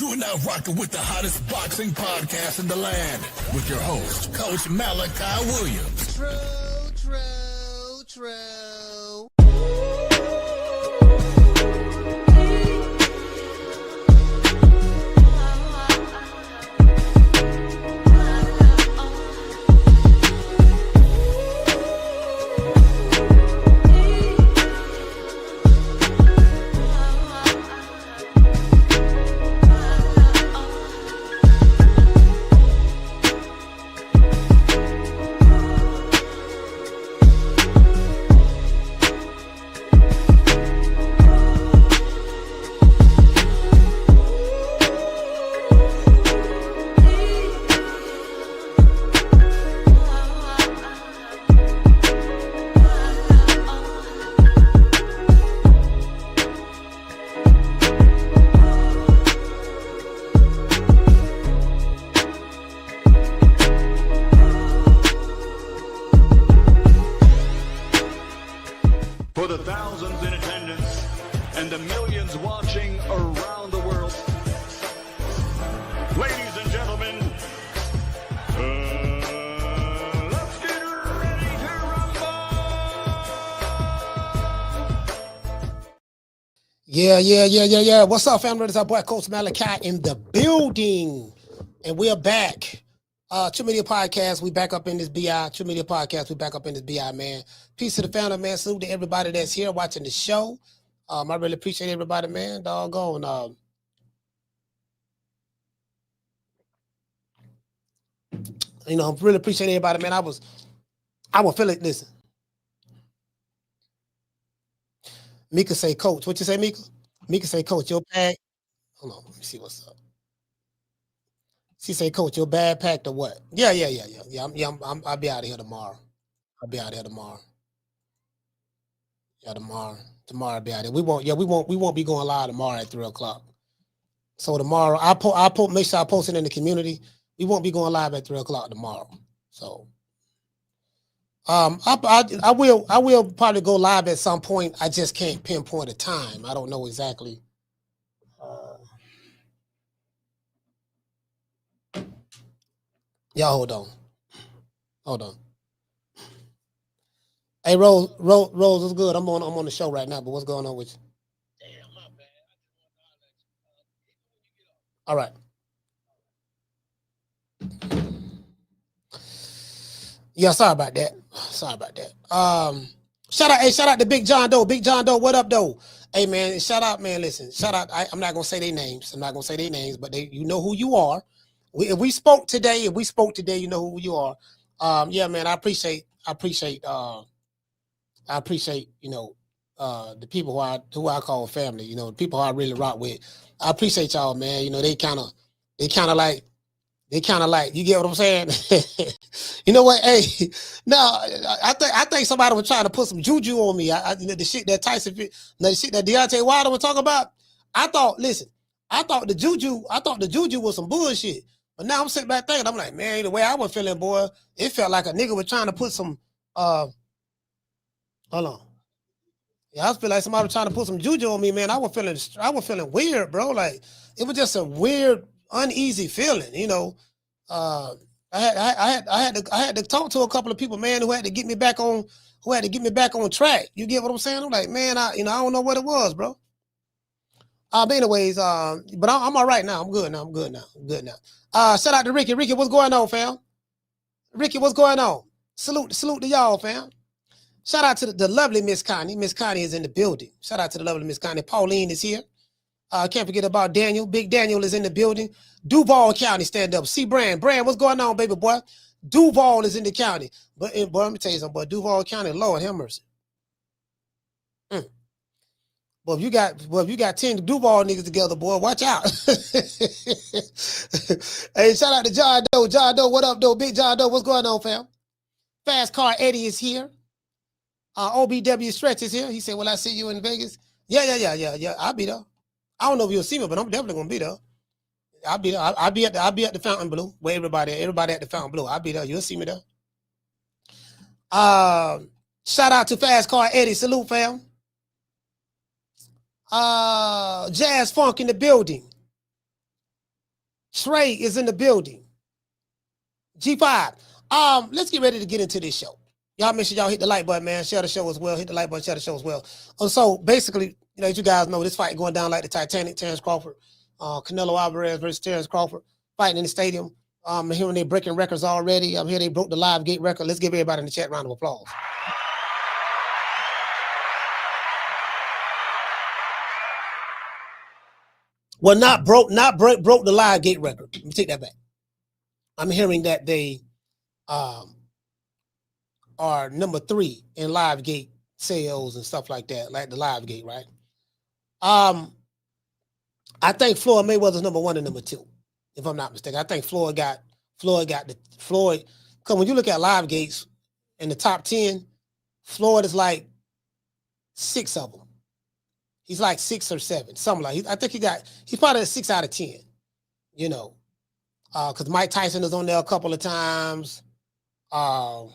You are now rocking with the hottest boxing podcast in the land with your host, Coach Malachi Williams. True. For the thousands in attendance and the millions watching around the world, ladies and gentlemen, let's get ready to rumble! Yeah. What's up, family? It's our boy, Coach Malachi, in the building. And we're back. True Media Podcast, we back up in this BI. True Media Podcast, we back up in this BI, man. Peace to the family, man. Salute to everybody that's here watching the show. I really appreciate everybody, man. Doggone. Really appreciate everybody, man. I was feeling, listen. Mika say, Coach. What you say, Mika? Mika say, Coach, your bag. Hold on, let me see what's up. She say, Coach, your bag packed or what? Yeah. I'll be out of here tomorrow. Yeah, tomorrow I'll be out here. We won't be going live tomorrow at 3:00. So tomorrow, I'll make sure I post it in the community. We won't be going live at 3:00 tomorrow. So I will probably go live at some point. I just can't pinpoint a time. I don't know exactly. Y'all hold on. Hey, Rose, what's good? I'm on the show right now, but what's going on with you? Damn, my bad. All right. Yeah, sorry about that. Shout out to Big John Doe. Big John Doe, what up, though? Hey, man, shout out, man. Listen, shout out. I'm not gonna say their names. But you know who you are. If we spoke today, you know who you are. Yeah, man, I appreciate the people who I call family, the people who I really rock with. I appreciate y'all, man. They kind of like, you get what I'm saying? You know what? Hey, no, I think somebody was trying to put some juju on me. The shit that Tyson, the shit that Deontay Wilder was talking about. I thought the juju was some bullshit. But now I'm sitting back thinking, I'm like, man, the way I was feeling, boy, it felt like a nigga was trying to put some, hold on. Yeah, I feel like somebody was trying to put some juju on me, man. I was feeling weird, bro. Like, it was just a weird, uneasy feeling, I had to talk to a couple of people, man, who had to get me back on track. You get what I'm saying? I'm like, man, I don't know what it was, bro. But anyways, but I'm all right now. I'm good now. Shout out to Ricky. Ricky, what's going on, fam? Ricky, what's going on? Salute to y'all, fam. Shout out to the lovely Miss Connie. Miss Connie is in the building. Shout out to the lovely Miss Connie. Pauline is here. Can't forget about Daniel. Big Daniel is in the building. Duval County, stand up. See Brand, what's going on, baby boy? Duval is in the county. But boy, let me tell you something, boy. Duval County, Lord have mercy. Well, if you got 10 Duval niggas together, boy, watch out. Hey, shout out to John Doe. John Doe, what up, though? Big John Doe, what's going on, fam? Fast Car Eddie is here. OBW Stretch is here. He said, will I see you in Vegas? Yeah. I'll be there. I don't know if you'll see me, but I'm definitely gonna be there. I'll be there. I'll be at the Fountain Blue where everybody at the Fountain Blue. I'll be there. You'll see me there. Shout out to Fast Car Eddie. Salute, fam. Jazz Funk in the building. Trey is in the building. G5. Let's get ready to get into this show. Y'all make sure y'all hit the like button, man. Share the show as well. Hit the like button, share the show as well. So basically, as you guys know, this fight going down like the Titanic. Terence Crawford, Canelo Álvarez versus Terence Crawford, fighting in the stadium. I'm hearing they breaking records already. I'm hearing they broke the live gate record. Let's give everybody in the chat a round of applause. Well, broke the live gate record. Let me take that back. I'm hearing that they are number 3 in live gate sales and stuff like that, like the live gate, right? I think Floyd Mayweather's number 1 and number 2, if I'm not mistaken. I think Floyd got because when you look at live gates in the top 10, Floyd is like 6 of them. He's like 6 or 7, something like. I think he's probably a 6 out of 10. Because Mike Tyson is on there a couple of times. I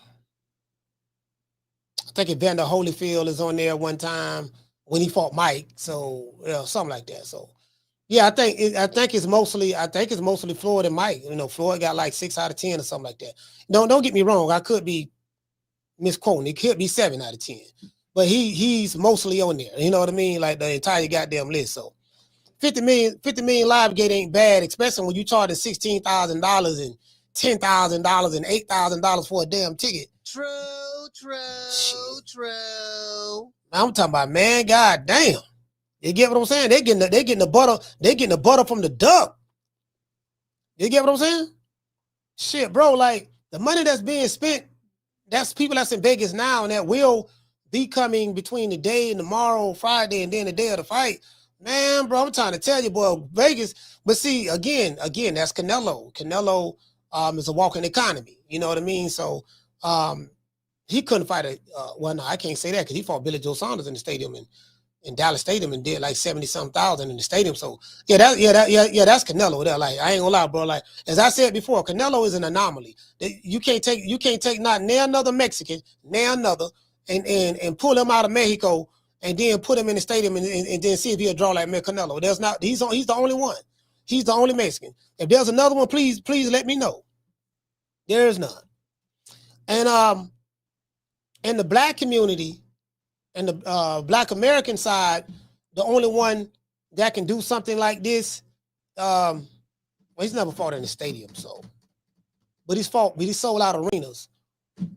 think Evander Holyfield is on there one time when he fought Mike. So something like that. So yeah, I think it's mostly Floyd and Mike. Floyd got like 6 out of 10 or something like that. Don't get me wrong. I could be misquoting. It could be 7 out of 10. But he's mostly on there. You know what I mean? Like the entire goddamn list. So 50 million live gate ain't bad, especially when you charge $16,000 and $10,000 and $8,000 for a damn ticket. True. I'm talking about, man, god damn. You get what I'm saying? They getting the butter from the duck. You get what I'm saying? Shit, bro, like the money that's being spent, that's people that's in Vegas now and that will be coming between the day and tomorrow, Friday, and then the day of the fight. Man, bro, I'm trying to tell you, boy, Vegas. But see, again, that's Canelo. Canelo is a walking economy. You know what I mean? So he couldn't fight well, no, I can't say that because he fought Billy Joe Saunders in the stadium in Dallas Stadium and did like 70-something thousand in the stadium. So that's Canelo there. Like, I ain't gonna lie, bro. Like, as I said before, Canelo is an anomaly. You can't take not near another Mexican, near another, and pull him out of Mexico and then put him in the stadium and then see if he'll draw like Canelo. He's the only one. He's the only Mexican. If there's another one, please let me know. There is none. And in the black community and the black American side, the only one that can do something like this, well, he's never fought in the stadium, so, but he's sold out arenas.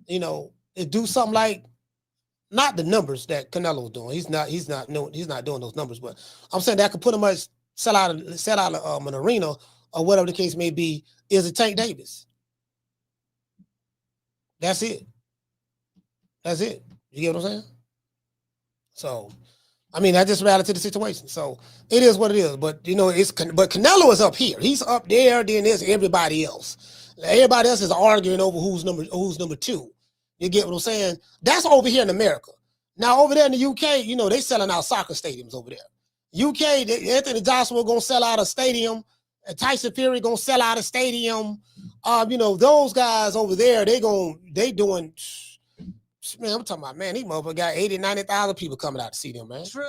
It do something like, not the numbers that Canelo's doing. He's not doing those numbers, but I'm saying that could pretty much sell out an arena or whatever the case may be, is a Tank Davis. That's it. You get what I'm saying? So, I mean, that's just reality of the situation. So it is what it is. But but Canelo is up here. He's up there. Then there's everybody else. Everybody else is arguing over who's number 2. You get what I'm saying? That's over here in America. Now over there in the UK, they selling out soccer stadiums over there. UK, Anthony Joshua gonna sell out a stadium. Tyson Fury gonna sell out a stadium. Those guys over there, they doing. Man, I'm talking about, man, these motherfuckers got 80,000-90,000 people coming out to see them, man. True.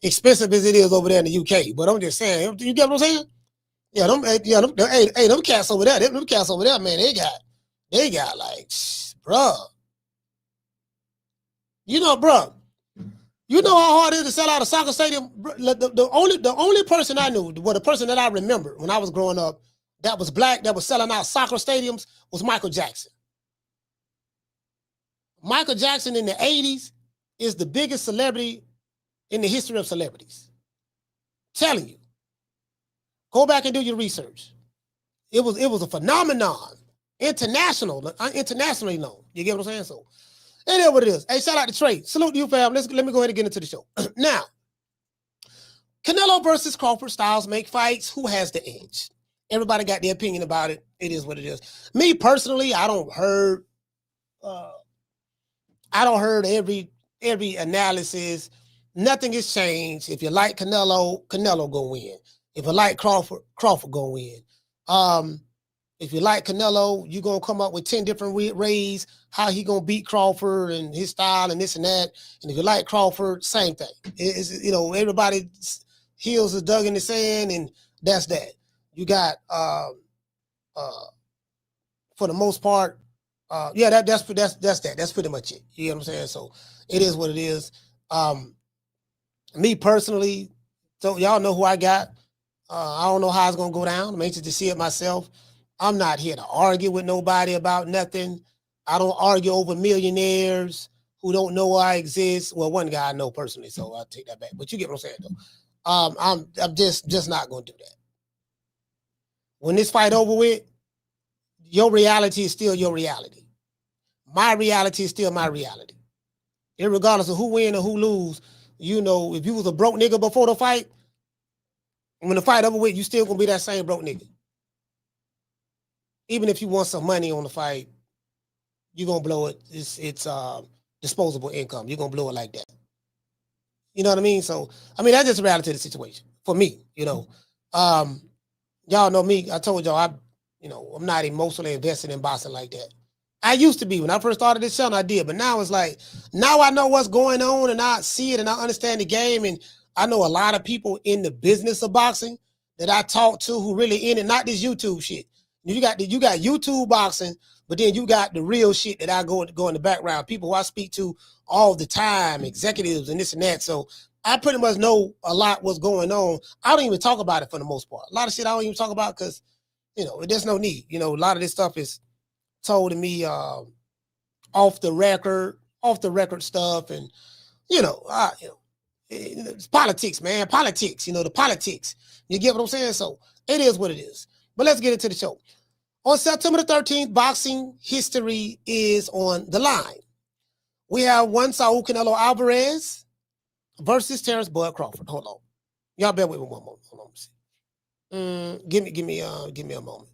Expensive as it is over there in the UK, but I'm just saying, you get what I'm saying? Yeah, them cats over there, man, they got like, bruh. Bruh, you know how hard it is to sell out a soccer stadium? The only person I knew, the person that I remember when I was growing up, that was black, that was selling out soccer stadiums, was Michael Jackson. Michael Jackson in the 80s is the biggest celebrity in the history of celebrities. Telling you. Go back and do your research. It was a phenomenon. Internationally known. You get what I'm saying? So, it is what it is. Hey, shout out to Trey. Salute to you, fam. Let me go ahead and get into the show. Now, Canelo versus Crawford, styles make fights. Who has the edge? Everybody got their opinion about it. It is what it is. Me personally, I don't heard every analysis. Nothing has changed. If you like Canelo go win. If you like Crawford go win. If you like Canelo, you're gonna come up with 10 different ways how he gonna beat Crawford and his style and this and that. And if you like Crawford, same thing. Everybody heels are dug in the sand, and that's that. You got for the most part, that's that. That's pretty much it. You know what I'm saying? So it is what it is. Me personally, so y'all know who I got. I don't know how it's gonna go down. I'm anxious to see it myself. I'm not here to argue with nobody about nothing. I don't argue over millionaires who don't know I exist. Well, one guy I know personally, so I'll take that back. But you get what I'm saying, though. I'm just not gonna do that. When this fight over with, your reality is still your reality. My reality is still my reality. Irregardless of who win or who lose, you know, if you was a broke nigga before the fight, when the fight over with, you still gonna be that same broke nigga. Even if you want some money on the fight, you're gonna blow it. It's disposable income. You're gonna blow it like that. You know what I mean? So, I mean, that's just the reality of the situation for me, you know. Y'all know me. I told y'all, I'm not emotionally invested in boxing like that. I used to be. When I first started this channel, I did. But now it's like, now I know what's going on and I see it and I understand the game. And I know a lot of people in the business of boxing that I talk to who really in it, not this YouTube shit. You got YouTube boxing, but then you got the real shit that I go in the background. People who I speak to all the time, executives and this and that. So I pretty much know a lot what's going on. I don't even talk about it for the most part. A lot of shit I don't even talk about because, there's no need. A lot of this stuff is told to me off the record stuff. And, it's politics, man. Politics, the politics. You get what I'm saying? So it is what it is. But let's get into the show. On September the 13th, boxing history is on the line. We have one Saul Canelo Álvarez versus Terence Bud Crawford. Hold on. Y'all bear with me one moment. Hold on. Give me a moment.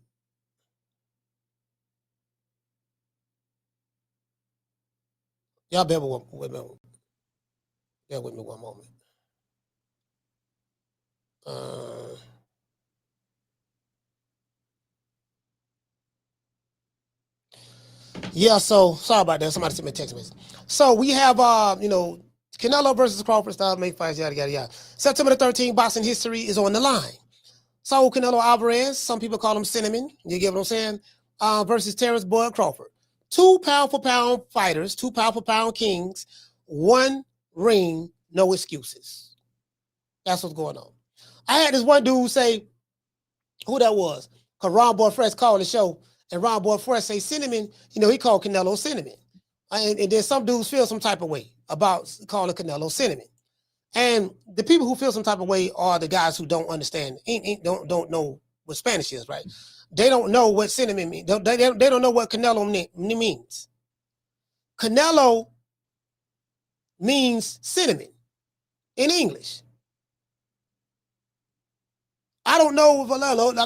Y'all bear with me. Bear with me one moment. So sorry about that. Somebody sent me a text message. So we have Canelo versus Crawford style make fights, yada yada yada. September the 13th, boxing history is on the line. So Canelo Álvarez, some people call him Cinnamon, you get what I'm saying? Versus Terence Bud Crawford. Two pound fighters, two pound kings, one ring, no excuses. That's what's going on. I had this one dude say, who that was? Because Ron Boy Fresh called the show, and Ron Boy Fresh say Cinnamon, he called Canelo Cinnamon. And then some dudes feel some type of way about calling Canelo Cinnamon. And the people who feel some type of way are the guys who don't understand, don't know what Spanish is, right? They don't know what cinnamon means. They don't know what Canelo means. Canelo means cinnamon in English. I don't know if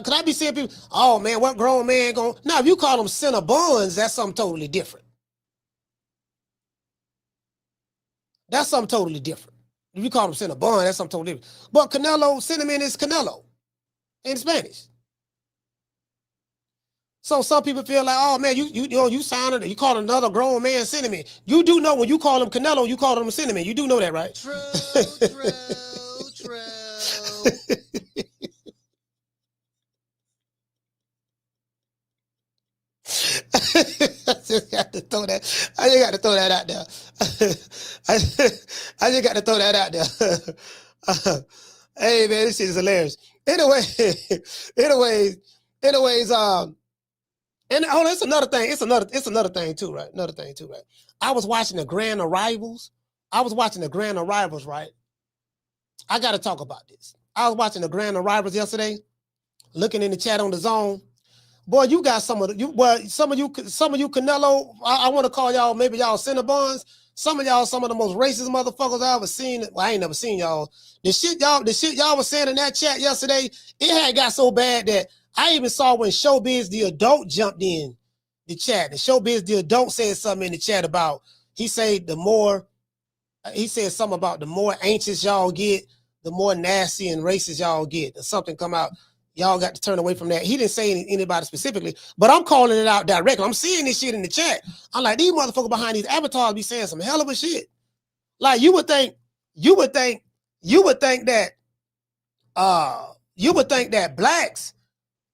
could I be seeing people, oh man, what grown man going? Now, if you call them Cinnabons, that's something totally different. That's something totally different. If you call them Cinnabon, that's something totally different. But Canelo, cinnamon is Canelo in Spanish. So some people feel like, oh man, you sounded, you call another grown man cinnamon. You do know when you call him Canelo, you call him cinnamon. You do know that, right? True. I just got to throw that out there. I just got to throw that out there. Hey man, this shit is hilarious. Anyways, and hold on, it's another thing. It's another thing too, right? I was watching the Grand Arrivals. Right? I got to talk about this. I was watching the Grand Arrivals yesterday, looking in the chat on the Zone. Boy, you got some of you Canelo. I want to call y'all, maybe y'all Cinnabons. Some of y'all, some of the most racist motherfuckers I ever seen. Well, I ain't never seen y'all. The shit y'all was saying in that chat yesterday, it had got so bad that I even saw when Showbiz the Adult jumped in the chat. And Showbiz the Adult said something in the chat about, he said something about the more anxious y'all get, the more nasty and racist y'all get. Or something come out. Y'all got to turn away from that. He didn't say anybody specifically, but I'm calling it out directly. I'm seeing this shit in the chat. I'm like, these motherfuckers behind these avatars be saying some hell of a shit. Like you would think that you would think that blacks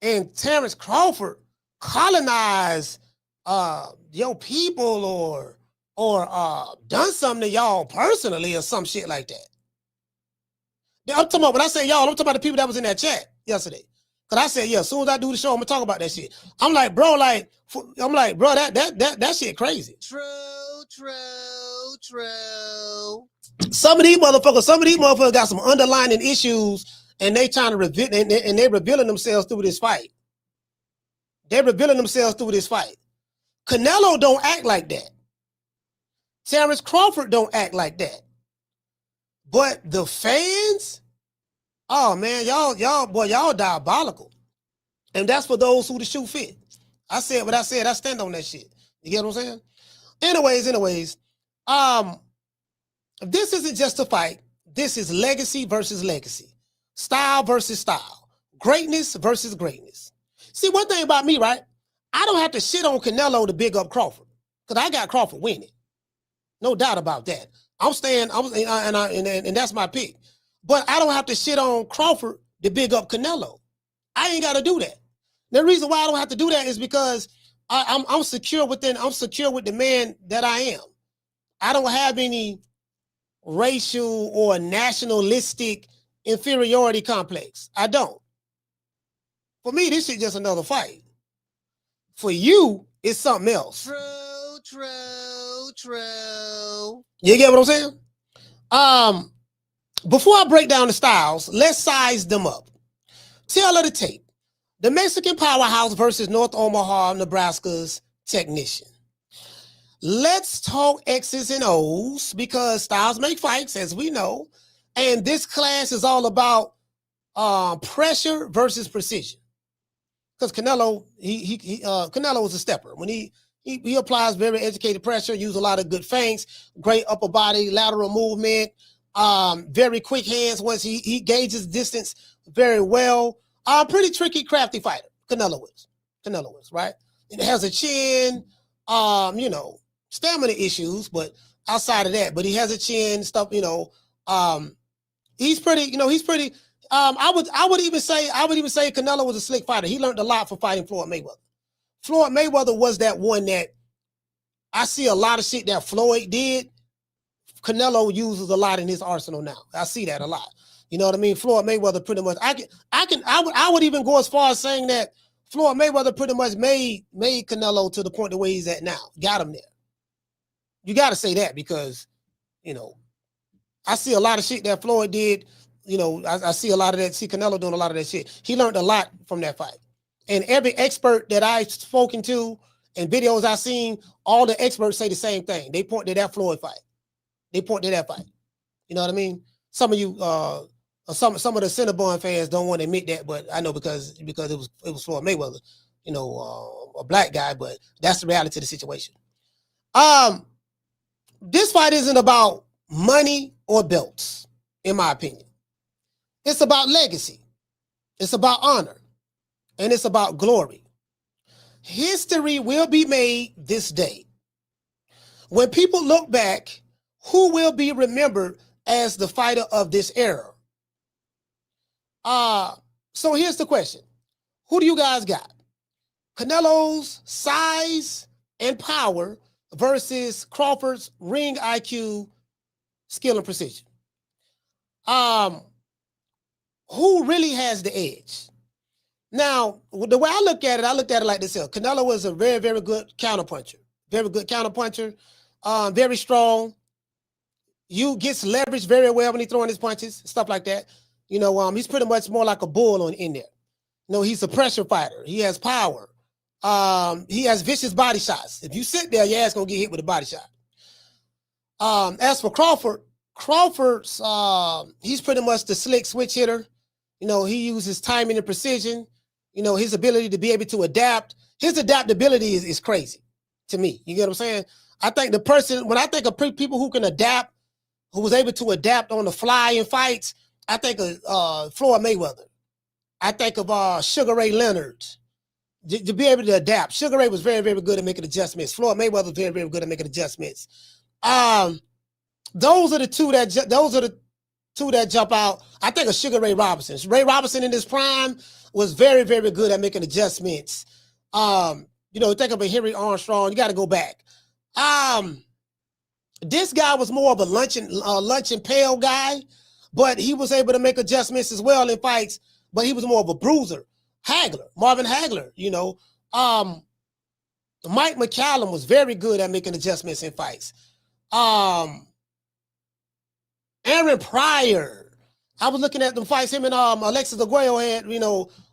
and Terence Crawford colonize your people or done something to y'all personally or some shit like that. I'm talking about, when I say y'all, I'm talking about the people that was in that chat yesterday. Cause I said, yeah, as soon as I do the show, I'm gonna talk about that shit. I'm like, bro, that shit crazy. True. Some of these motherfuckers got some underlying issues, and they trying to reveal, and they revealing themselves through this fight. Canelo don't act like that. Terence Crawford don't act like that. But the fans, oh man, y'all diabolical. And that's for those who the shoe fit. I said what I said, I stand on that shit. You get what I'm saying? Anyways, this isn't just a fight. This is legacy versus legacy. Style versus style. Greatness versus greatness. See, one thing about me, right? I don't have to shit on Canelo to big up Crawford. Because I got Crawford winning. No doubt about that. And that's my pick. But I don't have to shit on Crawford to big up Canelo. I ain't got to do that. The reason why I don't have to do that is because I'm secure with the man that I am. I don't have any racial or nationalistic inferiority complex. I don't. For me, this shit just another fight. For you, it's something else. True. You get what I'm saying? Before I break down the styles, let's size them up. Tail of the tape. The Mexican powerhouse versus North Omaha, Nebraska's technician. Let's talk X's and O's because styles make fights, as we know. And this class is all about pressure versus precision. Because Canelo, Canelo is a stepper. When he applies very educated pressure, use a lot of good feints, great upper body, lateral movement, very quick hands once he gauges distance very well. Pretty tricky, crafty fighter. Canelo is, right? It has a chin, stamina issues, but outside of that, but he has a chin, stuff, he's pretty, I would even say Canelo was a slick fighter. He learned a lot from fighting Floyd Mayweather. Floyd Mayweather was that one that I see a lot of shit that Floyd did. Canelo uses a lot in his arsenal now. I see that a lot. You know what I mean? Floyd Mayweather pretty much. I would even go as far as saying that Floyd Mayweather pretty much made Canelo to the point the way he's at now. Got him there. You got to say that because, I see a lot of shit that Floyd did. I see a lot of that. See Canelo doing a lot of that shit. He learned a lot from that fight. And every expert that I've spoken to and videos I've seen, all the experts say the same thing. They point to that Floyd fight. You know what I mean? Some of you, some of the Cinnabon fans don't want to admit that, but I know because it was Floyd Mayweather, a black guy, but that's the reality of the situation. This fight isn't about money or belts, in my opinion. It's about legacy. It's about honor. And it's about glory. History will be made this day. When people look back, who will be remembered as the fighter of this era? So here's the question. Who do you guys got? Canelo's size and power versus Crawford's ring IQ, skill and precision. Who really has the edge? Now, the way I look at it like this here. Canelo is a very, very good counterpuncher. Very strong. You gets leverage very well when he's throwing his punches, stuff like that. He's pretty much more like a bull in there. He's a pressure fighter. He has power. He has vicious body shots. If you sit there, your ass gonna get hit with a body shot. As for Crawford's he's pretty much the slick switch hitter. He uses timing and precision. His ability to be able to adapt. His adaptability is crazy to me. You get what I'm saying? I think when I think of people who can adapt, who was able to adapt on the fly in fights, I think of Floyd Mayweather. I think of Sugar Ray Leonard. To be able to adapt. Sugar Ray was very, very good at making adjustments. Floyd Mayweather was very, very good at making adjustments. Those are the two Two that jump out. I think of Sugar Ray Robinson. Ray Robinson in his prime was very, very good at making adjustments. Think of a Henry Armstrong. You got to go back. This guy was more of a lunch and pail guy, but he was able to make adjustments as well in fights, but he was more of a bruiser. Marvin Hagler, Mike McCallum was very good at making adjustments in fights. Aaron Pryor, I was looking at them fights him and Alexis Aguero had,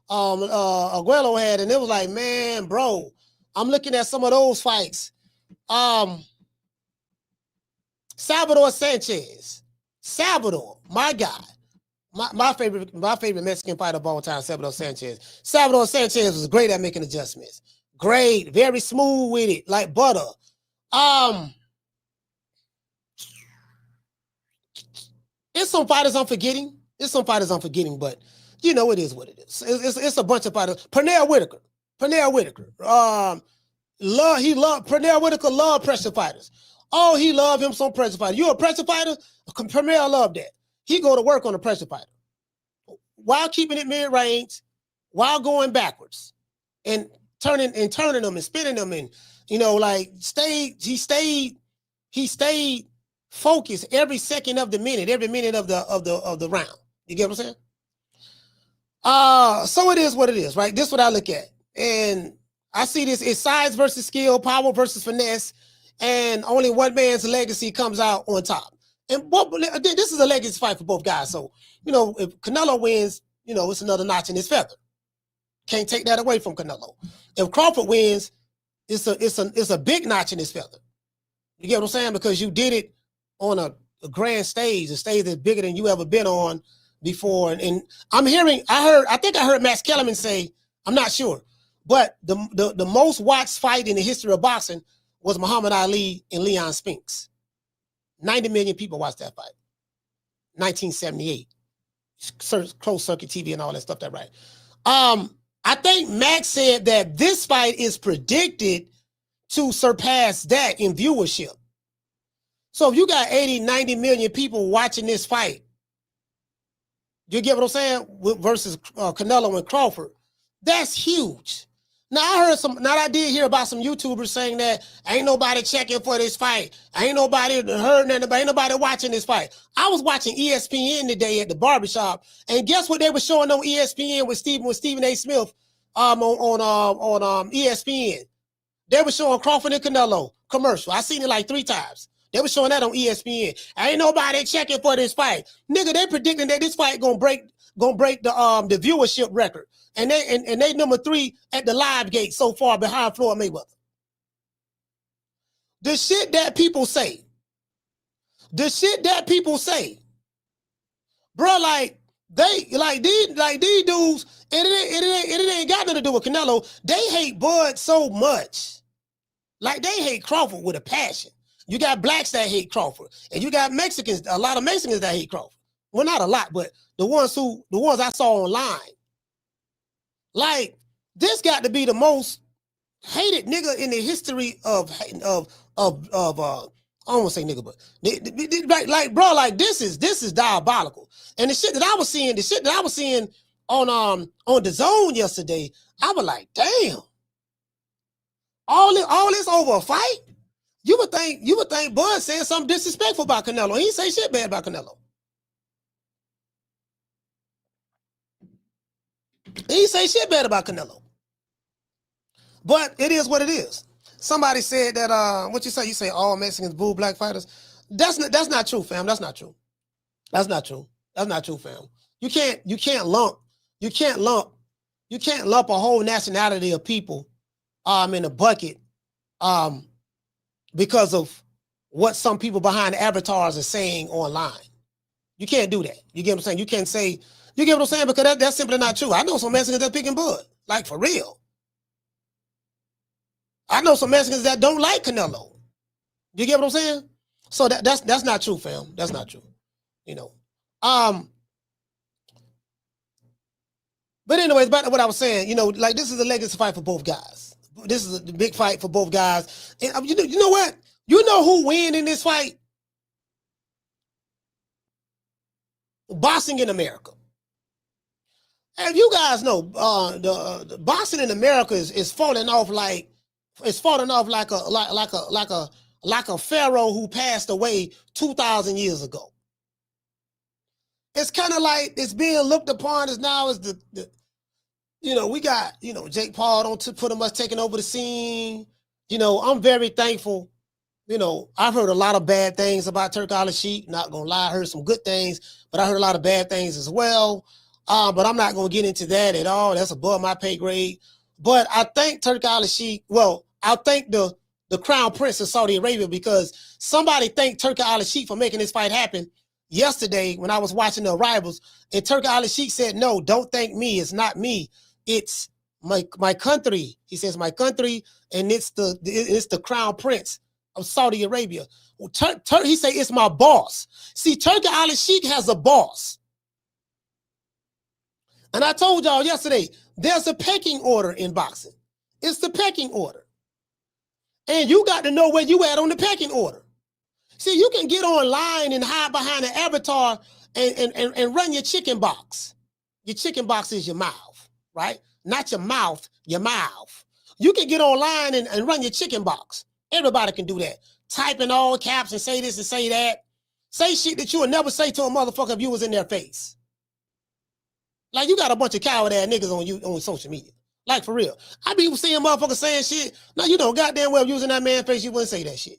Aguero had, and it was like, man, bro, I'm looking at some of those fights. Salvador Sanchez, my guy, my favorite Mexican fighter of all time, Salvador Sanchez. Salvador Sanchez was great at making adjustments. Great, very smooth with it, like butter. It's some fighters I'm forgetting. But it is what it is. It's a bunch of fighters. Pernell Whitaker. Pernell Whitaker loved pressure fighters. Oh, he loved him some pressure fighter. You a pressure fighter? Pernell loved that. He go to work on a pressure fighter while keeping it mid-range, while going backwards and turning them and spinning them, and he stayed focused every second of the minute, every minute of the round. You get what I'm saying? So it is what it is, right? This is what I look at. And I see this, it's size versus skill, power versus finesse, and only one man's legacy comes out on top. And this is a legacy fight for both guys. So, if Canelo wins, it's another notch in his feather. Can't take that away from Canelo. If Crawford wins, it's a big notch in his feather. You get what I'm saying? Because you did it on a grand stage, a stage that's bigger than you ever been on before. And I think I heard Max Kellerman say, I'm not sure, but the most watched fight in the history of boxing was Muhammad Ali and Leon Spinks. 90 million people watched that fight. 1978. Closed circuit TV and all that stuff, that right. I think Max said that this fight is predicted to surpass that in viewership. So if you got 80, 90 million people watching this fight, you get what I'm saying? Versus Canelo and Crawford, that's huge. Now I did hear about some YouTubers saying that ain't nobody checking for this fight. Ain't nobody heard nothing, ain't nobody watching this fight. I was watching ESPN today at the barbershop, and guess what they were showing on ESPN with Stephen A. Smith on ESPN. They were showing Crawford and Canelo commercial. I seen it like 3 times. They were showing that on ESPN. Ain't nobody checking for this fight. Nigga, they predicting that this fight gonna break the viewership record. And they number 3 at the live gate so far behind Floyd Mayweather. The shit that people say, bro, these dudes, and it ain't got nothing to do with Canelo. They hate Bud so much. Like, they hate Crawford with a passion. You got blacks that hate Crawford, and you got Mexicans, a lot of Mexicans that hate Crawford. Well, not a lot, but the ones I saw online. Like, this got to be the most hated nigga in the history of I don't want to say nigga, but like, bro, like, this is diabolical. And the shit that I was seeing on the Zone yesterday, I was like, damn, all this over a fight. You would think Bud said something disrespectful about Canelo. He didn't say shit bad about Canelo. He didn't say shit bad about Canelo. But it is what it is. Somebody said that what you say? You say all Mexicans boo black fighters. That's not true, fam. That's not true. That's not true, fam. You can't lump a whole nationality of people in a bucket because of what some people behind the avatars are saying online. You can't do that. You get what I'm saying? You can't say, you get what I'm saying? Because that's simply not true. I know some Mexicans that picking Bud, like, for real. I know some Mexicans that don't like Canelo. You get what I'm saying? So that's not true, fam. That's not true. But anyways, back to what I was saying, like, this is a legacy fight for both guys. This is a big fight for both guys. And you know what? You know who win in this fight? boxing in America. And you guys know, the boxing in America is falling off like a pharaoh who passed away 2,000 years ago. It's kind of like it's being looked upon as now as the we got, Jake Paul don't pretty much taking over the scene. I'm very thankful. I've heard a lot of bad things about Turk Al-Sheikh. Not gonna lie, I heard some good things, but I heard a lot of bad things as well. But I'm not gonna get into that at all. That's above my pay grade. But I thank Turk Al-Sheikh. Well, I thank the Crown Prince of Saudi Arabia, because somebody thanked Turk Al-Sheikh for making this fight happen yesterday when I was watching the Arrivals, and Turk Al-Sheikh said, "No, don't thank me. It's not me. It's my country." He says, "My country, and it's the Crown Prince of Saudi Arabia." Well, he say, "It's my boss." See, Turk Al-Sheikh has a boss. And I told y'all yesterday, there's a pecking order in boxing. It's the pecking order. And you got to know where you at on the pecking order. See, you can get online and hide behind an avatar and run your chicken box. Your chicken box is your mouth, right? Not your mouth, your mouth. You can get online and run your chicken box. Everybody can do that. Type in all caps and say this and say that. Say shit that you would never say to a motherfucker if you was in their face. Like, you got a bunch of coward ass niggas on social media. Like, for real. I be seeing motherfuckers saying shit. Now, you know goddamn well using that man's face, you wouldn't say that shit.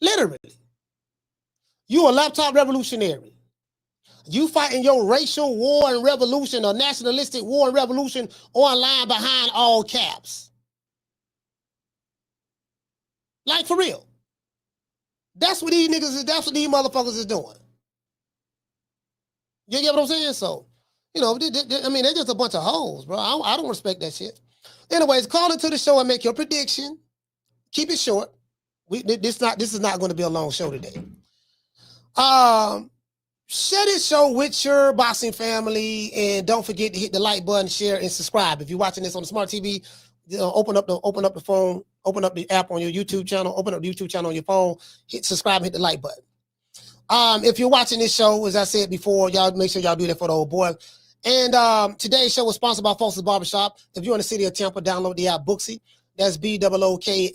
Literally. You a laptop revolutionary. You fighting your racial war and revolution or nationalistic war and revolution online behind all caps. Like, for real. That's what these niggas is, that's what these motherfuckers is doing. You get what I'm saying? So, they're just a bunch of hoes, bro. I don't respect that shit. Anyways, call into the show and make your prediction. Keep it short. This is not going to be a long show today. Share this show with your boxing family, and don't forget to hit the like button, share, and subscribe. If you're watching this on the smart TV, open up the phone, open up the app on your YouTube channel, open up the YouTube channel on your phone, hit subscribe, and hit the like button. If you're watching this show, as I said before, y'all make sure y'all do that for the old boy. And today's show was sponsored by Foster's Barbershop. If you're in the city of Tampa, download the app Booksy. That's BOOKSY.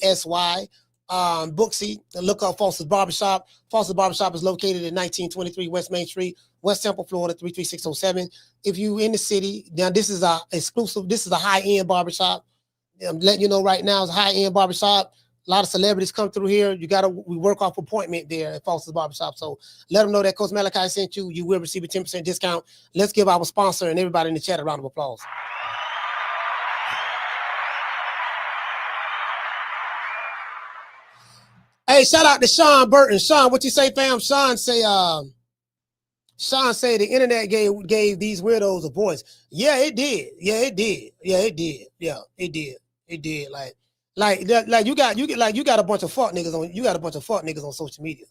Booksy. Look up Foster's Barbershop. Foster's Barbershop is located at 1923 West Main Street, West Temple, Florida, 33607. If you in the city, now this is a exclusive. This is a high-end barbershop. I'm letting you know right now, it's a high-end barbershop. A lot of celebrities come through here. We work off appointment there at Foster's Barbershop. So let them know that Coach Malachi sent you. You will receive a 10% discount. Let's give our sponsor and everybody in the chat a round of applause. Hey, shout out to Sean Burton. Sean, what you say, fam? Sean say the internet gave these weirdos a voice. Yeah, it did. Yeah, it did. Yeah, it did. Yeah, it did. It did. Like you got a bunch of fuck niggas on social media.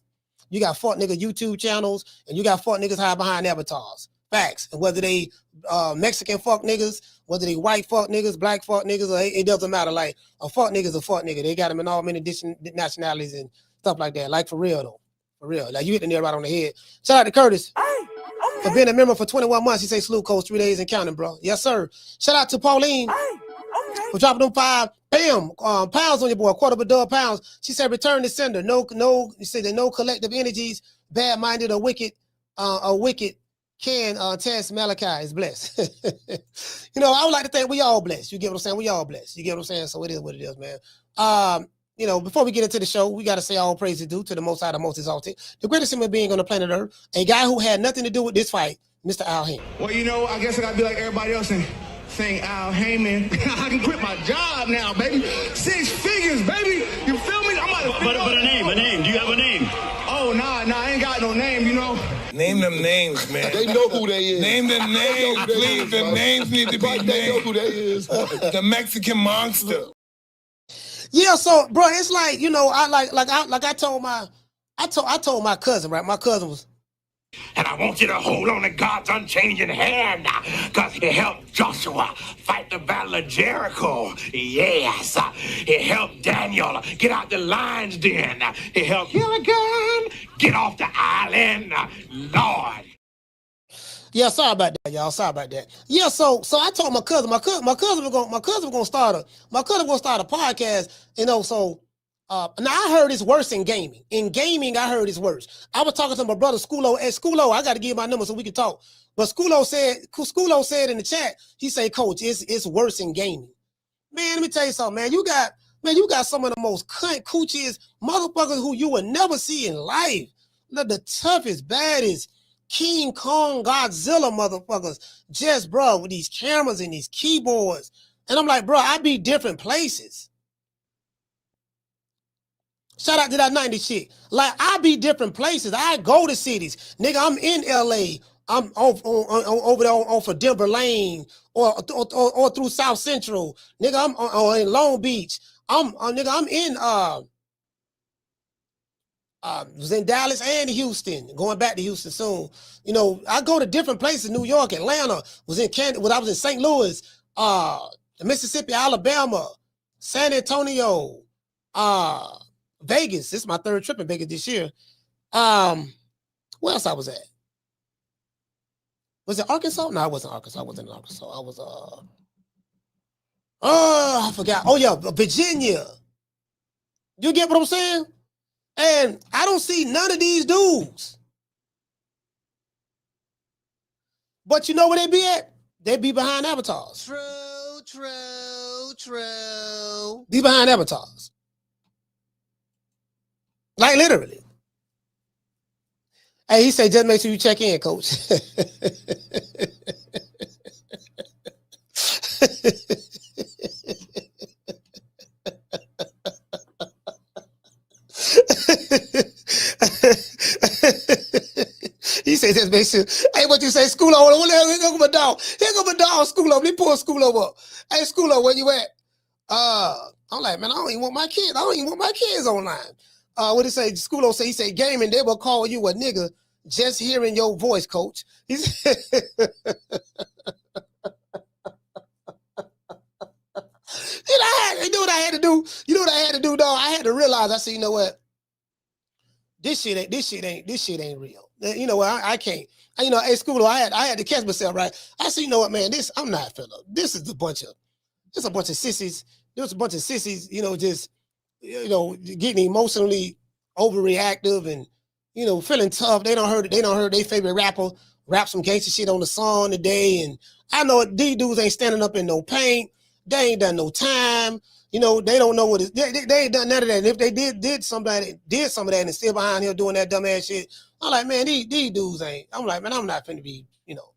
You got fuck nigga YouTube channels, and you got fuck niggas hide behind avatars. Facts. And whether they Mexican fuck niggas, whether they white fuck niggas, black fuck niggas, or it doesn't matter. Like, a fuck nigga's a fuck nigga. They got them in all many different nationalities and stuff like that. Like, for real though. For real. Like, you hit the nail right on the head. Shout out to Curtis. For being a member for 21 months. He say salute, coach, 3 days and counting, bro. Yes, sir. Shout out to Pauline. For dropping them 5 pounds on your boy, $250 pounds. She said, return to sender. No, you said that no collective energies, bad-minded or wicked can Terence Malachi is blessed. I would like to think we all blessed. You get what I'm saying? We all blessed. You get what I'm saying? So it is what it is, man. Before we get into the show, we got to say all praise is due to the Most High, the Most Exalted, the greatest human being on the planet Earth, a guy who had nothing to do with this fight, Mr. Al Haymon. Well, I guess I got to be like everybody else and saying Al Haymon. I can quit my job now, baby. 6 figures, baby. You feel me? I'm about to But a name. Do you have a name? Oh, nah, I ain't got no name, Name them names, man. They know who they is. Name the names, please. The names need to be named. They know who they is. The Mexican monster. Yeah, so bro, it's like, I told my cousin, right? My cousin was And I want you to hold on to God's unchanging hand, because it helped Joshua fight the battle of Jericho. Yes. It helped Daniel get out the lion's den. It helped Gilligan get off the island. Lord. Yeah, sorry about that, y'all. Sorry about that. Yeah, so I told my cousin was gonna start a podcast, you know. So now I heard it's worse in gaming. In gaming, I heard it's worse. I was talking to my brother Schoolo. At Schoolo, I got to give my number so we can talk. But Schoolo said in the chat, he said, Coach, it's worse in gaming. Man, let me tell you something, man. You got some of the most coochiest motherfuckers who you would never see in life. The toughest, baddest King Kong Godzilla motherfuckers. Just, bro, with these cameras and these keyboards. And I'm like, bro, I be different places. Shout out to that 90 chick. Like, I be different places. I go to cities. Nigga, I'm in LA. I'm over there on for Denver Lane or through South Central. Nigga, I'm in Long Beach. I'm in was in Dallas and Houston. Going back to Houston soon. You know, I go to different places. New York, Atlanta. Was in Canada. When I was in St. Louis, Mississippi, Alabama, San Antonio, Vegas. This is my third trip in Vegas this year. Where else I was at? Was it Arkansas? No, I wasn't Arkansas. I wasn't in Arkansas. I was I forgot. Oh yeah, Virginia. You get what I'm saying? And I don't see none of these dudes. But you know where they be at? They be behind avatars. True. Be behind avatars. Like literally. Hey, he said, just make sure you check in, coach. He said, just make sure. Hey, what you say, Schoolo? Here go my dog. Here go my dog, Schoolo. Let me pull Schoolo up. Hey, Schoolo, where you at? I'm like, man, I don't even want my kids. I don't even want my kids online. What he say? Schoolo say, he said, gaming, they will call you a nigga just hearing your voice, coach. He said, you know what I had to do? You know what I had to do, dog? I had to realize, I said, you know what? This shit ain't real. You know what? I can't. You know, hey, Schoolo, I had to catch myself, right? I said, you know what, man? I'm not feeling. This is a bunch of sissies. There's a bunch of sissies, you know, just, you know, getting emotionally overreactive and, you know, feeling tough. They don't heard their favorite rapper rap some gangster shit on the song today. And I know these dudes ain't standing up in no paint. They ain't done no time. You know, they don't know what it is. They ain't done none of that. And if they did some of that and still behind here doing that dumbass shit, I'm like, man, these dudes ain't. I'm like, man, I'm not finna be, you know,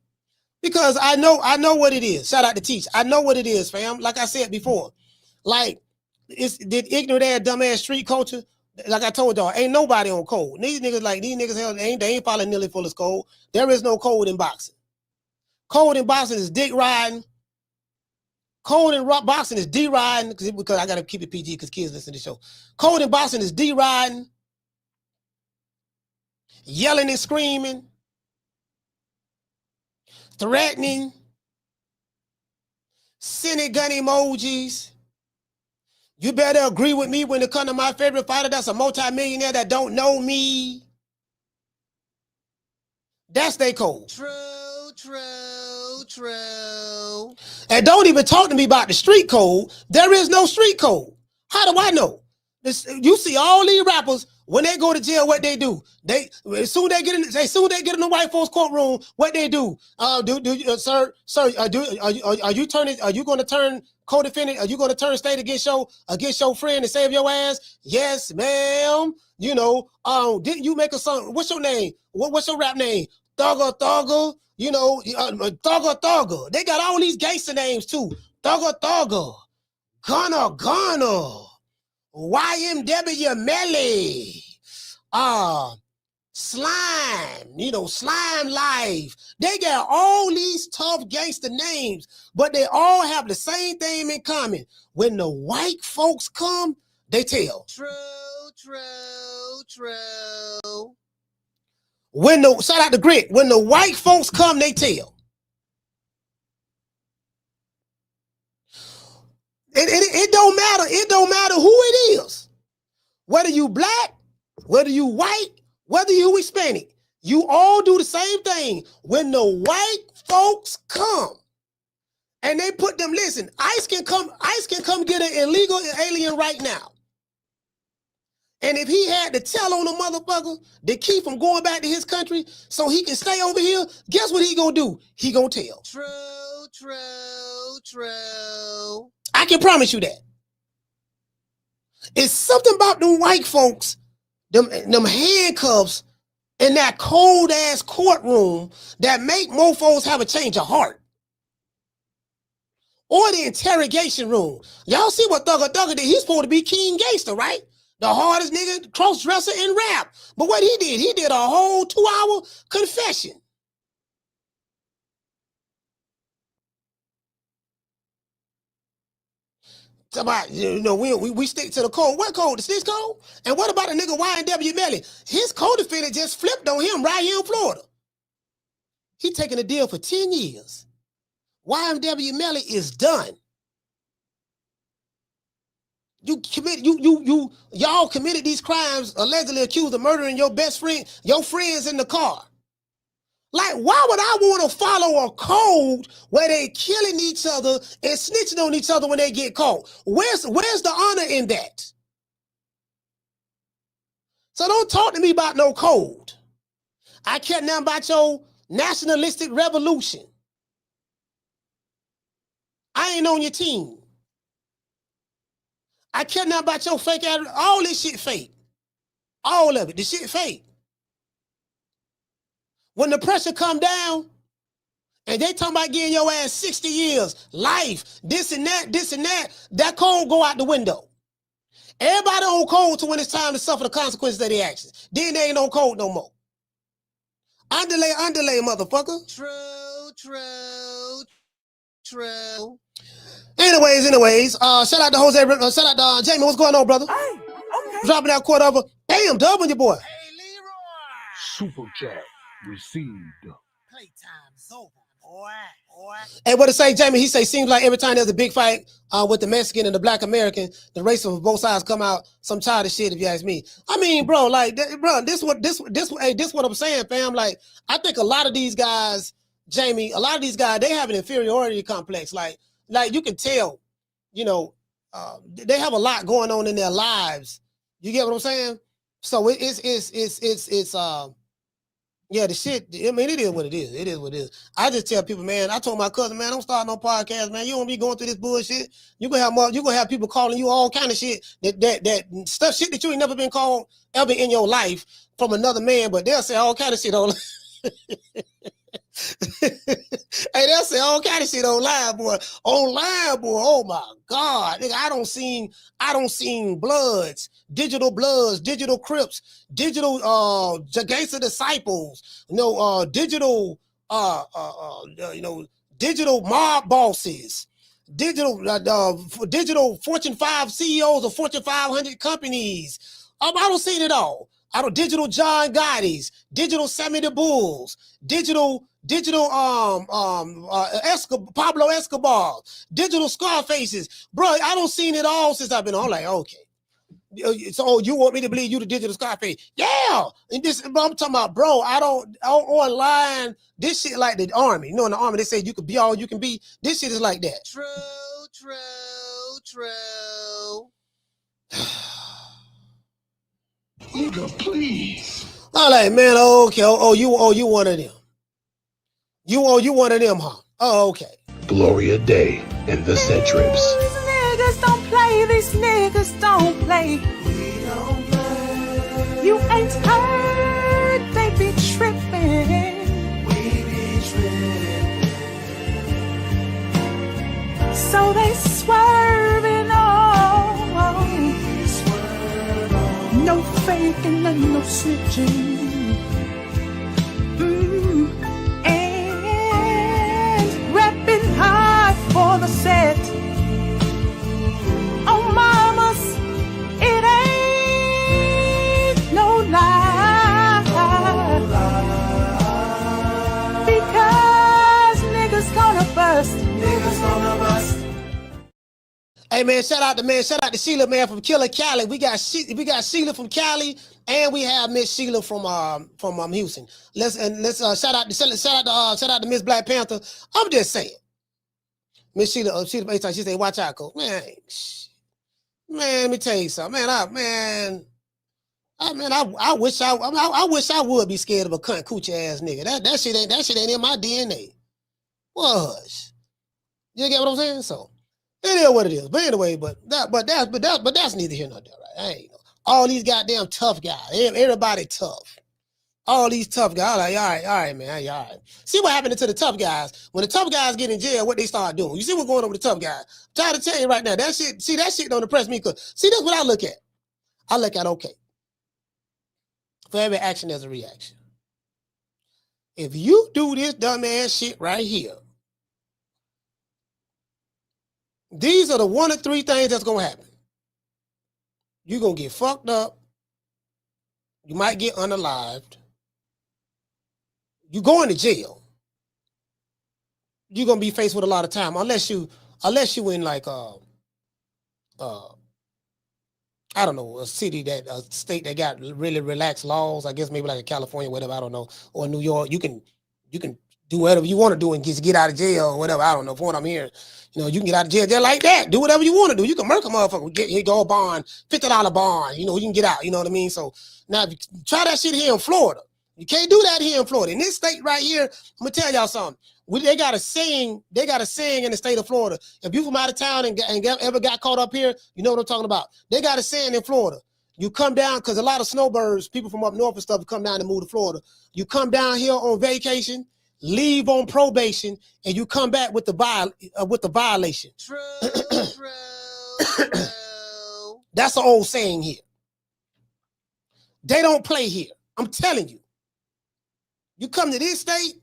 because I know what it is. Shout out to Teach. I know what it is, fam. Like I said before, like did ignorant ass dumbass street culture. Like I told y'all, ain't nobody on code. These niggas hell they ain't following Nilly Fuller's code. There is no code in boxing. Code in boxing is dick riding. Code in boxing is D riding because I gotta keep it PG because kids listen to the show. Code in boxing is D riding, yelling and screaming, threatening, sending gun emojis. You better agree with me when it comes to my favorite fighter that's a multimillionaire that don't know me. That's their code. True. And don't even talk to me about the street code. There is no street code. How do I know? You see all these rappers, when they go to jail, what they do? As soon as they get in the white folks courtroom, what they do? Are you going to turn co-defendant? Are you going to turn state against your friend and save your ass? Yes, ma'am. You know, didn't you make a song? What's your name? What's your rap name? Thugger. You know, Thugger. They got all these gangster names too. Thugger. Gunner. YMW Melly. Slime. You know, Slime Life. They got all these tough gangster names, but they all have the same thing in common. When the white folks come, they tell. True. shout out to Grit, when the white folks come, they tell. It don't matter. It don't matter who it is. Whether you black, whether you white, whether you Hispanic, you all do the same thing. When the white folks come and they put them, listen, ICE can come get an illegal alien right now. And if he had to tell on a motherfucker to keep from going back to his country so he can stay over here, guess what he gonna do? He gonna tell. True. I can promise you that. It's something about them white folks, them handcuffs in that cold ass courtroom that make mofos have a change of heart. Or the interrogation room. Y'all see what Thugger did? He's supposed to be King Gangster, right? The hardest nigga, cross-dresser in rap. But what he did a whole 2-hour confession. About, we stick to the code. What code? The 6 code? And what about a nigga Y&W Melly? His co-defendant just flipped on him right here in Florida. He taking a deal for 10 years. Y&W Melly is done. Y'all committed these crimes, allegedly accused of murdering your best friend, your friends in the car. Like, why would I want to follow a code where they killing each other and snitching on each other when they get caught? Where's the honor in that? So don't talk to me about no code. I care nothing about your nationalistic revolution. I ain't on your team. I care nothing about your fake ass. All this shit fake. All of it. The shit fake. When the pressure come down and they talking about getting your ass 60 years, life, this and that, that code go out the window. Everybody on code to when it's time to suffer the consequences of their actions. Then they ain't on code no more. Underlay, motherfucker. True. Anyways, shout out to Jose, shout out to Jamie. What's going on, brother? Hey, okay. Dropping that quarter over. Damn, Dub on your boy. Hey, Leroy. Super chat received. Playtime's over, boy. Hey, what to say, Jamie? He say, seems like every time there's a big fight with the Mexican and the Black American, the race of both sides come out some childish shit, if you ask me. I mean, bro, like, this what I'm saying, fam. Like, I think a lot of these guys, Jamie, they have an inferiority complex. Like you can tell, they have a lot going on in their lives. You get what I'm saying? So yeah, the shit, I mean, it is what it is. It is what it is. I just tell people, man, I told my cousin, man, don't start no podcast, man. You don't be going through this bullshit. You're gonna have people calling you all kind of shit that stuff, shit that you ain't never been called ever in your life from another man, but they'll say all kind of shit on hey, they'll say all kind of shit online, boy. Online, boy. Oh my God. Nigga, I don't seen bloods, digital crips, digital gangster disciples, digital digital mob bosses, digital Fortune 5 CEOs of Fortune 500 companies. I don't see it all. Digital John Gotti's, digital Sammy the Bulls, digital Pablo Escobar, digital Scarfaces. Bro, I don't seen it all since I've been on. I'm like, okay. So you want me to believe you the digital Scarface? Yeah. And this, I'm talking about, bro, I don't online, this shit like the army. You know, in the army, they say you could be all you can be. This shit is like that. True. Nigga, please. I'm like, man, okay. You one of them. You one of them, huh? Oh, okay. Gloria Day and the Set Trips. These niggas don't play. We don't play. You ain't heard, they be tripping. We be tripping. So they swerving on. We swerve on. No faking and no snitching. And repping hard for the set. Oh, mamas, it ain't no lie. Hey man, shout out to Sheila man from Killer Cali. We got Sheila from Cali, and we have Miss Sheila from Houston. Let's shout out to Miss Black Panther. I'm just saying, Miss Sheila, she said, watch out, Coach. Man, let me tell you something, man. I wish I would be scared of a cunt coochie ass nigga. That shit ain't in my DNA. Was you get what I'm saying? So it is what it is. But anyway, but that's neither here nor there, right? I ain't know. All these goddamn tough guys, everybody tough. All these tough guys, like, all right, man, all right. See what happened to the tough guys when the tough guys get in jail? What they start doing? You see what's going on with the tough guys? I'm trying to tell you right now, that shit don't impress me. Cause see, that's what I look at. I look at okay. For every action, there's a reaction. If you do this dumbass shit right here, these are the 1 or 3 things that's gonna happen. You're gonna get fucked up. You might get unalived. You going to jail. You're gonna be faced with a lot of time unless you in like I don't know, a state that got really relaxed laws. I guess maybe like California, whatever, I don't know, or New York. You can do whatever you want to do and just get out of jail or whatever. I don't know. From what I'm hearing, you can get out of jail just like that. Do whatever you want to do. You can murk a motherfucker, go a bond, $50 bond. You can get out. You know what I mean? So now, if you try that shit here in Florida, you can't do that here in Florida. In this state right here, I'm gonna tell y'all something. They got a saying. They got a saying in the state of Florida. If you from out of town and ever got caught up here, you know what I'm talking about. They got a saying in Florida. You come down because a lot of snowbirds, people from up north and stuff, come down and move to Florida. You come down here on vacation, leave on probation, and you come back with the violation. True. That's an old saying here. They don't play here. I'm telling you. You come to this state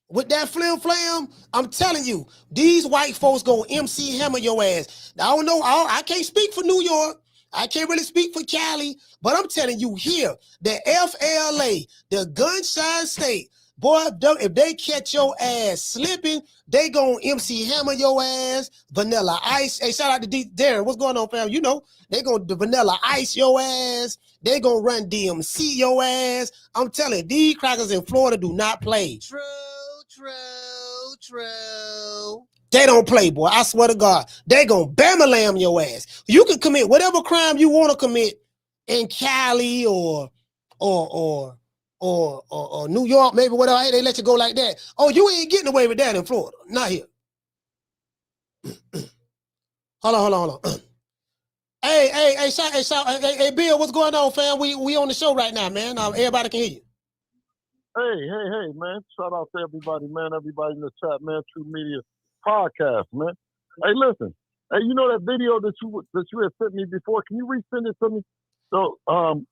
with that flim-flam, I'm telling you, these white folks go MC hammer your ass. Now, I don't know, I can't speak for New York. I can't really speak for Cali, but I'm telling you here, the FLA, the gunshine state, boy, if they catch your ass slipping, they gonna MC hammer your ass, vanilla ice. Hey, shout out to Darren. What's going on, fam? They gonna vanilla ice your ass. They gonna run DMC your ass. I'm telling you, these crackers in Florida do not play. True. They don't play, boy. I swear to God. They gonna bam-a-lam your ass. You can commit whatever crime you want to commit in Cali or New York, maybe whatever. Hey, they let you go like that. Oh, you ain't getting away with that in Florida. Not here. Hold on. Hey, Bill, what's going on, fam? We on the show right now, man. Everybody can hear you. Hey, man. Shout out to everybody, man. Everybody in the chat, man. True Media Podcast, man. Hey, listen. Hey, you know that video that you had sent me before? Can you resend it to me? So, the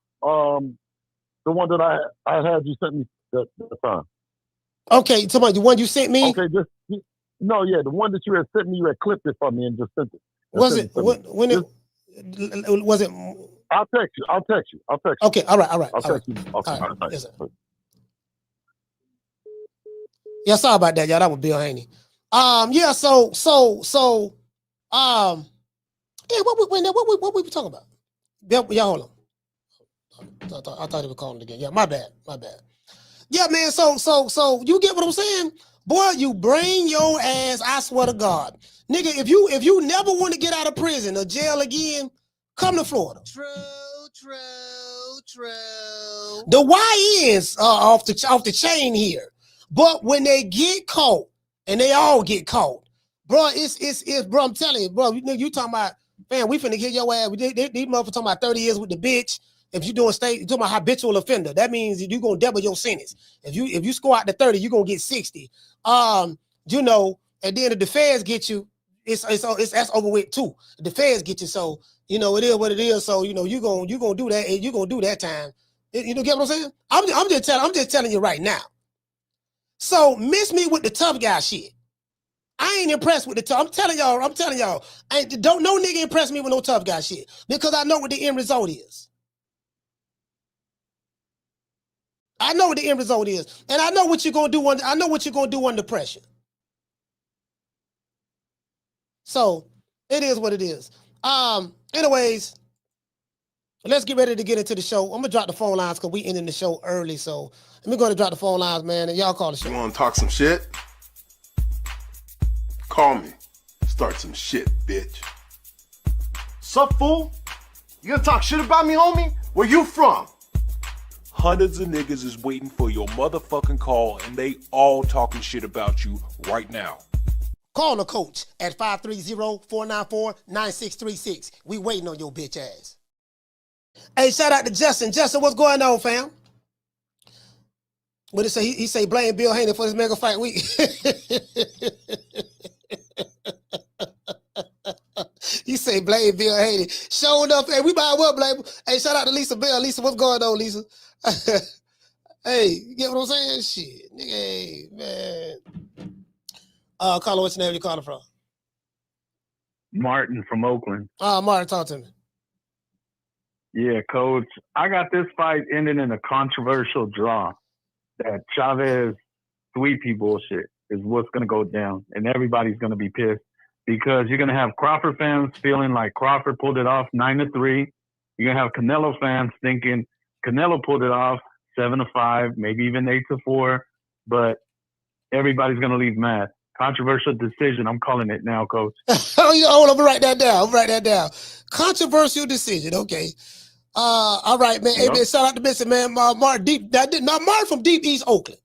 one that I had you sent me that time. Okay, somebody, the one you sent me? Okay, the one that you had sent me, you had clipped it for me and just sent it. Was it? I'll text you. Okay, all right. I'll text you. Okay, all right. Yes, sir. Yeah, sorry about that, y'all. That was Bill Haney. What we talking about? Yeah, hold on. I thought he was calling again. Yeah, my bad. Yeah, man. So you get what I'm saying? Boy, you bring your ass, I swear to God. Nigga, if you never want to get out of prison or jail again, come to Florida. True. The YNs are off the chain here. But when they get caught, and they all get caught, bro, it's bro, I'm telling you, bro, you talking about, man, we finna get your ass. These motherfuckers talking about 30 years with the bitch. If you doing state, you talking about habitual offender. That means you gonna double your sentence. If you score out to 30, you gonna get 60. And then if the feds get you, it's that's over with too. The feds get you, so it is what it is. So you gonna do that, and you gonna do that time. You get what I'm saying? I'm just telling you right now. So miss me with the tough guy shit. I ain't impressed with the tough. I'm telling y'all. Don't no nigga impress me with no tough guy shit because I know what the end result is. I know what the end result is, and I know what you're gonna do. I know what you're gonna do under pressure. So it is what it is. Anyways, let's get ready to get into the show. I'm gonna drop the phone lines because we ending the show early. So I'm going to drop the phone lines, man, and y'all call the show. You want to talk some shit? Call me. Start some shit, bitch. Sup, fool? You gonna talk shit about me, homie? Where you from? Hundreds of niggas is waiting for your motherfucking call, and they all talking shit about you right now. Call the coach at 530-494-9636. We waiting on your bitch ass. Hey, shout out to Justin. Justin, what's going on, fam? What did he say? He say blame Bill Haney for this mega fight week. You say blame Bill Haney. Showing up, hey, we might well blame. Hey, shout out to Lisa Bell. Lisa, what's going on, Lisa? Hey, you get what I'm saying? Shit, nigga, hey, man. Carla, what's your name? You calling from? Martin from Oakland. Martin, talk to me. Yeah, coach. I got this fight ending in a controversial draw. That Chavez sweepy bullshit is what's going to go down, and everybody's going to be pissed because you're going to have Crawford fans feeling like Crawford pulled it off 9-3. You're going to have Canelo fans thinking Canelo pulled it off 7-5, maybe even 8-4, but everybody's going to leave mad. Controversial decision. I'm calling it now, coach. Hold on, write that down. Controversial decision. Okay. All right, man. Hey, man, shout out to Mr. Man, Mark Deep. Mark from Deep East Oakland.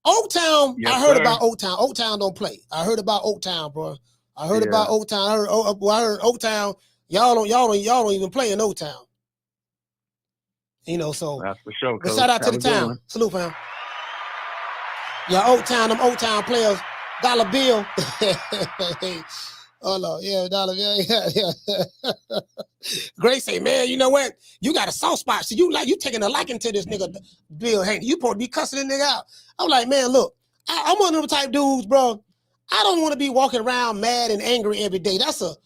Oaktown, yes, I heard about Oaktown. Oaktown don't play. I heard about Oaktown, bro. I heard about Oaktown. I heard Oaktown. Y'all don't even play in Oaktown. You know, so that's for sure. But shout out to the town. Salute, fam. Yeah, Oaktown, them Oaktown players. Dollar bill. Oh no, yeah, dollar bill. Yeah. Grace say, man, you know what? You got a soft spot. So you taking a liking to this nigga Bill Haney. You supposed to be cussing this nigga out. I'm like, man, look, I'm one of them type dudes, bro. I don't want to be walking around mad and angry every day. That's a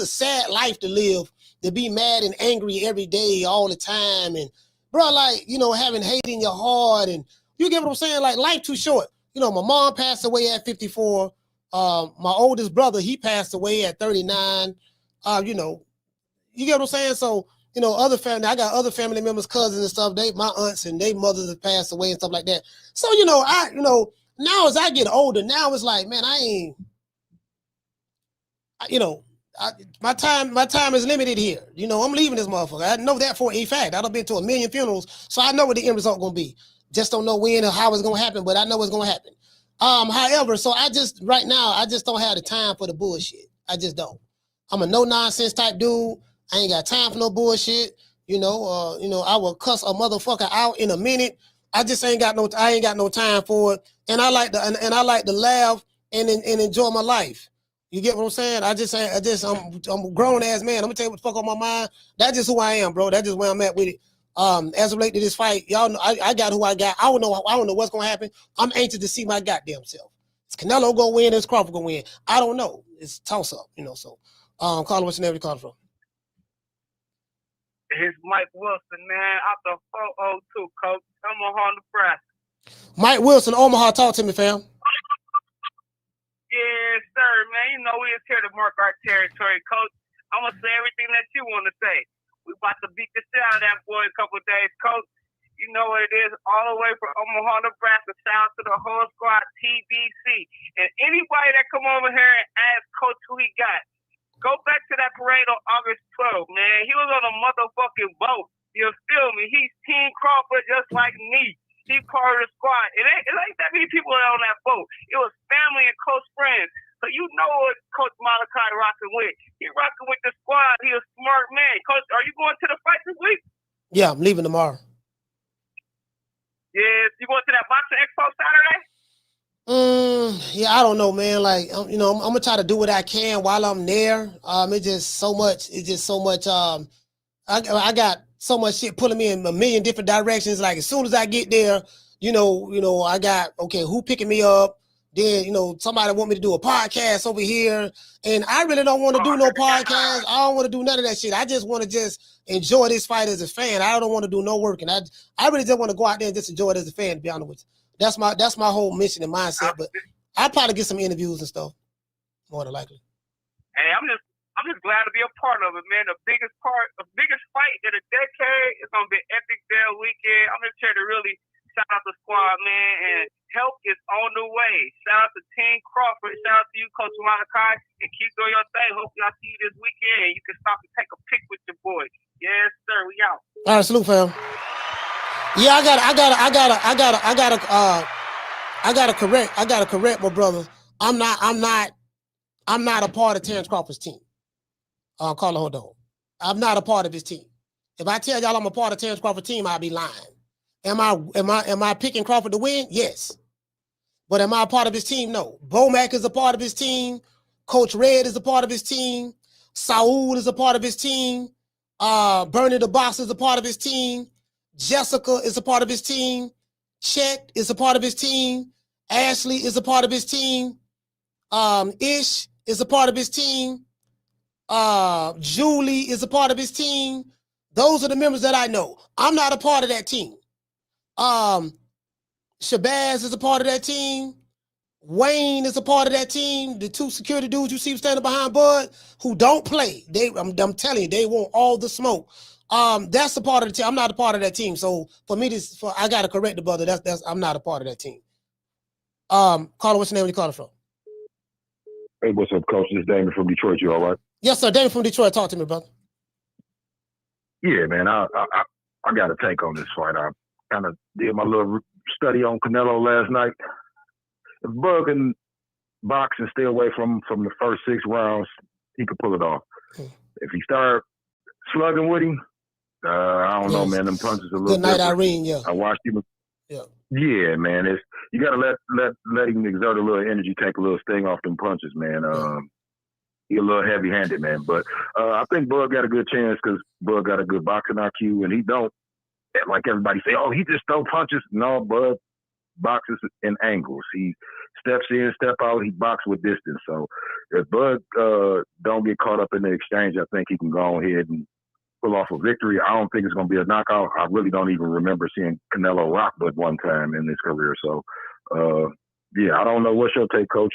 sad life to live, to be mad and angry every day all the time. And bro, like, you know, having hate in your heart, and you get what I'm saying? Like, life too short. You know, my mom passed away at 54. My oldest brother, he passed away at 39. You know, you get what I'm saying? So, you know, I got other family members, cousins and stuff. My aunts and their mothers have passed away and stuff like that. So, you know, now as I get older, now it's like, man, my time is limited here. You know, I'm leaving this motherfucker. I know that for a fact. I've been to 1 million funerals, so I know what the end result gonna be. Just don't know when or how it's gonna happen, but I know it's gonna happen. However, so right now I just don't have the time for the bullshit. I just don't. I'm a no nonsense type dude. I ain't got time for no bullshit. I will cuss a motherfucker out in a minute. I ain't got no time for it. And I like to laugh and enjoy my life. You get what I'm saying? I'm a grown ass man. I'm gonna tell you what the fuck on my mind. That's just who I am, bro. That's just where I'm at with it. As it relates to this fight, y'all know I got who I got. I don't know what's gonna happen. I'm anxious to see my goddamn self. Is Canelo gonna win? Is Crawford gonna win? I don't know. It's toss up, you know. So, Carla, what's your name? You calling from? It's Mike Wilson, man. Out the 402, coach. Omaha, Nebraska. Mike Wilson, Omaha. Talk to me, fam. Yes, sir, man. You know we is here to mark our territory, coach. I'm gonna say everything that you want to say. We about to beat the shit out of that boy in a couple of days, coach. You know what it is, all the way from Omaha, Nebraska. Shout out to the whole squad, TBC. And anybody that come over here and ask Coach who he got, go back to that parade on August 12th, man. He was on a motherfucking boat. You feel me? He's Team Crawford just like me. He's part of the squad. It ain't that many people on that boat. It was family and close friends. So you know what Coach Malachi rocking with. He rocking with the squad. He a smart man. Coach, are you going to the fight this week? Yeah, I'm leaving tomorrow. Yes, you going to that boxing expo Saturday? Yeah, I don't know, man. Like, I'm gonna try to do what I can while I'm there. It's just so much. I got so much shit pulling me in a million different directions. Like, as soon as I get there, I got, okay, who picking me up? Then, somebody want me to do a podcast over here. And I really don't want to do no podcast. I don't want to do none of that shit. I just want to enjoy this fight as a fan. I don't want to do no work. And I really just want to go out there and just enjoy it as a fan, to be honest with you. That's my whole mission and mindset. But I'll probably get some interviews and stuff, more than likely. Hey, I'm I'm just glad to be a part of it, man. The biggest fight in a decade is gonna be an epic damn weekend. I'm just here to really shout out the squad, man, and help is on the way. Shout out to Team Crawford. Shout out to you, Coach Malachi, and keep doing your thing. Hope y'all see you this weekend. You can stop and take a pic with your boy. Yes, sir. We out. All right, salute, fam. Yeah, I gotta correct my brother. I'm not a part of Terence Crawford's team. Carla, hold on. I'm not a part of his team. If I tell y'all I'm a part of Terence Crawford's team, I'll be lying. Am I picking Crawford to win? Yes. But am I a part of his team? No. Bomac is a part of his team. Coach Red is a part of his team. Saul is a part of his team. Bernie the Boss is a part of his team. Jessica is a part of his team. Chet is a part of his team. Ashley is a part of his team. Ish is a part of his team. Julie is a part of his team. Those are the members that I know. I'm not a part of that team. Shabazz is a part of that team. Wayne is a part of that team. The two security dudes you see standing behind Bud who don't play. I'm telling you, they want all the smoke. That's a part of the team. I'm not a part of that team. So for me, I gotta correct the brother. I'm not a part of that team. Carla, what's your name? Where you calling from? Hey, what's up, Coach? This is Damon from Detroit. You all right? Yes, sir. Damon from Detroit. Talk to me, brother. Yeah, man. I got a take on this fight. I kind of did my little study on Canelo last night. If Bud can box and stay away from the first 6 rounds, he could pull it off. If he start slugging with him, I don't know, man. Them punches are a little Good night, different. Irene. Yeah. I watched him. Yeah. Yeah, man. You gotta let him exert a little energy, take a little sting off them punches, man. He a little heavy-handed, man. But I think Bud got a good chance because Bud got a good boxing IQ, and he don't, like everybody say, oh, he just throw punches. No, Bud boxes in angles. He steps in, step out, he boxes with distance. So if Bud don't get caught up in the exchange, I think he can go ahead and pull off a victory. I don't think it's going to be a knockout. I really don't even remember seeing Canelo rock Bud one time in his career. So, yeah, I don't know. What's your take, Coach?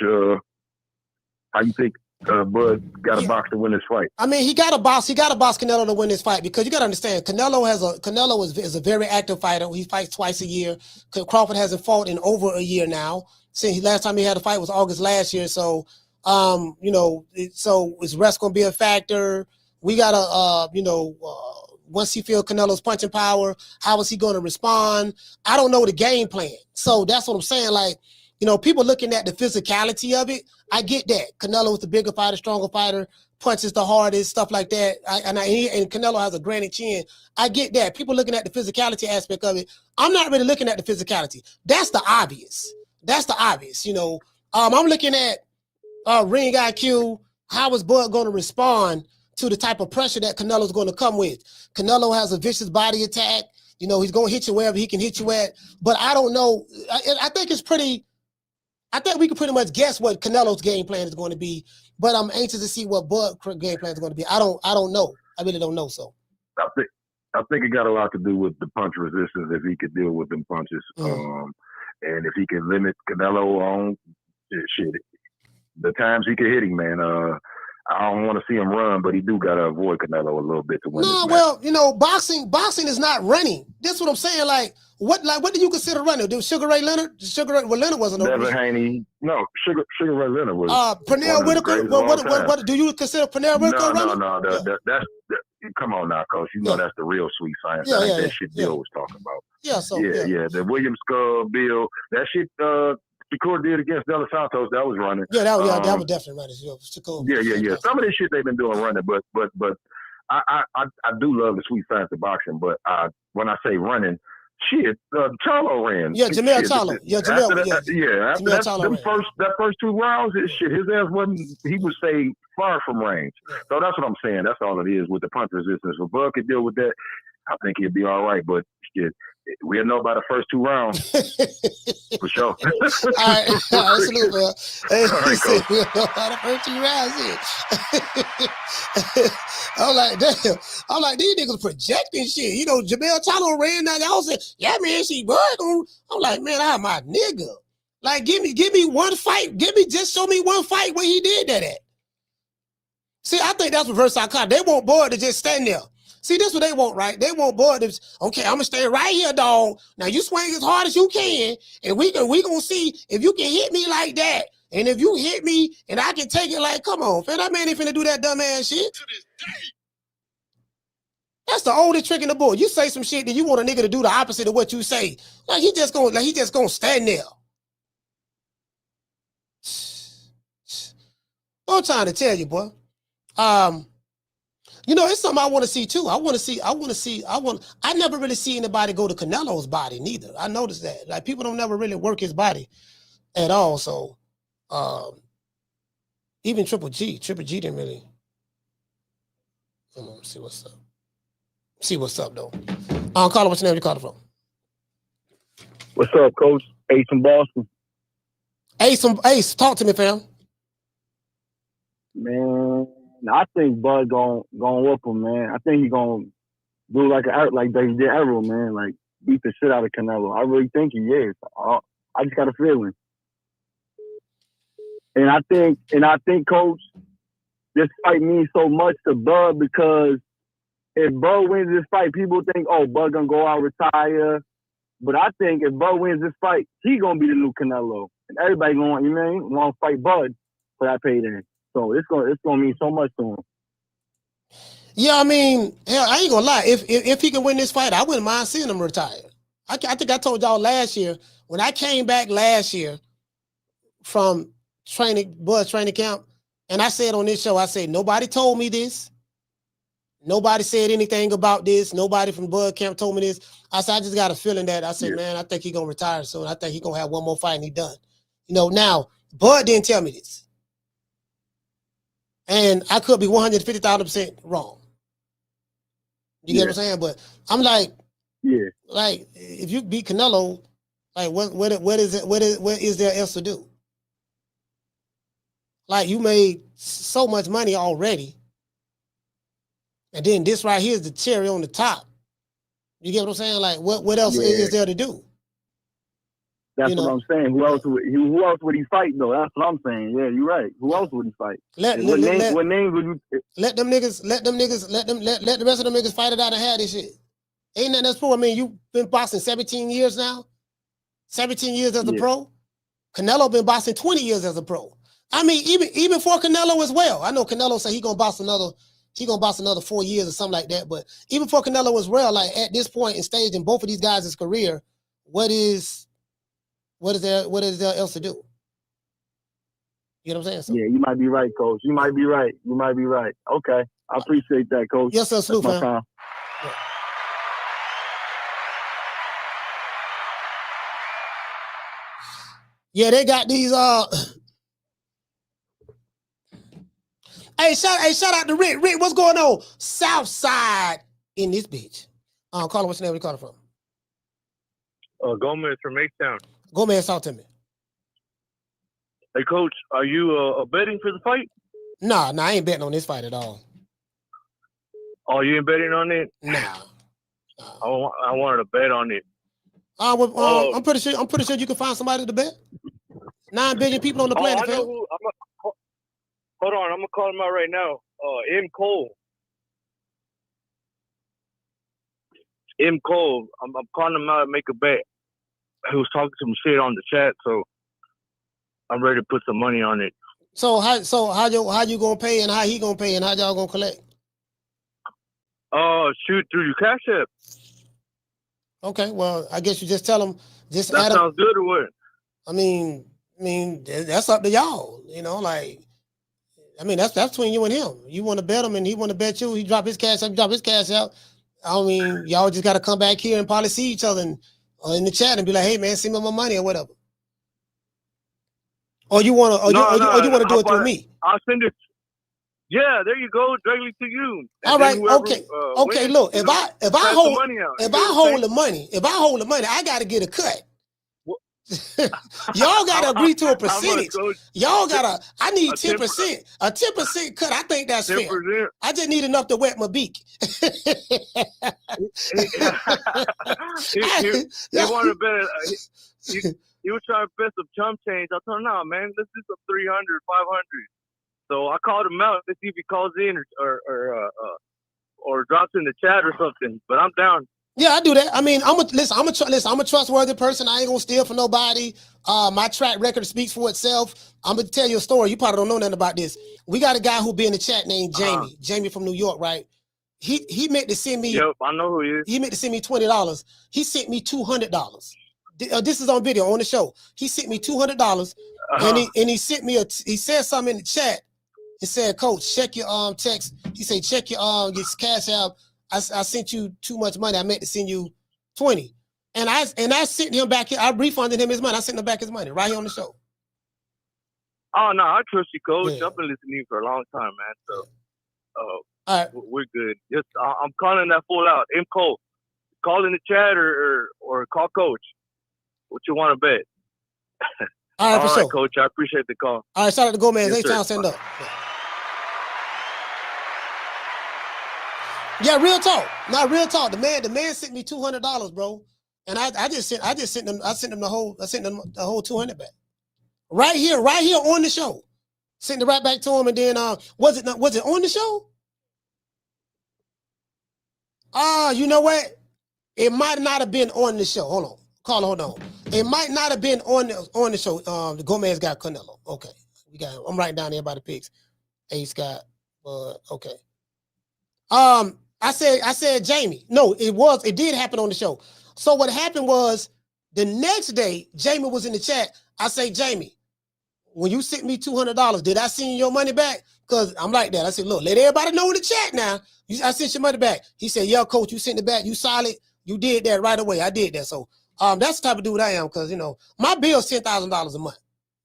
How you think Bud got a box to win this fight? I mean, he got a box Canelo to win this fight because you got to understand, Canelo is a very active fighter. He fights twice a year. Crawford hasn't fought in over a year now. Since last time he had a fight was August last year. So, so is rest going to be a factor? We got to, once he feels Canelo's punching power, how is he going to respond? I don't know the game plan. So that's what I'm saying. Like, people looking at the physicality of it, I get that. Canelo is the bigger fighter, stronger fighter, punches the hardest, stuff like that. And Canelo has a granite chin. I get that. People looking at the physicality aspect of it. I'm not really looking at the physicality. That's the obvious. I'm looking at ring IQ. How is Bud going to respond to the type of pressure that Canelo's going to come with? Canelo has a vicious body attack. He's going to hit you wherever he can hit you at. But I don't know. I think we can pretty much guess what Canelo's game plan is going to be. But I'm anxious to see what Bud's game plan is going to be. I don't know. I really don't know. So I think it got a lot to do with the punch resistance if he could deal with them punches. And if he can limit Canelo on the times he can hit him, man. I don't want to see him run, but he do got to avoid Canelo a little bit to win. No, well, boxing is not running. That's what I'm saying. What do you consider running? Do Sugar Ray Leonard? Leonard wasn't. Devin Haney. No, Sugar Ray Leonard was. Pernell Whitaker. What do you consider Pernell Whitaker running? No. That's come on now, Coach. That's the real sweet science. That shit Bill was talking about. The Williams Skull Bill. That shit. Shakur did against De Los Santos. That was running. Yeah, that was definitely running. Yeah. Some of this shit they've been doing running, but I do love the sweet science of boxing. But when I say running, shit, Charlo ran. Yeah, Jamel Charlo. After that first 2 rounds, his ass wasn't. He would stay far from range. So that's what I'm saying. That's all it is with the punch resistance. If Bud could deal with that, I think he'd be all right. But shit, we'll know about the first 2 rounds for sure. All right, salute, man. We'll know about the first 2 rounds. I'm like, damn. I'm like, these niggas projecting shit. Jamel Charlo ran that. Y'all said, yeah, man, she Bud. I'm like, man, I'm my nigga. Like, give me one fight. Show me one fight where he did that at. See, I think that's reverse psychology. They want Bud to just stand there. See, this is what they want, right? They want Bud to, okay, I'm gonna stay right here, dog. Now you swing as hard as you can, and we gonna see if you can hit me like that. And if you hit me and I can take it, like, come on, fam, that man ain't finna do that dumb ass shit. That's the oldest trick in the book. You say some shit, then you want a nigga to do the opposite of what you say. Like he just gonna stand there. I'm trying to tell you, boy. You know, it's something I want to see too. I never really see anybody go to Canelo's body neither. I noticed that. Like people don't never really work his body at all. So even Triple G didn't really. Hold on, see what's up. See what's up though. Carla, what's your name? You called from? What's up, Coach? Ace from Boston. Ace, talk to me, fam. Man, I think Bud gonna whoop him, man. I think he gonna do like they did Errol, man. Like beat the shit out of Canelo. I really think he is. I just got a feeling. And I think, Coach, this fight means so much to Bud because if Bud wins this fight, people think, oh, Bud gonna go out retire. But I think if Bud wins this fight, he gonna be the new Canelo, and everybody want to fight Bud for that payday. So it's gonna mean so much to him. Yeah, I mean, hell, I ain't gonna lie. If he can win this fight, I wouldn't mind seeing him retire. I think I told y'all last year when I came back last year from Bud's training camp, and I said on this show, I said nobody told me this. Nobody said anything about this. Nobody from Bud camp told me this. I said, I just got a feeling that I said, man, I think he's going to retire soon. I think he's going to have one more fight and he done. You know, now, Bud didn't tell me this. And I could be 150,000% wrong. You get what I'm saying? But I'm like, like, if you beat Canelo, like, what is there else to do? Like, you made so much money already. And then this right here is the cherry on the top. You get what I'm saying? Like, what else is there to do? That's what I'm saying. Who else would he fight though? That's what I'm saying. Yeah, you're right. Who else would he fight? What names would you? Let the rest of them niggas fight it out and have this shit. Ain't nothing else pro. I mean, you've been boxing 17 years now. 17 years as a pro. Canelo been boxing 20 years as a pro. I mean, even for Canelo as well. I know Canelo said he gonna box another 4 years or something like that. But even for Canelo as well, like at this point in stage in both of these guys' career, what is there else to do? You know what I'm saying? So, yeah, you might be right, Coach. You might be right. Okay. I appreciate that, Coach. Yes, sir, salute, man. Time. Yeah, they got these Hey, shout out to Rick. Rick, what's going on? South side in this bitch. Carla, what's your name? Where you calling from? Gomez from H-Town. Gomez, talk to me. Hey, Coach, are you betting for the fight? Nah, I ain't betting on this fight at all. Oh, you ain't betting on it? Nah. I wanted to bet on it. I'm pretty sure you can find somebody to bet. 9 billion people on the planet, I know who. Hold on, I'm gonna call him out right now. M. Cole. M. Cole. I'm calling him out and make a bet. He was talking some shit on the chat, so I'm ready to put some money on it. So how you gonna pay and how he gonna pay and how y'all gonna collect? Shoot through your Cash App. Okay, well, I guess you just tell him. That sounds good or what? I mean, that's up to y'all. You know, like. I mean, that's between you and him. You want to bet him and he want to bet you. He drop his cash out, you drop his cash out. I mean, y'all just got to come back here and probably see each other in the chat and be like, hey, man, send me my money or whatever. Or you want to do it through me? I'll send it. Yeah, there you go, directly to you. And all right, whoever, okay. Wins, Look, if I hold the money, I got to get a cut. Y'all gotta agree to a percentage. I need 10%. A 10% cut. I think that's 10%. Fair. I just need enough to wet my beak. He wanted to bet. He was trying to bet some chump change. I told him, no, man, let's do some 300, 500. So I called him out to see if he calls in or drops in the chat or something. But I'm down. Yeah, I do that. I mean, I'm a trustworthy person. I ain't gonna steal from nobody. My track record speaks for itself. I'm gonna tell you a story. You probably don't know nothing about this. We got a guy who be in the chat named Jamie. Jamie from New York, right? He meant to send me. Yep, I know who he is. He meant to send me $20. He sent me $200. This is on video on the show. He sent me $200, and he sent me he said something in the chat. He said, "Coach, check your text." He said, "Check your cash app. I sent you too much money. I meant to send you 20." And I sent him back. I refunded him his money. I sent him back his money right here on the show. Oh no, I trust you, Coach. Yeah. I've been listening to you for a long time, man. So, all right, we're good. Just I'm calling that fool out. M. Cole, call in the chat or call Coach. What you want to bet? All right, for sure. Coach. I appreciate the call. All right, shout out to Gomez. Yes, H-Town, stand up. Yeah, real talk. Not real talk. The man sent me $200, bro, and I sent him the whole 200 back. Right here on the show. Sent it right back to him, and then was it on the show? You know what? It might not have been on the show. Hold on. It might not have been on the show. The Gomez got Canelo. Okay, I'm writing down everybody picks. Ace got, okay. I said Jamie. No, it did happen on the show. So what happened was the next day, Jamie was in the chat. I say, Jamie, when you sent me $200, did I send you your money back? Because I'm like that. I said, look, let everybody know in the chat now. I sent your money back. He said, yeah, Coach, you sent it back. You solid. You did that right away. I did that. So that's the type of dude I am, because my bill's $10,000 a month.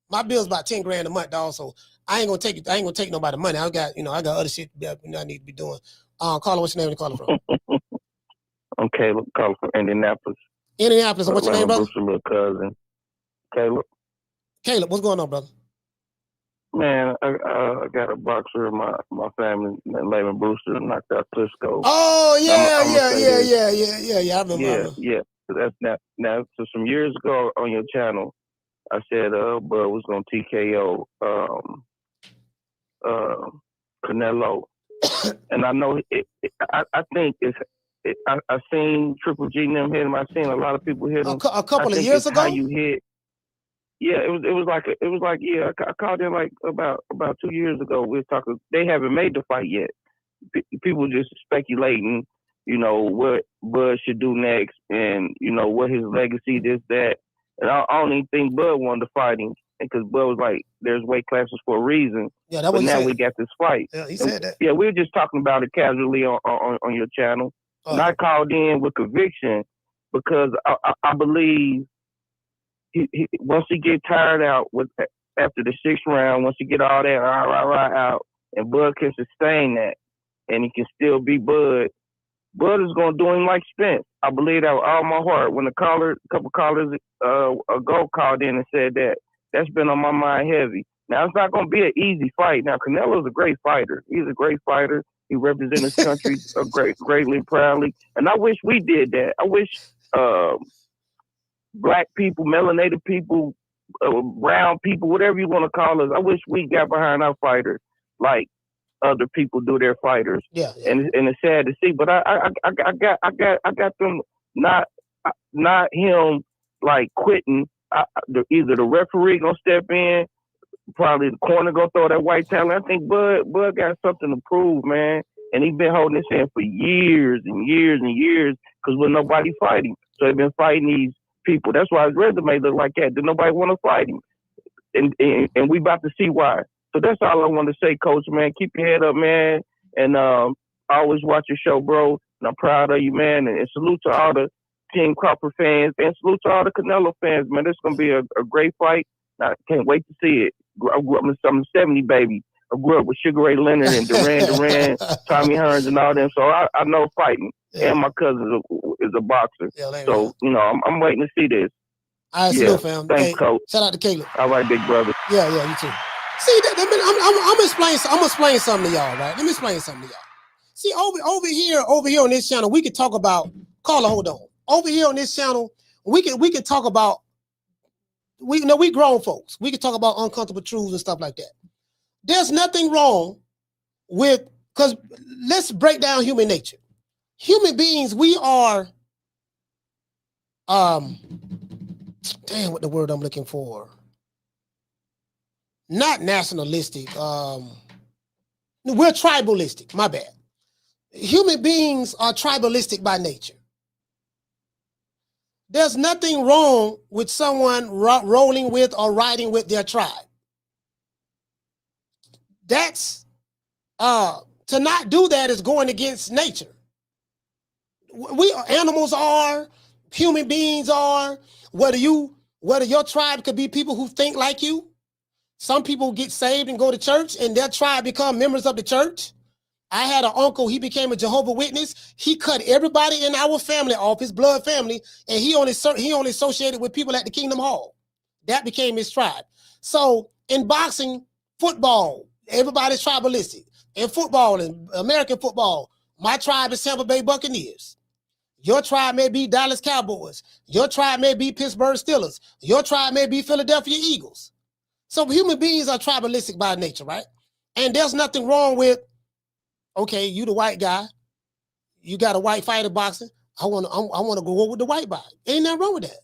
My bill's about $10,000 a month, dog. So I ain't gonna take it. I ain't gonna take nobody's money. I got other shit that I need to be doing. Caller, what's your name? And calling from? I'm Caleb, calling from Indianapolis. Indianapolis. What's your name, brother? Bruce's little cousin, Caleb. Caleb, what's going on, brother? Man, I got a boxer in my family named Layman Brewster, knocked out Clisco. Oh yeah. I remember. Yeah. So that's now. So some years ago on your channel, I said, bro, was gonna TKO Canelo, and I know I think I seen Triple G and them hit him. I seen a lot of people hit him. A couple of years ago. How you hit? Yeah, it was like yeah. I called in like about 2 years ago. We were talking. They haven't made the fight yet. People just speculating. What Bud should do next, and what his legacy, this, that. And I don't even think Bud wanted to fight him, because Bud was like, "There's weight classes for a reason." Yeah, that was. But now we got this fight. Yeah, he said that. Yeah, we were just talking about it casually on your channel. And I called in with conviction because I believe he once he get tired out after the 6th round, once he get all that out, and Bud can sustain that, and he can still be Bud. Bud is gonna do him like Spence. I believe that with all my heart. When a couple callers ago called in and said that, that's been on my mind heavy. Now it's not gonna be an easy fight. Now Canelo's a great fighter. He's a great fighter. He represents his country greatly, proudly. And I wish we did that. I wish black people, melanated people, brown people, whatever you want to call us, I wish we got behind our fighters like other people do their fighters. Yeah. And it's sad to see, but I got them not him like quitting. Either the referee gonna step in, probably the corner gonna throw that white talent. I think Bud got something to prove, man. And he's been holding his hand for years and years and years because with nobody fighting. So he's been fighting these people. That's why his resume look like that. Did nobody want to fight him? And we about to see why. So that's all I want to say, Coach, man. Keep your head up, man. And always watch your show, bro. And I'm proud of you, man. And salute to all the Team Crawford fans. And salute to all the Canelo fans, man. This is going to be a great fight. I can't wait to see it. I'm a 70 baby. I grew up with Sugar Ray Leonard and Duran, Tommy Hearns and all them. So I know fighting. Yeah. And my cousin is a boxer. Yeah, so, I'm waiting to see this. All right, salute, fam. Thanks, Coach. Shout out to Caleb. All right, big brother. Yeah, you too. See, I'm gonna explain something to y'all, right? Let me explain something to y'all. See, over here on this channel, we can talk about. Caller, hold on. Over here on this channel, we can talk about. We grown folks. We can talk about uncomfortable truths and stuff like that. there's nothing wrong with, because let's break down human nature. Human beings, we are, damn, what the word I'm looking for? Not nationalistic. We're tribalistic. My bad. Human beings are tribalistic by nature. There's nothing wrong with someone rolling with or riding with their tribe. That's to not do that is going against nature. Animals are, human beings are. Whether your tribe could be people who think like you. Some people get saved and go to church, and their tribe become members of the church. I had an uncle, he became a Jehovah's Witness. He cut everybody in our family off, his blood family, and he only associated with people at the Kingdom Hall. That became his tribe. So in boxing, football, everybody's tribalistic. In football, in American football, my tribe is Tampa Bay Buccaneers. Your tribe may be Dallas Cowboys. Your tribe may be Pittsburgh Steelers. Your tribe may be Philadelphia Eagles. So human beings are tribalistic by nature, right? And there's nothing wrong with, okay, you the white guy, you got a white fighter boxing. I want to go with the white guy. Ain't nothing wrong with that.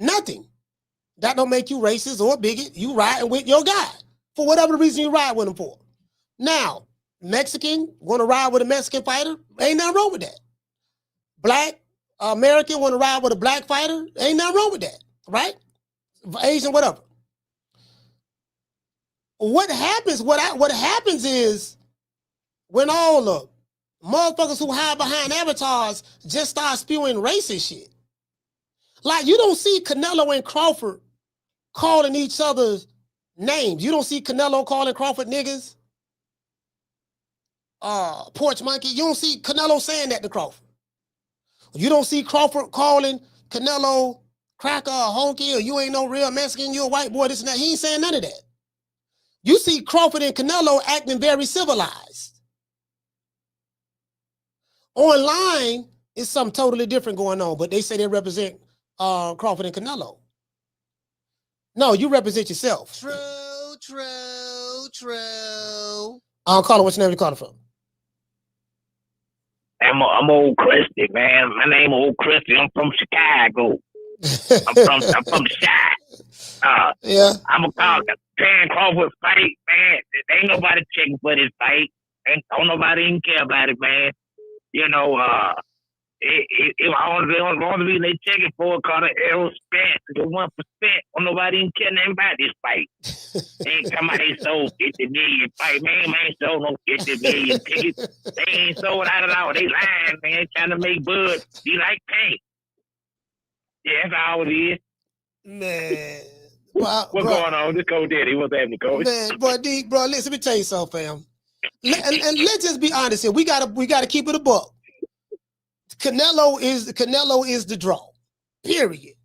Nothing. That don't make you racist or bigot. You riding with your guy for whatever reason you ride with him for. Now, Mexican want to ride with a Mexican fighter. Ain't nothing wrong with that. Black American want to ride with a black fighter. Ain't nothing wrong with that, right? Asian, whatever. What happens is when all the motherfuckers who hide behind avatars just start spewing racist shit. Like, you don't see Canelo and Crawford calling each other's names. You don't see Canelo calling Crawford niggas, porch monkey. You don't see Canelo saying that to Crawford. You don't see Crawford calling Canelo cracker or honky, or you ain't no real Mexican, you a white boy, this and that. He ain't saying none of that. You see Crawford and Canelo acting very civilized. Online, it's something totally different going on, but they say they represent Crawford and Canelo. No, you represent yourself. True. Caller, what's your name? You calling from? I'm old Christy, man. My name old Christy. I'm from Chicago. I'm from the side. Yeah. I'm a Terence Crawford fight, man. There ain't nobody checking for this fight. Don't nobody even care about it, man. You know, if I want to be they checking for it, called an arrow spent to 1%. Don't nobody even care nothing about this fight. They ain't come out, they sold 50 million fight, man. Man, ain't sold no 50 million tickets. They ain't sold out at all. They lying, man. Trying to make Bud be like Tank. Yeah, that's all it is. Man. What's going on? This Coach Daddy. What's happening, Coach? Man, bro, listen, let me tell you something, fam. And let's just be honest here. We gotta keep it a buck. Canelo is the draw. Period.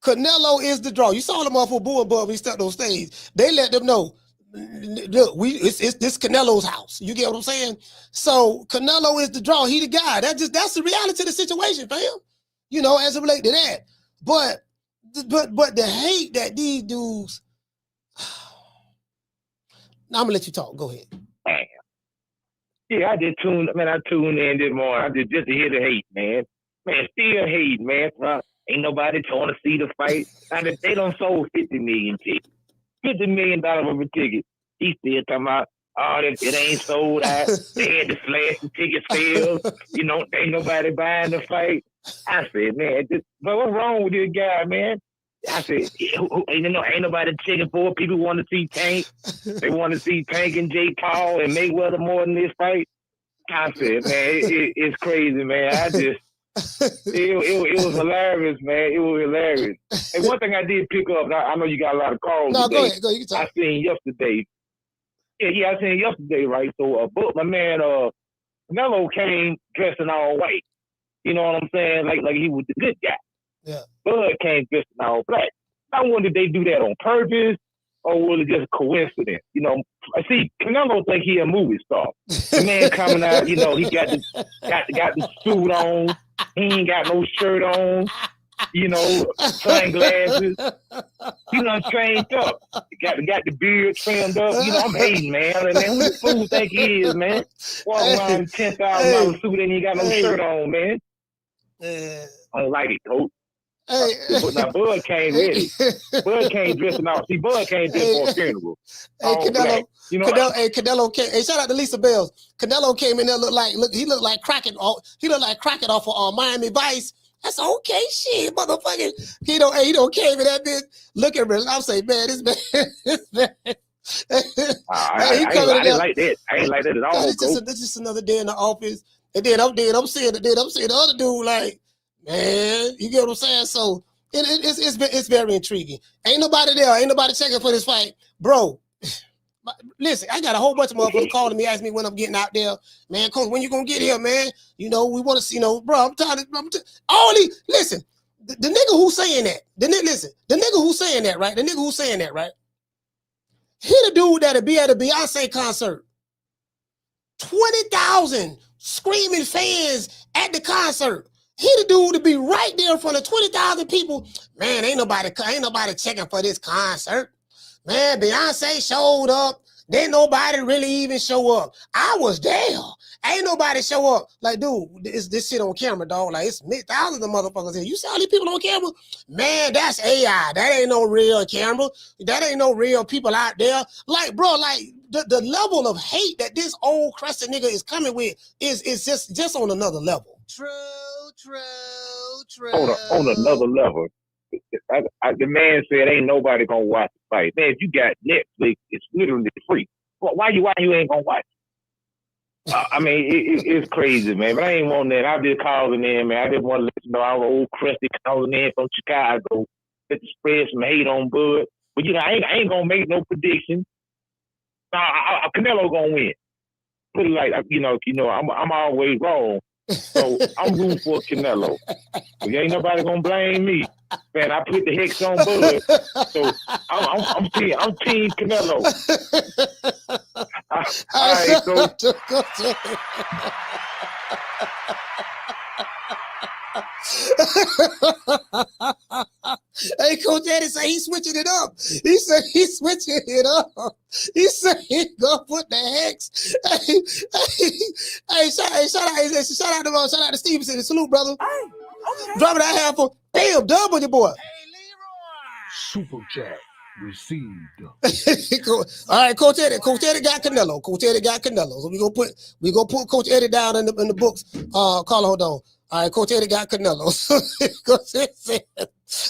Canelo is the draw. You saw them off of Bull Bub when he stepped on stage. They let them know, look, it's this Canelo's house. You get what I'm saying? So Canelo is the draw. He the guy. That's the reality of the situation, fam. You know, as it relates to that. But the hate that these dudes. Now I'm gonna let you talk. Go ahead. Yeah, I tuned in this morning. Just to hear the hate, man. Man, still hate, man. Ain't nobody trying to see the fight. They done sold 50 million tickets. $50 million of a ticket. He still talking about, oh, it ain't sold out. They had to slash the ticket sales. You know, ain't nobody buying the fight. I said, man, but what's wrong with this guy, man? I said, ain't nobody checking for it. People want to see Tank. They want to see Tank and Jake Paul and Mayweather more than this fight. I said, man, it's crazy, man. It was hilarious, man. It was hilarious. And one thing I did pick up, I know you got a lot of calls. No, today. go ahead. You talk. I seen yesterday. Yeah, I seen yesterday, right? So, my man, Canelo came dressed in all white. You know what I'm saying? Like he was the good guy. Yeah. Bud came dressed in all black. I wonder, did they do that on purpose, or was it just a coincidence? You know, I see Canelo think he a movie star. The man coming out, you know, he got the suit on. He ain't got no shirt on. sunglasses. He done trained up. Got the beard trimmed up. I'm hating, man. And man, who the fool think he is, man? Walking around in $10,000 suit and he got no shirt on, man. I don't like it, coach. But now Bud came ready. Bud came dressing out. See, Bud came dressed for a funeral. Hey, Canelo came. Hey, shout out to Lisa Bells. Canelo came in there he looked like Crockett. He looked like Crockett off of Miami Vice. That's okay, shit, motherfucker. He don't came in that bitch looking real. I'm saying, man, this man. I didn't like that. I ain't like that at all. It's just another day in the office. And then I'm seeing the other dude like, man, you get what I'm saying? So it's very intriguing. Ain't nobody there. Ain't nobody checking for this fight, bro. Listen, I got a whole bunch of motherfuckers calling me, asking me when I'm getting out there. Man, coach, when you gonna get here, man? We want to see, bro. I'm tired of listen, the nigga who's saying that. The nigga who's saying that, right? The nigga who's saying that, right? He the dude that'll be at a Beyonce concert. 20,000 screaming fans at the concert. He the dude to be right there in front of 20,000 people. Man, ain't nobody checking for this concert. Man, Beyonce showed up. Didn't nobody really even show up. I was there. Ain't nobody show up. Like, dude, this shit on camera, dog. Like, it's thousands of motherfuckers here. You see all these people on camera? Man, that's AI. That ain't no real camera. That ain't no real people out there. Like, bro, like, the level of hate that this old crusted nigga is coming with is just on another level. True. On another level. The man said ain't nobody gonna watch the fight. Man, if you got Netflix, it's literally free. Why you ain't gonna watch it? I mean, it's crazy, man. But I ain't want that. I just calling in, man. I just want to let you know our old crusty calling in from Chicago. Let's spread some hate on Bud. But I ain't gonna make no prediction. Canelo gonna win. Put it like I'm always wrong. So I'm rooting for Canelo. But ain't nobody gonna blame me. Man, I put the hex on Bud. So I'm team Canelo. All right, so Hey, Coach Eddie say he's switching it up. He said he's switching it up. He said he's gonna put the hex. Shout out to Stevenson. Salute, brother. Okay. Dropping that half for bam, dub on your boy. Super chat received. All right, Coach Eddie got Canelo. So we gonna put Coach Eddie down in the books. Carla, hold on. All right, Coach Eddie got Canelo.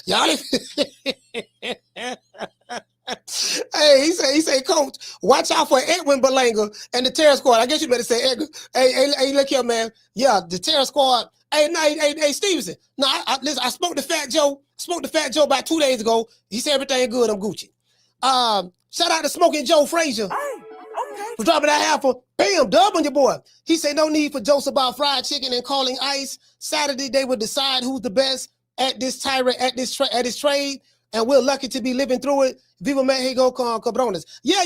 Y'all. Hey, he said, Coach, watch out for Edwin Berlanga and the Terror Squad. I guess you better say Edgar. Hey, look here, man. Yeah, the Terror Squad. Hey, Stevenson. No, listen, I spoke to Fat Joe. About 2 days ago. He said everything good. I'm Gucci. Shout out to Smoking Joe Frazier. Okay. For dropping that half for bam, dub on your boy. He said no need for jokes about fried chicken and calling ice. Saturday they will decide who's the best at this trade, and we're lucky to be living through it. Viva Mexico con cabrones. Yeah.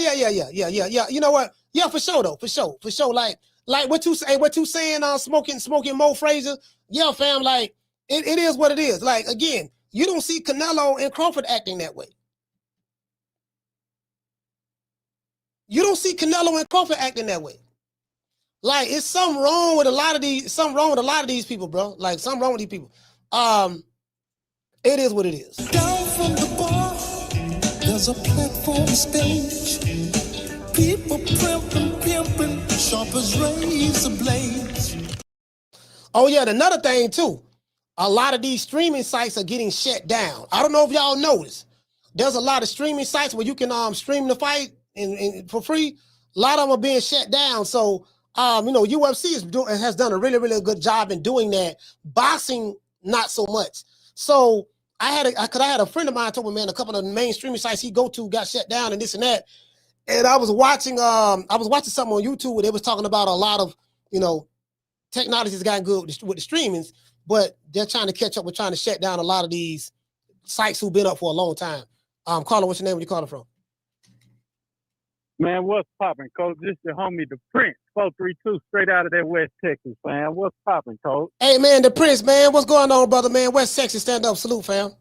You know what? Yeah, for sure though. For sure. Like what you saying on smoking Mo Frazier. Yeah, fam. Like it is what it is. Like again, you don't see Canelo and Crawford acting that way. You don't see Canelo and Crawford acting that way. Like it's something wrong with a lot of these people, bro. Like something wrong with these people. It is what it is. Down from the bar, there's a platform stage. People pimping, sharp as razor blades. Oh yeah, and another thing too. A lot of these streaming sites are getting shut down. I don't know if y'all noticed. There's a lot of streaming sites where you can stream the fight and for free. A lot of them are being shut down. So UFC has done a really, really good job in doing that. Boxing, not so much. So I had a friend of mine told me, man, a couple of the main streaming sites he go to got shut down and this and that. And I was watching something on YouTube where they was talking about a lot of, technology's gotten good with the streamings, but they're trying to catch up with trying to shut down a lot of these sites who've been up for a long time. Carla, what's your name? Where you calling from? Man, what's poppin', Coach? This your homie, the Prince, 432, straight out of that West Texas, fam. What's poppin', Coach? Hey, man, the Prince, man. What's going on, brother, man? West Texas, stand up. Salute, fam.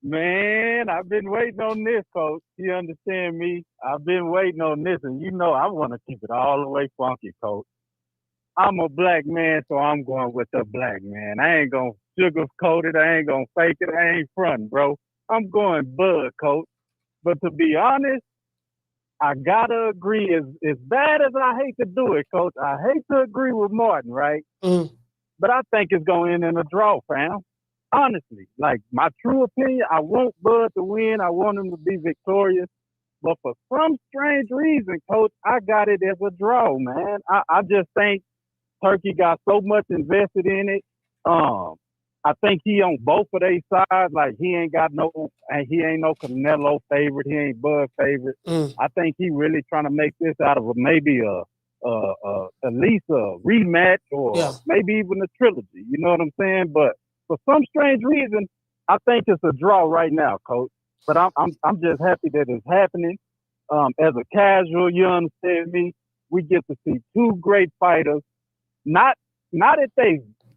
Man, I've been waiting on this, Coach. You understand me? I've been waiting on this, and you know I want to keep it all the way funky, Coach. I'm a black man, so I'm going with the black man. I ain't going to sugarcoat it. I ain't going to fake it. I ain't fronting, bro. I'm going Bud, Coach. But to be honest, I got to agree. As bad as I hate to do it, Coach, I hate to agree with Martin, right? But I think it's going to end in a draw, fam. Honestly, like my true opinion, I want Bud to win. I want him to be victorious. But for some strange reason, Coach, I got it as a draw, man. I just think Turkey got so much invested in it. I think he on both of their sides. Like he ain't no Canelo favorite. He ain't Bud favorite. I think he really trying to make this out of maybe at least a rematch or maybe even a trilogy. You know what I'm saying? But for some strange reason, I think it's a draw right now, Coach. But I'm just happy that it's happening. As a casual, you understand me, we get to see two great fighters. Not at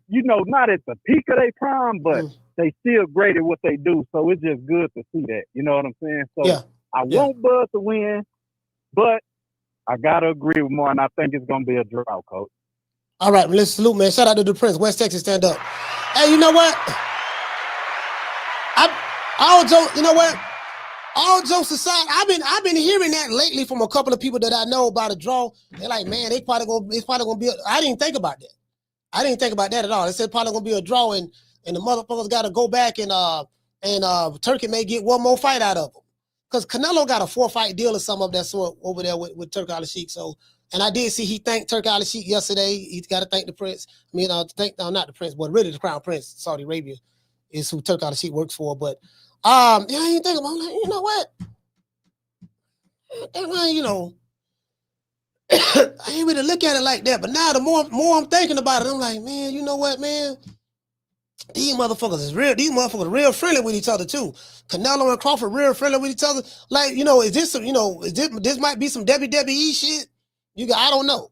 not at the peak of their prime, but they still great at what they do. So it's just good to see that. You know what I'm saying? So I want Bud to win, but I gotta agree with Martin. I think it's gonna be a draw, Coach. All right, let's salute, man. Shout out to the Prince. West Texas, stand up. Hey, you know what? All jokes aside, I've been hearing that lately from a couple of people that I know about a draw. They're like, man, it's probably gonna be. I didn't think about that. I didn't think about that at all. They said probably gonna be a draw, and the motherfuckers got to go back and Turkey may get one more fight out of them, because Canelo got a 4-fight deal or something of that sort over there with Turk Al-Sheikh. So. And I did see he thanked Turk Al-Sheikh yesterday. He's got to thank the Prince. Not the Prince, but really the Crown Prince, Saudi Arabia, is who Turk Al-Sheikh works for. But I ain't think about it. I'm like, you know what? I ain't really look at it like that. But now the more I'm thinking about it, I'm like, man, you know what, man? These motherfuckers is real. These motherfuckers are real friendly with each other too. Canelo and Crawford real friendly with each other. Like, is this some, this might be some WWE shit? I don't know.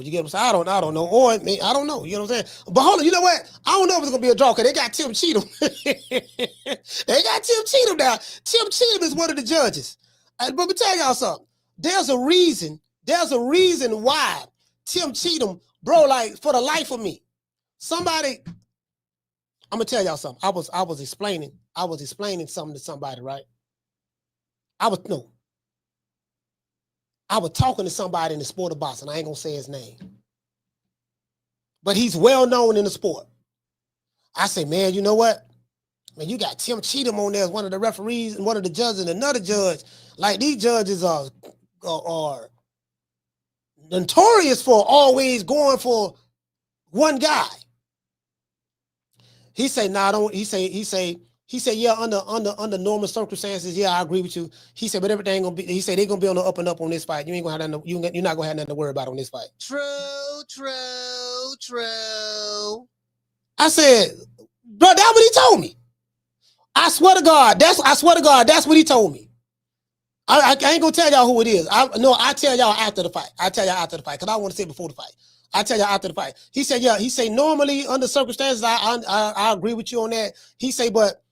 You get what I'm saying? I don't know. Or I don't know. You know what I'm saying? But hold on, you know what? I don't know if it's gonna be a draw because they got Tim Cheatham. They got Tim Cheatham now. Tim Cheatham is one of the judges. But let me tell y'all something. There's a reason why Tim Cheatham, bro, like for the life of me. Somebody, I'm gonna tell y'all something. I was explaining something to somebody, right? I was talking to somebody in the sport of boxing. I ain't gonna say his name, but he's well known in the sport. I say, man, you know what? Man, you got Tim Cheatham on there as one of the referees and one of the judges and another judge. Like these judges are notorious for always going for one guy. He say, nah, don't. He say, yeah, under normal circumstances, yeah, I agree with you. He said, but everything gonna be. He said they're gonna be on the up and up on this fight. You ain't gonna have nothing. You're not gonna have nothing to worry about on this fight. True. I said, bro, that's what he told me. I swear to God, that's what he told me. I ain't gonna tell y'all who it is. I tell y'all after the fight. Because I want to say it before the fight. I tell y'all after the fight. He said, yeah. He said normally under circumstances, I agree with you on that. He said, but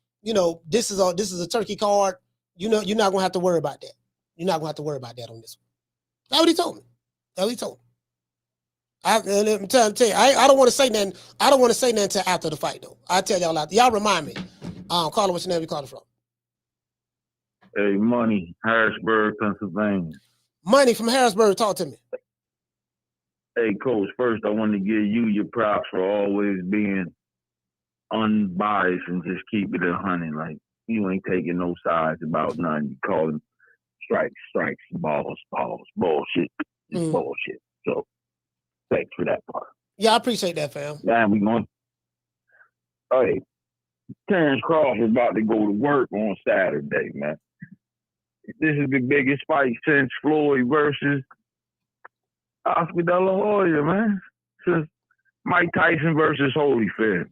this is a turkey card. You're not gonna have to worry about that. You're not gonna have to worry about that on this one. That's what he told me. I'm telling you, I don't want to say nothing. I don't want to say nothing until after the fight, though. I tell y'all after. Y'all remind me. Caller, what's your name? You calling from? Hey, Money, Harrisburg, Pennsylvania. Money from Harrisburg. Talk to me. Hey, Coach. First, I want to give you your props for always being unbiased and just keep it 100. Like you ain't taking no sides about nothing. You calling strikes, balls, bullshit, bullshit. So thanks for that part. Yeah, I appreciate that, fam. Now we going. Hey, Terence Crawford about to go to work on Saturday, man. This is the biggest fight since Floyd versus Oscar De La Hoya, man. Since Mike Tyson versus Holyfield.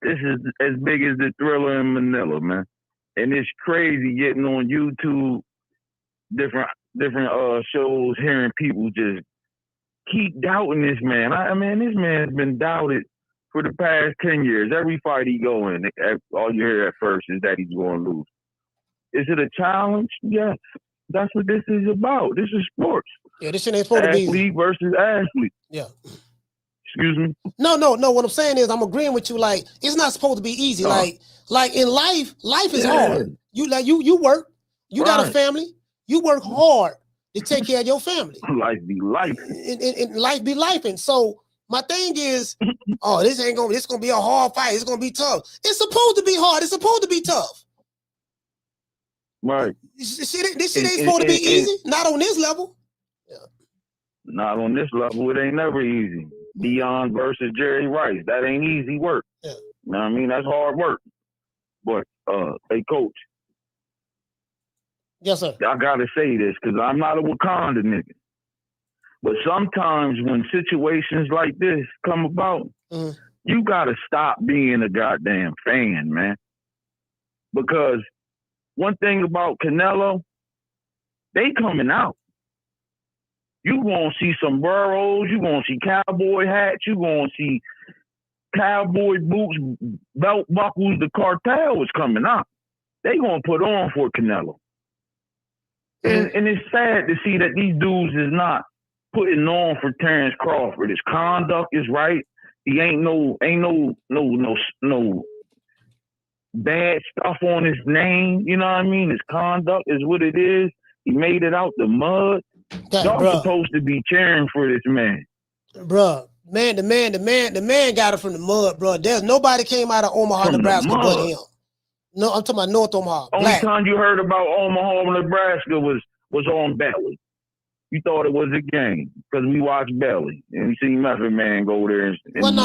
This is as big as the Thriller in Manila, man. And it's crazy getting on YouTube, different shows, hearing people just keep doubting this man. I mean, this man's been doubted for the past 10 years. Every fight he go in, all you hear at first is that he's going to lose. Is it a challenge? Yes. That's what this is about. This is sports. Yeah, this shit ain't supposed to be athlete versus athlete. Yeah. Excuse me? No. What I'm saying is I'm agreeing with you. Like, it's not supposed to be easy. Like in life is hard. You work, you got a family, you work hard to take care of your family. Life be life. And life be life. And so my thing is, this gonna be a hard fight. It's gonna be tough. It's supposed to be hard. It's supposed to be tough. Right. This shit ain't supposed to be easy. Not on this level. Yeah. Not on this level. It ain't never easy. Dion versus Jerry Rice. That ain't easy work. Yeah. You know what I mean? That's hard work. But, hey, coach. Yes, sir. I got to say this because I'm not a Wakanda nigga. But sometimes when situations like this come about, you got to stop being a goddamn fan, man. Because one thing about Canelo, they coming out. You gonna see sombreros, you gonna see cowboy hats, you gonna see cowboy boots, belt buckles. The cartel is coming out. They gonna put on for Canelo. And it's sad to see that these dudes is not putting on for Terence Crawford. His conduct is right. He ain't no bad stuff on his name. You know what I mean? His conduct is what it is. He made it out the mud. Y'all supposed to be cheering for this man. Bruh, the man got it from the mud, bro. There's nobody came out of Omaha, Nebraska but him. No, I'm talking about North Omaha. Only time you heard about Omaha, Nebraska was on Belly. You thought it was a game because we watched Belly and we seen Method Man go there. And well, no,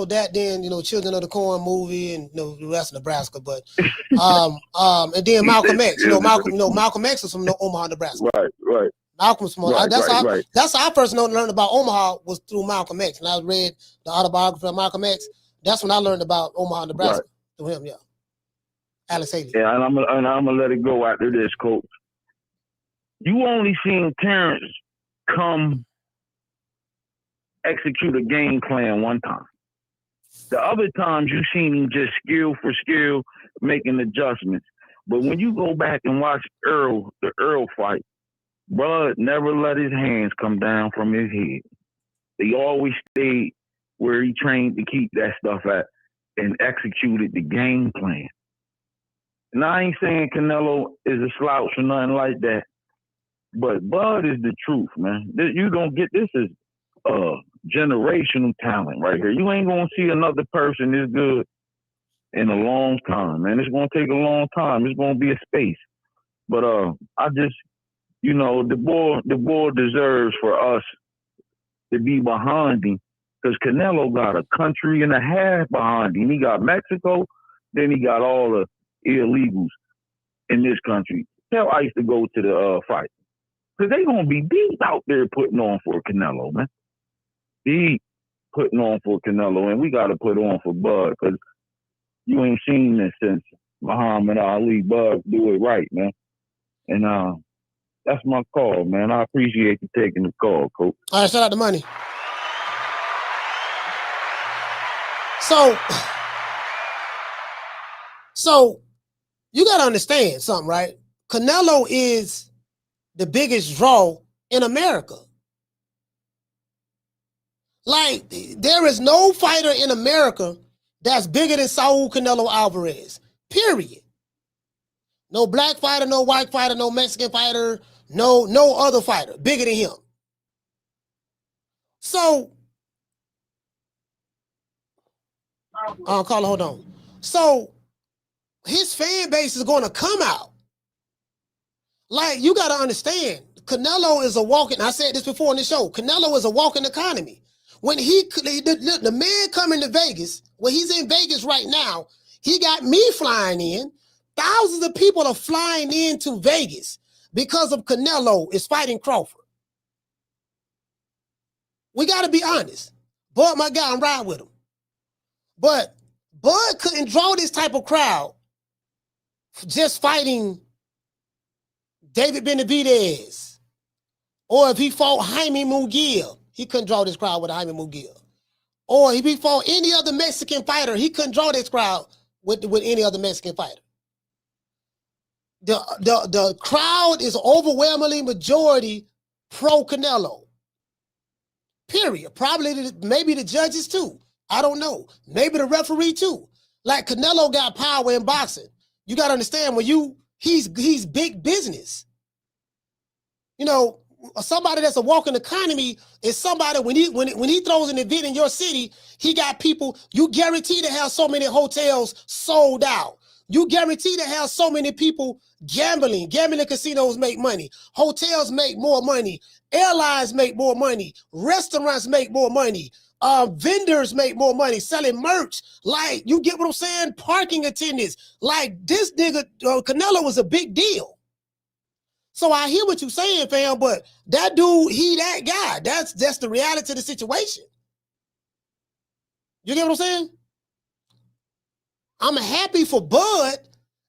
that then Children of the Corn movie and the rest of Nebraska, but and then Malcolm X. Malcolm X is from Omaha, Nebraska. Right. Malcolm's from that's how I first learned about Omaha was through Malcolm X, and I read the autobiography of Malcolm X. That's when I learned about Omaha, Nebraska through him. Yeah, Alex Haley. Yeah, and I'm gonna let it go after this, coach. You only seen Terence come execute a game plan one time. The other times you seen him just skill for skill, making adjustments. But when you go back and watch the Earl fight, Bud never let his hands come down from his head. He always stayed where he trained to keep that stuff at and executed the game plan. And I ain't saying Canelo is a slouch or nothing like that. But Bud is the truth, man. You don't get this is generational talent right here. You ain't gonna see another person this good in a long time, man. It's gonna take a long time. It's gonna be a space. But I just, the boy deserves for us to be behind him because Canelo got a country and a half behind him. He got Mexico, then he got all the illegals in this country. Tell Ice to go to the fight. Because they going to be deep out there putting on for Canelo, man. Deep putting on for Canelo. And we got to put on for Bud because you ain't seen this since Muhammad Ali. Bud do it right, man. And that's my call, man. I appreciate you taking the call, Coach. All right, shout out the money. So you got to understand something, right? Canelo is the biggest draw in America. Like, there is no fighter in America that's bigger than Saul Canelo Álvarez, period. No black fighter, no white fighter, no Mexican fighter, no other fighter bigger than him. So, hold on. So, his fan base is going to come out. Like, you got to understand, Canelo is a walking, I said this before in the show, Canelo is a walking economy. When the man coming to Vegas, when he's in Vegas right now, he got me flying in. Thousands of people are flying into Vegas because of Canelo is fighting Crawford. We got to be honest. Bud, my guy, I'm riding with him. But Bud couldn't draw this type of crowd just fighting David Benavidez, or if he fought Jaime Munguia, he couldn't draw this crowd with Jaime Munguia. Or if he fought any other Mexican fighter, he couldn't draw this crowd with any other Mexican fighter. The crowd is overwhelmingly majority pro Canelo. Period. Probably maybe the judges too. I don't know. Maybe the referee too. Like Canelo got power in boxing. You got to understand he's big business. You know, somebody that's a walking economy is somebody when he throws an event in your city, he got people. You guarantee to have so many hotels sold out. You guarantee to have so many people gambling. Gambling casinos make money. Hotels make more money. Airlines make more money. Restaurants make more money. Vendors make more money selling merch. Like, you get what I'm saying? Parking attendants. Like, this nigga, Canelo was a big deal. So I hear what you're saying, fam, but that dude, he that guy. That's the reality of the situation. You get what I'm saying? I'm happy for Bud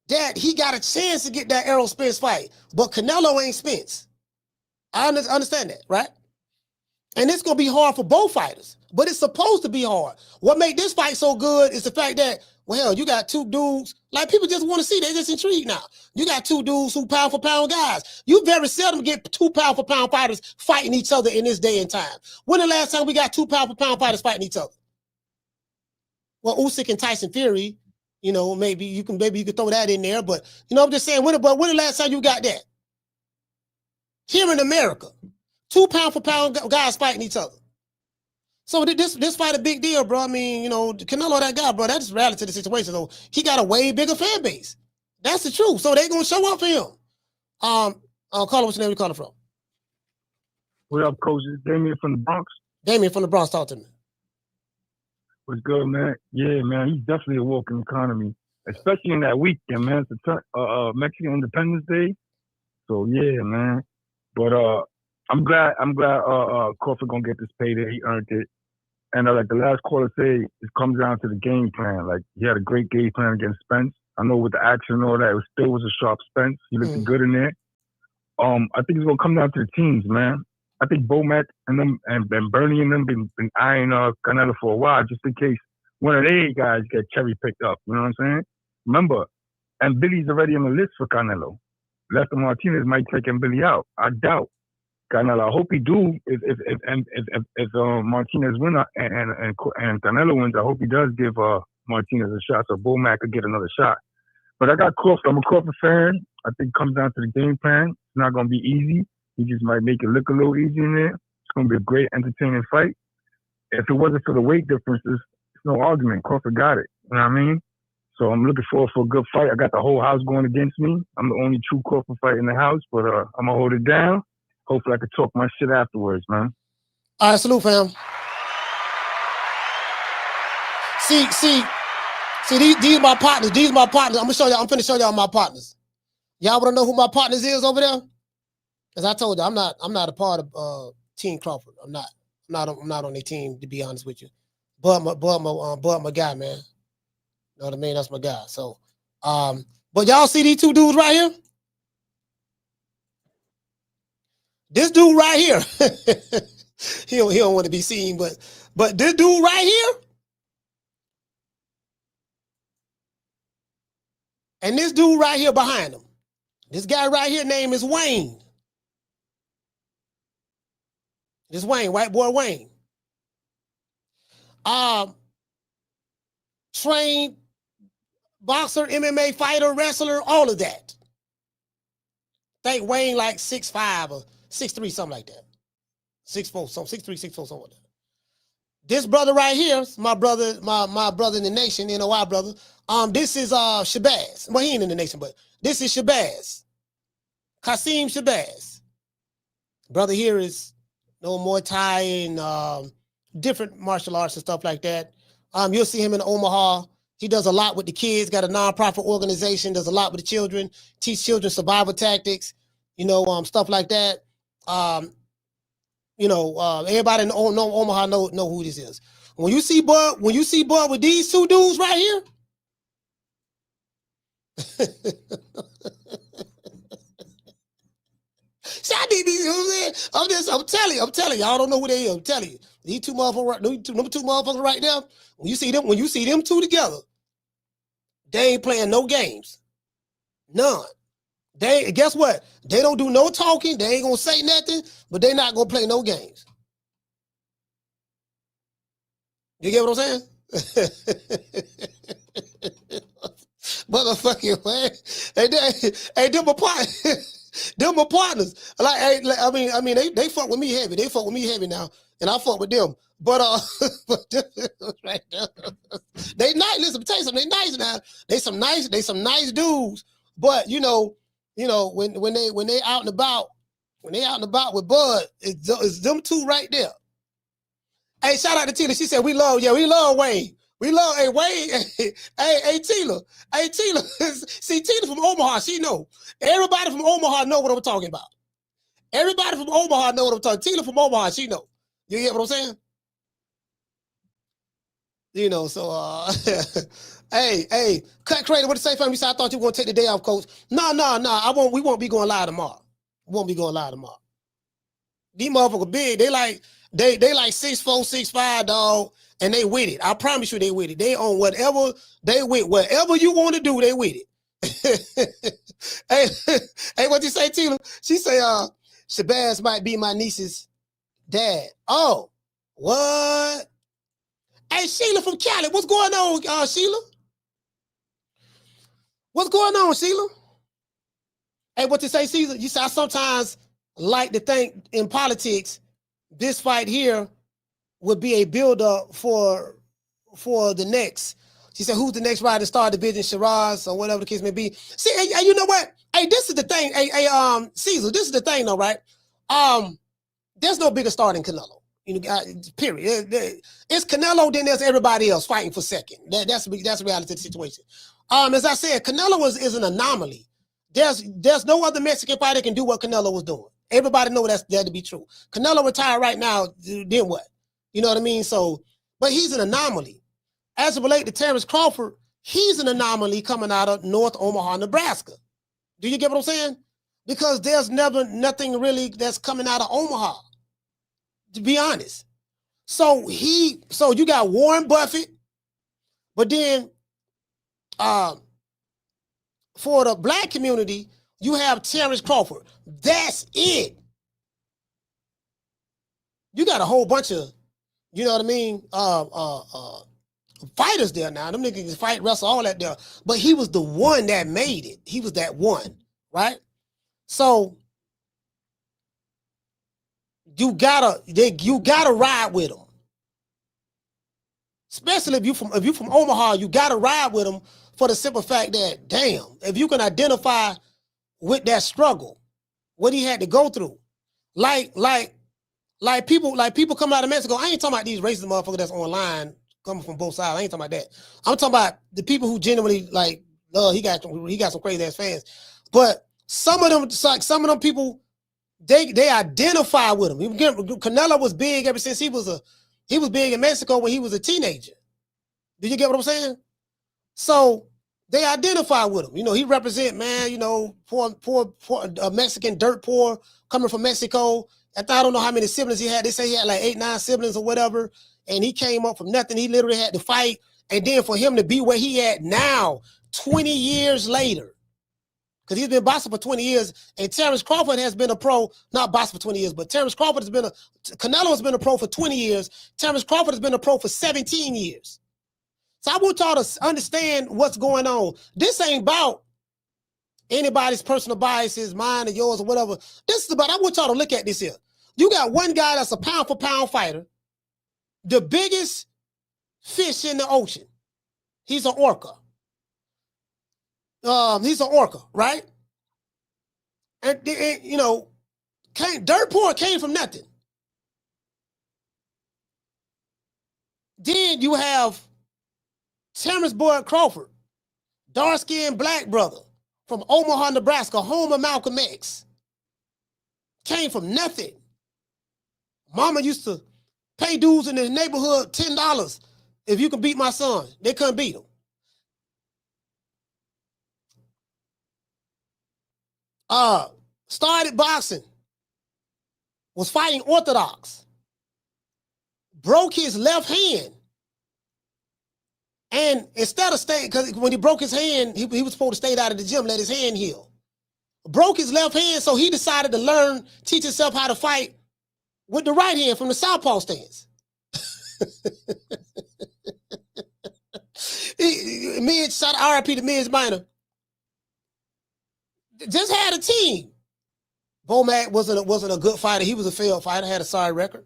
that he got a chance to get that Errol Spence fight, but Canelo ain't Spence. I understand that, right? And it's going to be hard for both fighters, but it's supposed to be hard. What made this fight so good is the fact that, well, you got two dudes, like people just want to see, they're just intrigued now. You got two dudes who pound for pound guys. You very seldom get two pound for pound fighters fighting each other in this day and time. When the last time we got two pound for pound fighters fighting each other? Well, Usyk and Tyson Fury, you know, maybe you can throw that in there, but you know, I'm just saying, when the last time you got that? Here in America, 2 pound for pound guys fighting each other. So this fight a big deal, bro. I mean, you know, Canelo, that guy, bro, that's reality of the situation. So he got a way bigger fan base. That's the truth. So they gonna show up for him. Caller, what's your name? You calling from? What up, coach? It's Damien from the Bronx. Damien from the Bronx, talk to me. What's good, man? Yeah, man, he's definitely a walking economy, especially in that weekend, man. It's Mexican Independence Day. So yeah, man. But I'm glad Crawford gonna get this payday. He earned it. And like the last caller said, it comes down to the game plan. Like, he had a great game plan against Spence. I know with the action and all that, it still was a sharp Spence. He looked good in there. I think it's gonna come down to the teams, man. I think Bomac and them and Bernie and them been eyeing Canelo for a while, just in case one of their guys get cherry picked up. You know what I'm saying? Remember, and Billy's already on the list for Canelo. Lester Martinez might take Billy out. I doubt. Canelo, I hope he do. If Martinez win and Canelo wins, I hope he does give Martinez a shot so Bomac could get another shot. But I got Crawford. I'm a Crawford fan. I think it comes down to the game plan. It's not going to be easy. He just might make it look a little easy in there. It's going to be a great, entertaining fight. If it wasn't for the weight differences, it's no argument. Crawford got it. You know what I mean? So I'm looking forward for a good fight. I got the whole house going against me. I'm the only true Crawford fight in the house, but I'm going to hold it down. Hopefully I can talk my shit afterwards, man. All right, salute, fam. See, these are my partners. These are my partners. I'm finna show y'all my partners. Y'all wanna know who my partners is over there? As I told you, I'm not a part of Team Crawford. I'm not on their team, to be honest with you. Bud my guy, man. You know what I mean? That's my guy. So, but y'all see these two dudes right here? This dude right here, he don't want to be seen, but this dude right here, and this dude right here behind him, this guy right here, name is Wayne. This Wayne, white boy Wayne. Trained boxer, MMA fighter, wrestler, all of that. Think Wayne like 6'5" or 6'3", something like that. 6'4", something, 6'3", 6'4", something like that. This brother right here, my brother, my brother in the nation, NOI brother. This is Shabazz. Well, he ain't in the nation, but this is Shabazz. Qasim Shabazz. Brother here is no Muay Thai and different martial arts and stuff like that. You'll see him in Omaha. He does a lot with the kids, got a nonprofit organization, does a lot with the children, teach children survival tactics, stuff like that. Everybody in Omaha know who this is. When you see Bud with these two dudes right See, I need these, you know what I'm saying? I'm telling you, y'all don't know who they are. I'm telling you. These two motherfuckers, number two motherfuckers right now, when you see them two together, they ain't playing no games. None. Guess what? They don't do no talking. They ain't gonna say nothing, but they not gonna play no games. You get what I'm saying? Motherfucking man. Hey, them my partners. Them my partners. I mean, they fuck with me heavy. They fuck with me heavy now, and I fuck with them. But right now, they nice. Listen, tell you something. They nice now. They some nice dudes. But you know, when they out and about, with Bud, it's them two right there. Hey, shout out to Tila. She said we love Wayne. We love Wayne. Hey, Tila. Hey, Tila. See, Tila from Omaha, she know. Everybody from Omaha know what I'm talking about. Everybody from Omaha know what I'm talking. Tila from Omaha, she know. You get what I'm saying? You know, so hey, Cut Crater, what to say, family? I thought you were gonna take the day off, coach. No, we won't be going live tomorrow. These motherfuckers big. They like 6'4", 6'5", dog, and they with it. I promise you they with it. They on whatever they with. Whatever you want to do, they with it. hey, what you say, Tina? She say, Shabazz might be my niece's dad. Oh, what? Hey, Sheila from Cali, what's going on, Sheila? What's going on, Sheila? Hey, what you say, Caesar? You say, I sometimes like to think in politics, this fight here would be a build-up for the next. She said, who's the next rider to start the business, Shiraz, or whatever the case may be. See, hey, you know what? Hey, this is the thing. Hey, Caesar, this is the thing, though, right? There's no bigger star than Canelo. You know, period. It's Canelo, then there's everybody else fighting for second. That's the reality of the situation. As I said, Canelo is an anomaly. There's no other Mexican fighter that can do what Canelo was doing. Everybody know that to be true. Canelo retired right now, then what? You know what I mean? So, but he's an anomaly. As it relates to Terence Crawford, he's an anomaly coming out of North Omaha, Nebraska. Do you get what I'm saying? Because there's nothing really that's coming out of Omaha, to be honest. So you got Warren Buffett, but then for the black community, you have Terence Crawford. That's it. You got a whole bunch of, you know what I mean, fighters there now. Them niggas can fight, wrestle, all that there. But he was the one that made it. He was that one, right? So you gotta ride with him. Especially if you from Omaha, you gotta ride with him for the simple fact that, damn, if you can identify with that struggle, what he had to go through. Like people coming out of Mexico. I ain't talking about these racist motherfuckers that's online coming from both sides. I ain't talking about that. I'm talking about the people who genuinely like, he got some crazy ass fans. But some of them people, they identify with him. Canelo was big ever since he was big in Mexico when he was a teenager. Do you get what I'm saying? So they identify with him. You know, he represent, man, you know, poor Mexican, dirt poor, coming from Mexico. I don't know how many siblings he had. They say he had like 8, 9 siblings or whatever. And he came up from nothing. He literally had to fight. And then for him to be where he at now, 20 years later, because he's been boxing for 20 years. And Terence Crawford has been a pro, not boxing for 20 years, but Terence Crawford Canelo has been a pro for 20 years. Terence Crawford has been a pro for 17 years. So I want y'all to understand what's going on. This ain't about anybody's personal biases, mine or yours or whatever. This is about, I want y'all to look at this here. You got one guy that's a pound for pound fighter, the biggest fish in the ocean. He's an orca. He's an orca, right? And you know, dirt poor came from nothing. Then you have Terence Bud Crawford, dark-skinned black brother from Omaha, Nebraska, home of Malcolm X. Came from nothing. Mama used to pay dudes in the neighborhood $10 if you could beat my son. They couldn't beat him. Started boxing, was fighting orthodox, broke his left hand. And instead of staying, because when he broke his hand, he was supposed to stay out of the gym, let his hand heal. Broke his left hand, so he decided to teach himself how to fight with the right hand from the southpaw stance. Shout out RIP to Miz Minor. Just had a team. Bomac wasn't a good fighter. He was a failed fighter, had a sorry record.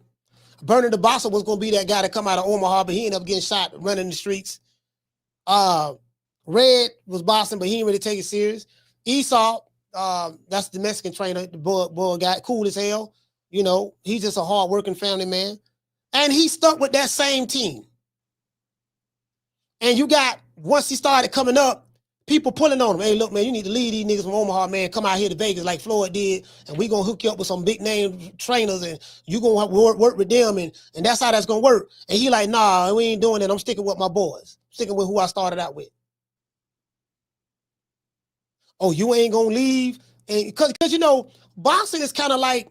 Bernie the Boxer was going to be that guy to come out of Omaha, but he ended up getting shot running the streets. Red was boxing, but he didn't really take it serious. Esau, that's the Mexican trainer, the boy guy, cool as hell. You know, he's just a hard-working family man. And he stuck with that same team. And you got, once he started coming up, people pulling on him. Hey, look, man, you need to leave these niggas from Omaha, man. Come out here to Vegas like Floyd did, and we going to hook you up with some big-name trainers, and you going to work with them, and that's how that's going to work. And he like, nah, we ain't doing it. I'm sticking with my boys. Sticking with who I started out with. Oh, you ain't going to leave? And because, you know, boxing is kind of like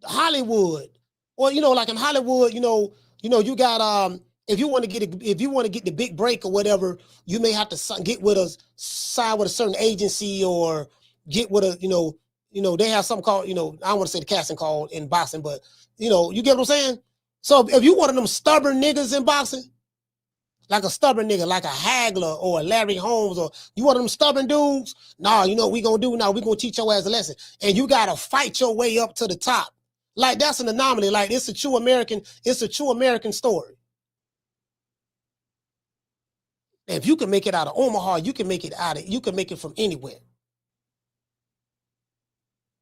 Hollywood. Or, you know, like in Hollywood, you know, you got, if you want to get the big break or whatever, you may have to sign with a certain agency or get with a, you know, they have something called, you know, I don't want to say the casting call in boxing, but you know, you get what I'm saying? So if you one of them stubborn niggas in boxing, like a stubborn nigga, like a Hagler or a Larry Holmes, or you one of them stubborn dudes, nah, you know what we gonna do now? We gonna teach your ass a lesson. And you gotta fight your way up to the top. Like that's an anomaly. Like it's a true American story. If you can make it out of Omaha, you can make it from anywhere.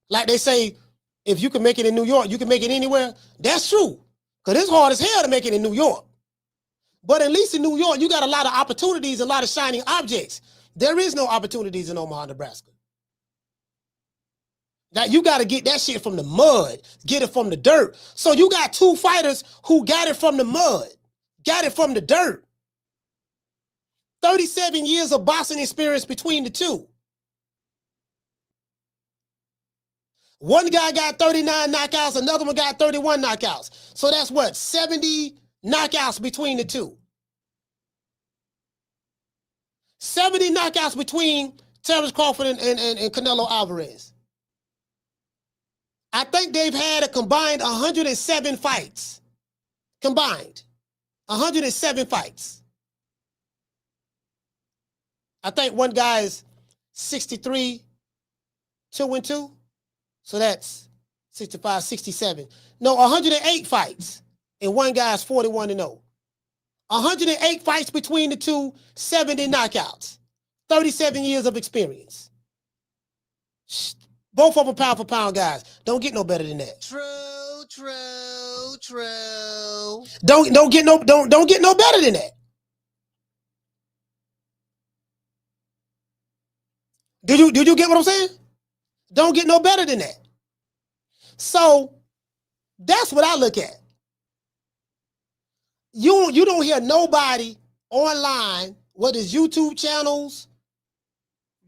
Like they say, if you can make it in New York, you can make it anywhere. That's true. Because it's hard as hell to make it in New York. But at least in New York, you got a lot of opportunities, a lot of shining objects. There is no opportunities in Omaha, Nebraska. Now you got to get that shit from the mud, get it from the dirt. So you got two fighters who got it from the mud, got it from the dirt. 37 years of boxing experience between the two. One guy got 39 knockouts, another one got 31 knockouts. So that's what, 70 knockouts between the two. 70 knockouts between Terence Crawford and Canelo Álvarez. I think they've had a combined 107 fights. Combined. 107 fights. I think one guy is 63, 2-2. So that's 65, 67. No, 108 fights. And one guy's 41-0. 108 fights between the two, 70 knockouts. 37 years of experience. Both of them pound for pound guys. Don't get no better than that. True. Don't get no better than that. Do you get what I'm saying? Don't get no better than that. So that's what I look at. You don't hear nobody online, whether it's YouTube channels,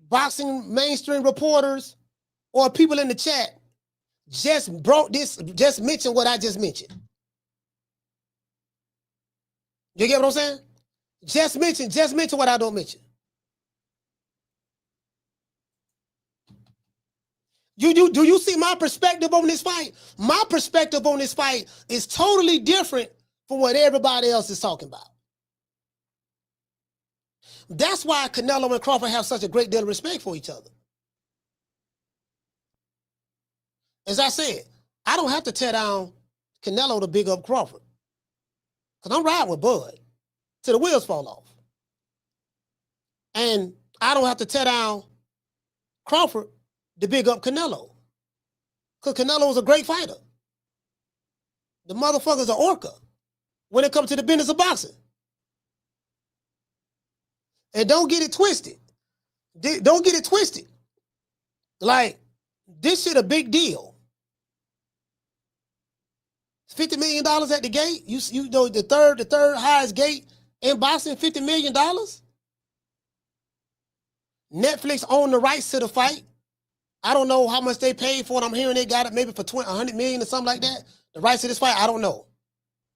boxing mainstream reporters, or people in the chat, just mention what I just mentioned. You get what I'm saying? Just mention what I don't mention. Do you see my perspective on this fight? My perspective on this fight is totally different from what everybody else is talking about. That's why Canelo and Crawford have such a great deal of respect for each other. As I said, I don't have to tear down Canelo to big up Crawford. Because I'm riding with Bud till the wheels fall off. And I don't have to tear down Crawford to big up Canelo. Because Canelo is a great fighter. The motherfucker's an orca when it comes to the business of boxing. And don't get it twisted. Don't get it twisted. Like, this shit a big deal. $50 million at the gate. You know the third highest gate in boxing, $50 million. Netflix owned the rights to the fight. I don't know how much they paid for it. I'm hearing they got it maybe for 100 million or something like that. The rights to this fight, I don't know.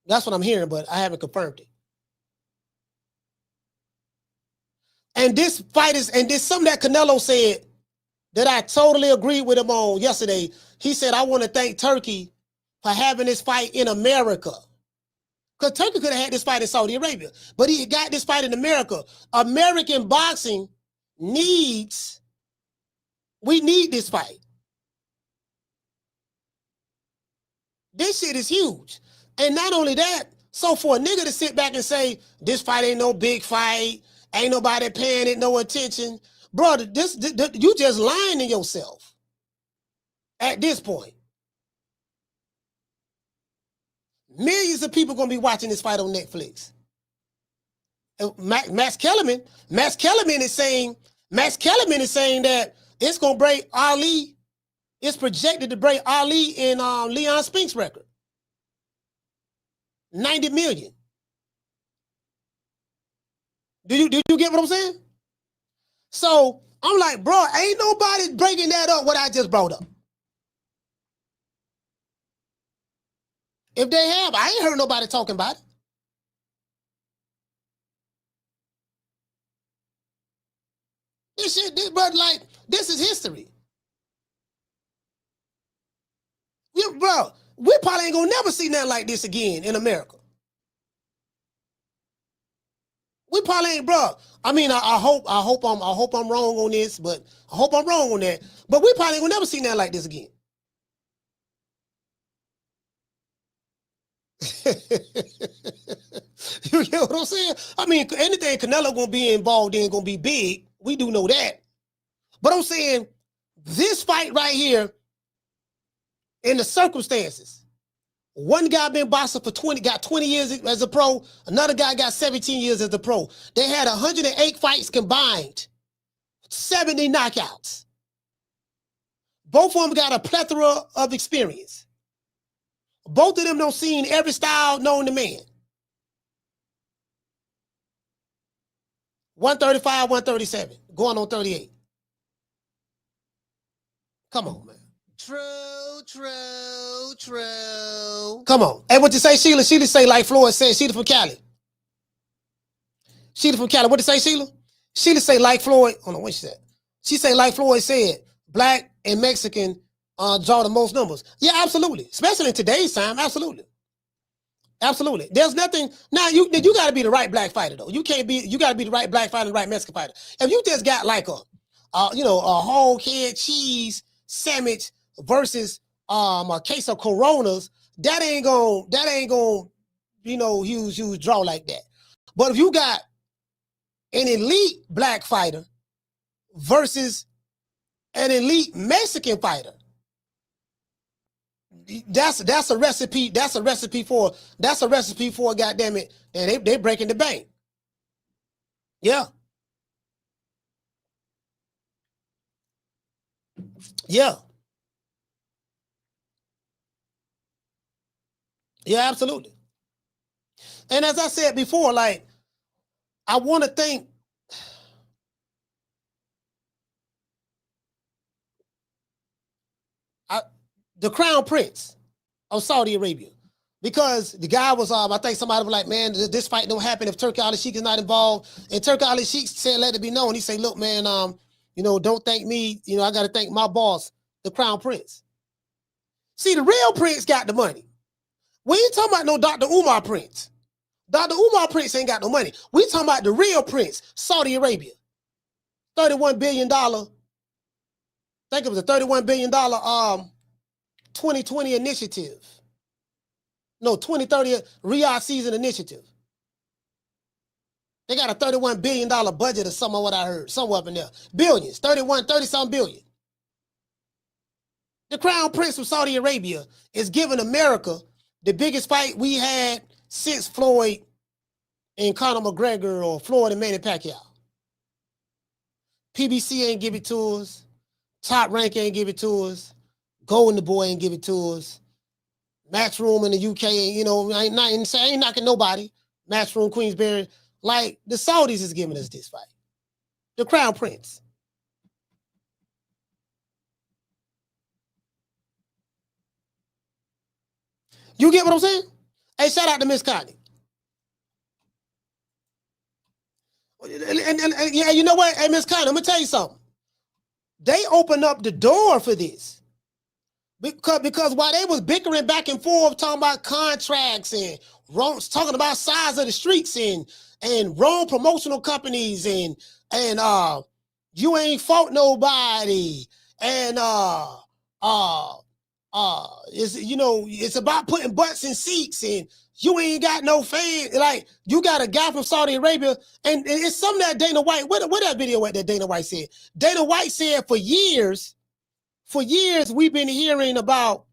That's what I'm hearing, but I haven't confirmed it. And this fight is, and this something that Canelo said that I totally agree with him on yesterday. He said, I want to thank Turkey for having this fight in America. Because Turkey could have had this fight in Saudi Arabia, but he got this fight in America. American boxing needs, we need this fight. This shit is huge. And not only that, so for a nigga to sit back and say, this fight ain't no big fight, ain't nobody paying it no attention, brother, you just lying to yourself at this point. Millions of people gonna be watching this fight on Netflix. Max Kellerman is saying that it's gonna break Ali. It's projected to break Ali and Leon Spink's record. 90 million. Do you get what I'm saying? So I'm like, bro, ain't nobody breaking that up what I just brought up. If they have, I ain't heard nobody talking about it. This shit, but like, this is history. Bro, we probably ain't gonna never see nothing like this again in America. We probably ain't, bro. I mean, I hope I'm wrong on this, but I hope I'm wrong on that. But we probably ain't gonna never see nothing like this again. You get what I'm saying? I mean, anything Canelo gonna be involved in gonna be big. We do know that. But I'm saying this fight right here, in the circumstances, one guy been boxing for 20 years as a pro. Another guy got 17 years as a pro. They had 108 fights combined, 70 knockouts. Both of them got a plethora of experience. Both of them don't seen every style known to man. 135, 137, going on 38. Come on, man. True. Come on. Hey, what you say, Sheila? Sheila say like Floyd said. Sheila from Cali. What you say, Sheila? Sheila say like Floyd. Hold on, what she said? She say like Floyd said, black and Mexican draw the most numbers. Yeah, absolutely. Especially in today's time, absolutely. Absolutely. There's nothing. Now, you got to be the right black fighter, though. You got to be the right black fighter and the right Mexican fighter. If you just got like a whole head cheese sandwich versus a case of Coronas, that ain't gonna huge draw like that. But if you got an elite black fighter versus an elite Mexican fighter, that's a recipe. That's a recipe for goddamn it. And they breaking the bank. Yeah. Yeah. Yeah, absolutely. And as I said before, like, I want to thank the Crown Prince of Saudi Arabia, because the guy was, I think somebody was like, man, this fight don't happen if Turki Al Sheikh is not involved. And Turki Al Sheikh said, let it be known. He said, look, man, don't thank me. I got to thank my boss, the Crown Prince. See, the real Prince got the money. We ain't talking about no Dr. Umar Prince. Dr. Umar Prince ain't got no money. We talking about the real Prince, Saudi Arabia. $31 billion. I think it was a $31 billion 2020 initiative. No, 2030 Riyadh season initiative. They got a $31 billion budget or something, what I heard. Somewhere up in there. Billions. 30-something billion. The Crown Prince of Saudi Arabia is giving America the biggest fight we had since Floyd and Conor McGregor or Floyd and Manny Pacquiao. PBC ain't give it to us. Top Rank ain't give it to us. Golden Boy ain't give it to us. Matchroom in the UK, I ain't knocking nobody. Matchroom, Queensberry. Like, the Saudis is giving us this fight. The Crown Prince. You get what I'm saying? Hey, shout out to Miss Connie. And yeah, you know what? Hey, Miss Connie, I'm gonna tell you something. They opened up the door for this. Because while they was bickering back and forth, talking about contracts and talking about size of the streets and wrong promotional companies and you ain't fought nobody and it's about putting butts in seats and you ain't got no fans. Like you got a guy from Saudi Arabia and it's something that Dana White. What that video that Dana White said? Dana White said for years we've been hearing about.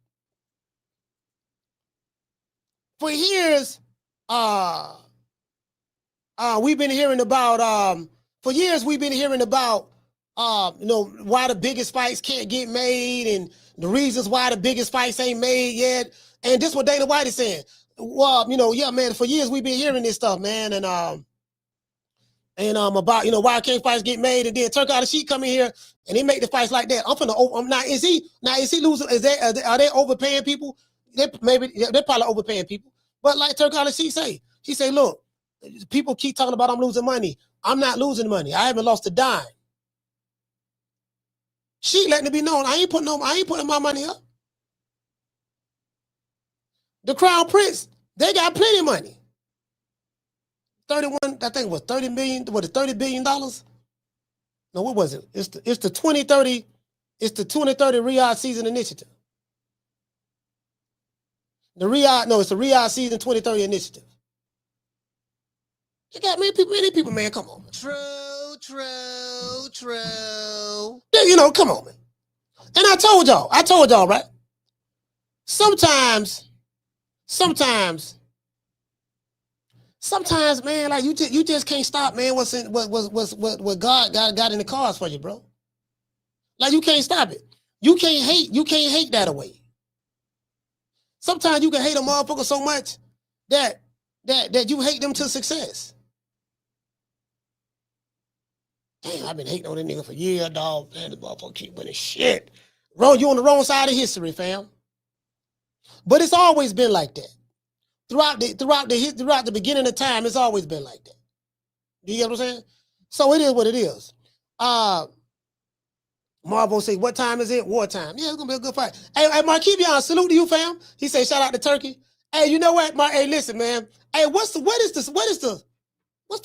For years we've been hearing about why the biggest fights can't get made and the reasons why the biggest fights ain't made yet. And this is what Dana White is saying. Well, yeah, man, for years we've been hearing this stuff, man, and about why can't fights get made, and then Turk out of Sheik come in here and they make the fights like that. Is he losing? Are they overpaying people? They're probably overpaying people. But like Turk out of Sheik say, he say, look, people keep talking about I'm losing money. I'm not losing money. I haven't lost a dime. She letting it be known. I ain't putting my money up. The Crown Prince, they got plenty of money. 31, I think it was 30 million. Was it $30 billion? No, what was it? It's the 2030. It's the 2030 Riyadh Season Initiative. It's the Riyadh Season 2030 Initiative. You got many people, man. Come on. True. Come on, man. And I told y'all, right? Sometimes, man, like you just can't stop, man. What God got in the cards for you, bro? Like you can't stop it. You can't hate that away. Sometimes you can hate a motherfucker so much that you hate them to success. Damn, I've been hating on that nigga for years, dog. Man, the motherfucker keep winning shit. Bro, you on the wrong side of history, fam. But it's always been like that. Throughout the beginning of time, it's always been like that. Do you get what I'm saying? So it is what it is. Marvel say, what time is it? Wartime. Yeah, it's gonna be a good fight. Hey, Markevion, salute to you, fam. He say, shout out to Turkey. Hey, you know what? Hey, listen, man. Hey, what's the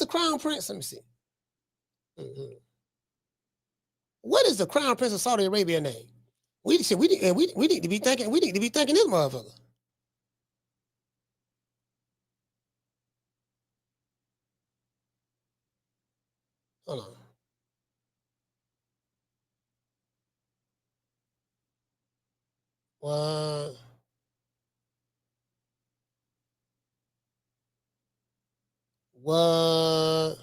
Crown Prince? Let me see. What is the Crown Prince of Saudi Arabia name? We need to be thinking this motherfucker. Hold on. What?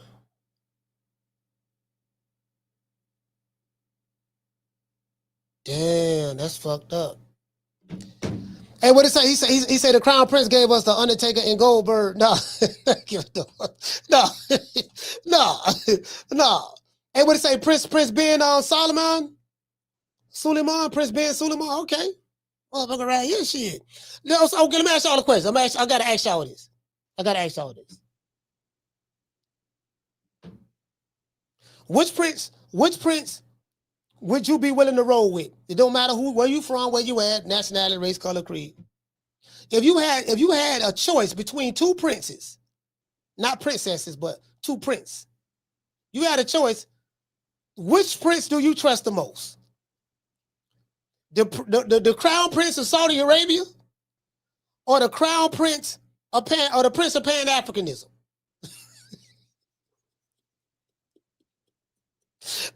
Damn, that's fucked up. Hey, what did he say? He said the Crown Prince gave us the Undertaker and Goldberg. No. No. Hey, what did he say? Prince Ben Suleiman? Prince Ben Suleiman? Okay. Motherfucker right here, shit. No, so, okay, let me ask y'all a question. I gotta ask y'all this. Which prince would you be willing to roll with? It don't matter where you from, where you at, nationality, race, color, creed. If you had a choice between two princes, not princesses, but two princes, you had a choice. Which prince do you trust the most? The Crown Prince of Saudi Arabia, or the Crown Prince of the Prince of Pan-Africanism?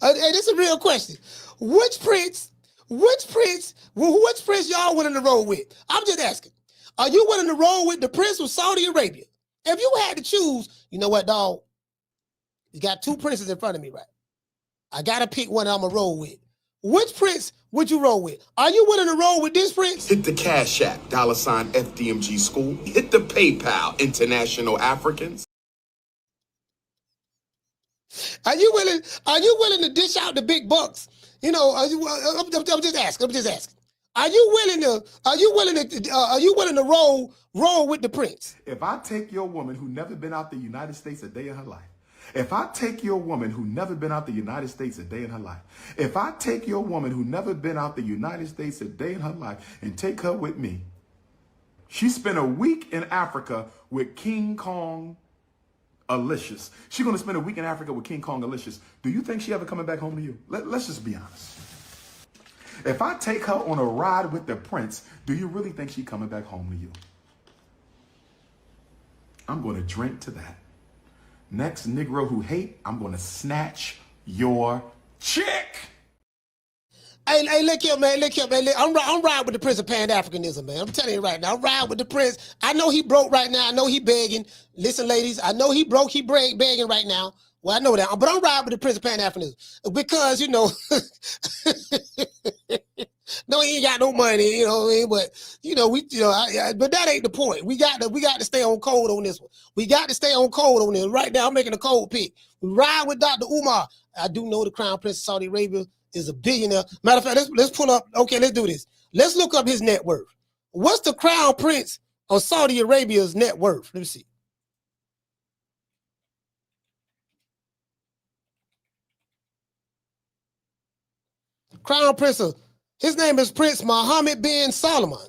Hey, this is a real question. Which prince y'all willing to roll with? I'm just asking. Are you willing to roll with the Prince of Saudi Arabia? If you had to choose, you know what, dog? You got two princes in front of me, right? I got to pick one I'm going to roll with. Which prince would you roll with? Are you willing to roll with this prince? Hit the Cash App, $ FDMG School. Hit the PayPal, International Africans. Are you willing to dish out the big bucks? I'm just asking. Are you willing to roll with the prince? If I take your woman who never been out the United States a day in her life, if I take your woman who never been out the United States a day in her life, if I take your woman who never been out the United States a day in her life and take her with me, she spent a week in Africa with King Kong Alicious. She's going to spend a week in Africa with King Kong Alicious. Do you think she ever coming back home to you? Let's just be honest. If I take her on a ride with the prince, do you really think she coming back home to you? I'm going to drink to that. Next Negro who hate, I'm going to snatch your chick. Hey, look here, man. I'm riding with the Prince of Pan-Africanism, man. I'm telling you right now. I'm riding with the Prince. I know he broke right now. I know he begging. Listen, ladies, I know he broke. He begging right now. Well, I know that. But I'm riding with the Prince of Pan-Africanism because, you know, no, he ain't got no money, you know what I mean? But, you know, but that ain't the point. We got to stay on code on this one. We got to stay on code on this. Right now, I'm making a cold pick. We ride with Dr. Umar. I do know the Crown Prince of Saudi Arabia is a billionaire. Matter of fact, let's pull up. Okay, let's do this. Let's look up his net worth. What's the Crown Prince of Saudi Arabia's net worth? Let me see. Crown Prince his name is Prince Mohammed bin Salman.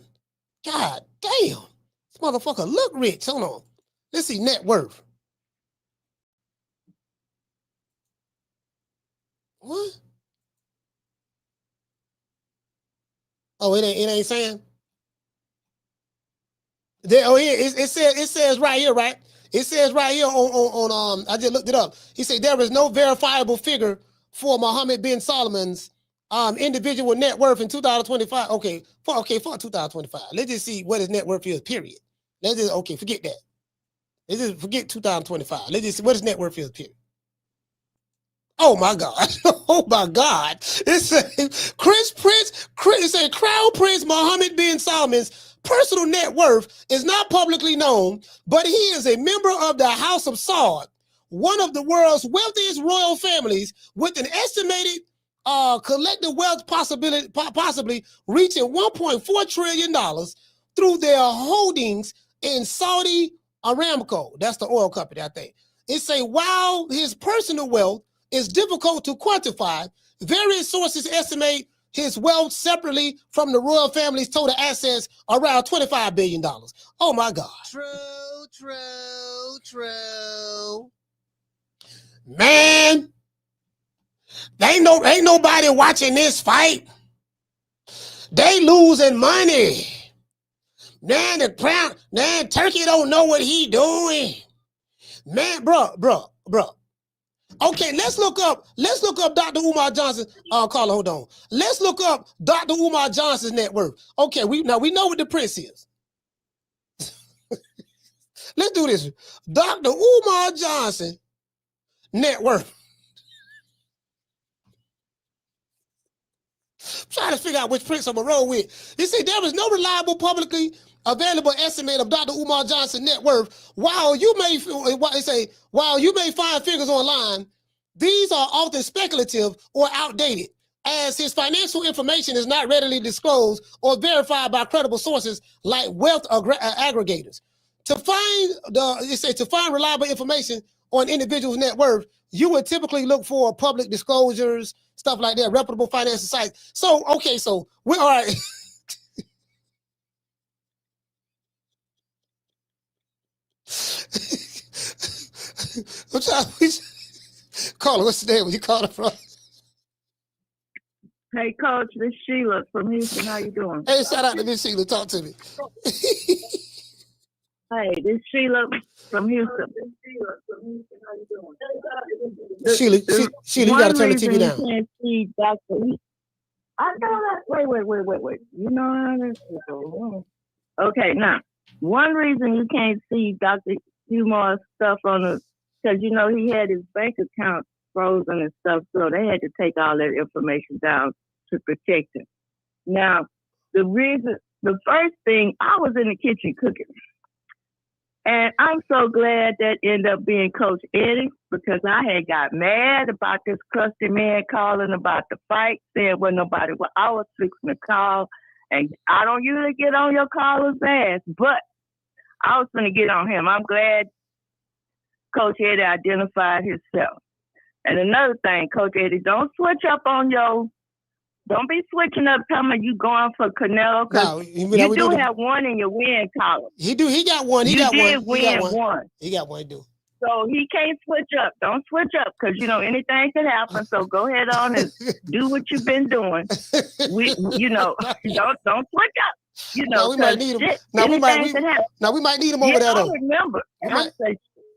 God damn. This motherfucker look rich. Hold on. Let's see net worth. What? Oh, it ain't saying. It says right here, right? It says right here on I just looked it up. He said there is no verifiable figure for Mohammed bin Salman's individual net worth in 2025. Okay, for 2025. Let's just see what his net worth is, period. Let's just forget that. Let's just forget 2025. Let's just see what his net worth is, period. Oh my God. Oh my God. It says Crown Prince Mohammed bin Salman's personal net worth is not publicly known, but he is a member of the House of Saud, one of the world's wealthiest royal families, with an estimated collective wealth possibly reaching $1.4 trillion through their holdings in Saudi Aramco. That's the oil company, I think. It say while his personal wealth is difficult to quantify, various sources estimate his wealth separately from the royal family's total assets around $25 billion. Oh my God. True. Man, ain't nobody watching this fight. They losing money. Man, Turkey don't know what he doing. Man, bro. Okay, let's look up Dr. Umar Johnson. Carla, hold on. Let's look up Dr. Umar Johnson's net worth. Okay, we know what the prince is. Let's do this. Dr. Umar Johnson net worth. Trying to figure out which prince I'm gonna roll with. They say there is no reliable publicly available estimate of Dr. Umar Johnson's net worth. While you may find figures online, these are often speculative or outdated, as his financial information is not readily disclosed or verified by credible sources like wealth aggregators. To find reliable information on individuals' net worth, you would typically look for public disclosures, stuff like that, reputable financial sites. So we're all right. Carla, what's the name? Where you calling from? Hey, Coach, this is Sheila from Houston. How you doing? Hey, shout out to Miss Sheila. Talk to me. Hey, this is Sheila from Houston. Sheila, you got to turn the TV down. You can't see Dr. I know that. Wait. You know how this is. Okay, now, one reason you can't see Dr. Umar's stuff on the, because, you know, he had his bank account frozen and stuff, so they had to take all that information down to protect him. Now, the first thing, I was in the kitchen cooking. And I'm so glad that ended up being Coach Eddie, because I had got mad about this crusty man calling about the fight, saying, well, nobody, well, I was fixing to call And I don't usually get on your caller's ass, but I was going to get on him. I'm glad Coach Eddie identified himself. And another thing, Coach Eddie, don't switch up on don't be switching up telling me you going for Canelo, because you do have one in your win column. He got one. He got one. He got one, he do. So he can't switch up. Don't switch up, because anything could happen. So go ahead on and do what you've been doing. Don't switch up. No, we might need him. Now we might need him over there though. I remember.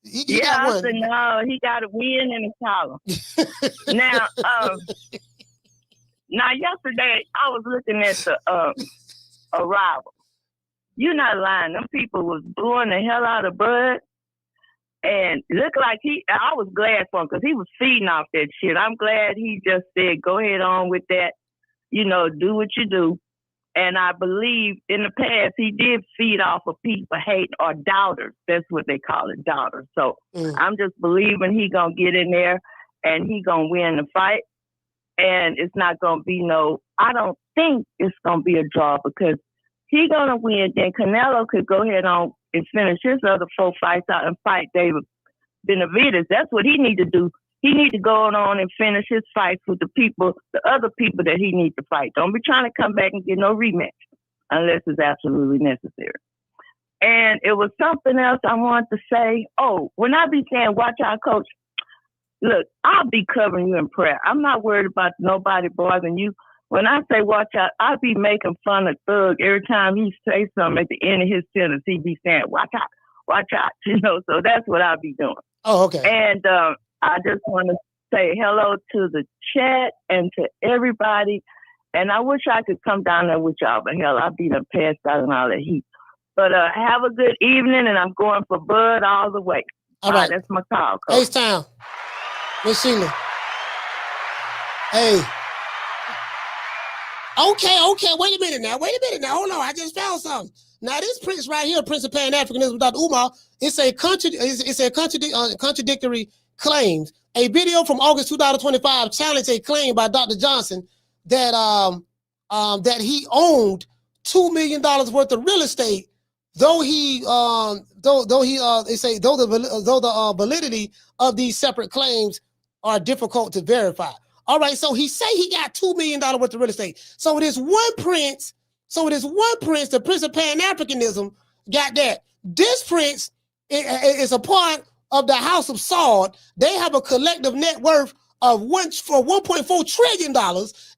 He got one. No, he got a win in his column. Now, yesterday I was looking at the Arrival. You're not lying. Them people was blowing the hell out of Bud. And looked like I was glad for him, because he was feeding off that shit. I'm glad he just said, go ahead on with that, do what you do. And I believe in the past, he did feed off of people hate or doubters. That's what they call it, doubters. So I'm just believing he going to get in there and he going to win the fight. And it's not going to be I don't think it's going to be a draw, because he going to win. Then Canelo could go ahead on and finish his other 4 fights out and fight David Benavidez. That's what he need to do. He need to go on and finish his fights with the other people that he needs to fight. Don't be trying to come back and get no rematch unless it's absolutely necessary. And it was something else I wanted to say. Oh, when I be saying, watch out, Coach, look, I'll be covering you in prayer. I'm not worried about nobody bothering you. When I say watch out, I'll be making fun of Thug every time he say something at the end of his sentence. He be saying, watch out, so that's what I'll be doing. Oh, okay. And I just want to say hello to the chat and to everybody. And I wish I could come down there with y'all, but hell, I'll be passed out in all the heat. But have a good evening, and I'm going for Bud all the way. All right. That's my call, Coach. H-Town. Miss Sheila. Hey. Okay. Wait a minute now. Hold on. I just found something. Now, this Prince right here, Prince of Pan-Africanism, Dr. Umar, it's a contradictory claims. A video from August 2025 challenged a claim by Dr. Johnson that that he owned $2 million worth of real estate, though the validity of these separate claims are difficult to verify. All right, so he say he got $2 million worth of real estate. So it is one prince. The Prince of Pan-Africanism got that. This prince is a part of the House of Saud. They have a collective net worth of $1.4 trillion.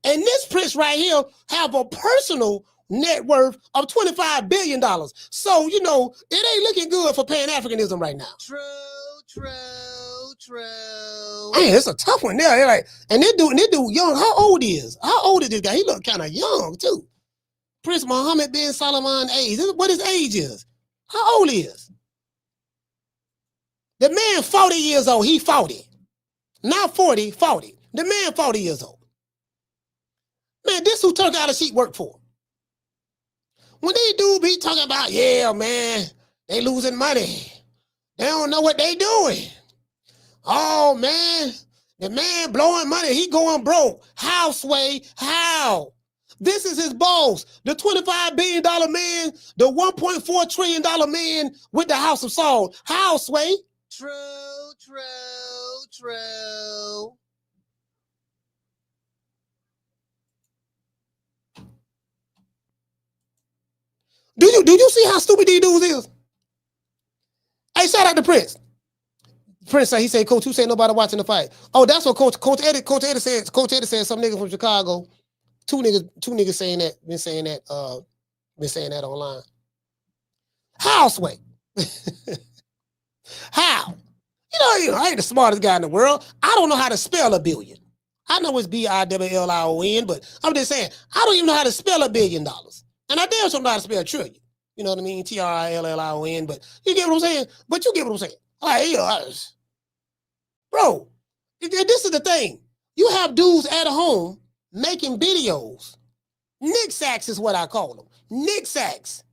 And this prince right here have a personal net worth of $25 billion. So, it ain't looking good for Pan-Africanism right now. True. Man, it's a tough one there. Like, and this dude young. How old is this guy? He look kind of young too. Prince Mohammed bin Salman age. What his age is? How old he is? The man 40 years old. He 40. Not 40, 40. The man 40 years old. Man, this who Turk out of sheep work for. When they do be talking about, yeah, man, they losing money. They don't know what they doing. Oh, man, the man blowing money. He going broke. How, Sway? How? This is his boss, the $25 billion man, the $1.4 trillion man with the House of Saud. How, Sway? True. Do you see how stupid these dudes is? Hey, shout out to Prince. Prince, he said, Coach, who said nobody watching the fight? Oh, that's what Coach Eddie said. Coach Eddie said some nigga from Chicago. Two niggas saying that, been saying that online. How, Sway? How? I ain't the smartest guy in the world. I don't know how to spell a billion. I know it's BIWLION, but I'm just saying, I don't even know how to spell $1 billion. And I damn sure know how to spell a trillion. You know what I mean? TRILLION, but you get what I'm saying? Like, bro, this is the thing. You have dudes at home making videos. Nick sacks is what I call them. Nick sacks.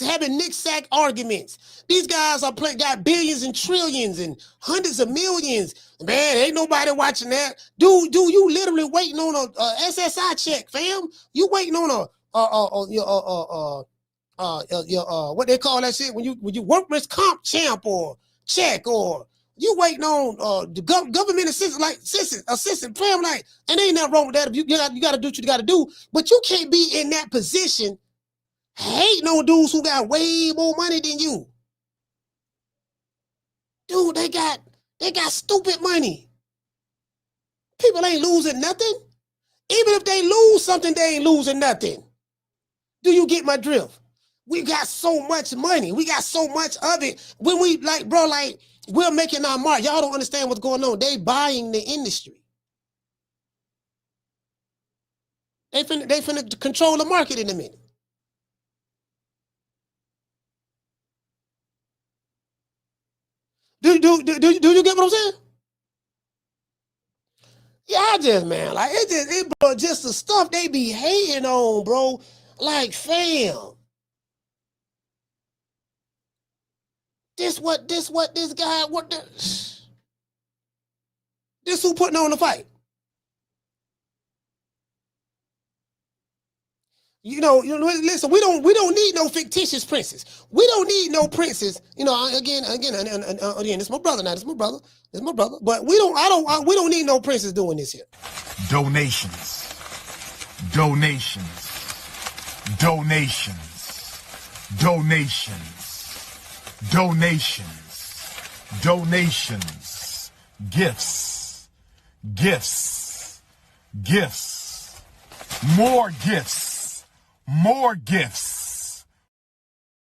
Having Nick sack arguments. These guys got billions and trillions and hundreds of millions. Man, ain't nobody watching that. Dude, you literally waiting on a SSI check, fam. You waiting on what they call that shit when you workman's comp champ or check, or you waiting on the government assistant plan, like, and ain't nothing wrong with that. If you got to do what you got to do, but you can't be in that position hating on dudes who got way more money than you. Dude, they got stupid money. People ain't losing nothing. Even if they lose something, they ain't losing nothing. Do you get my drift? We got so much money. We got so much of it. When we we're making our mark. Y'all don't understand what's going on. They buying the industry. They finna control the market in a minute. Do you get what I'm saying? Yeah, man, like bro, just the stuff they be hating on, bro. Like, fam. This who putting on the fight. Listen, we don't need no fictitious princes. We don't need no princes. Again, it's my brother now. It's my brother. But we don't need no princes doing this here. Donations. Gifts. More gifts.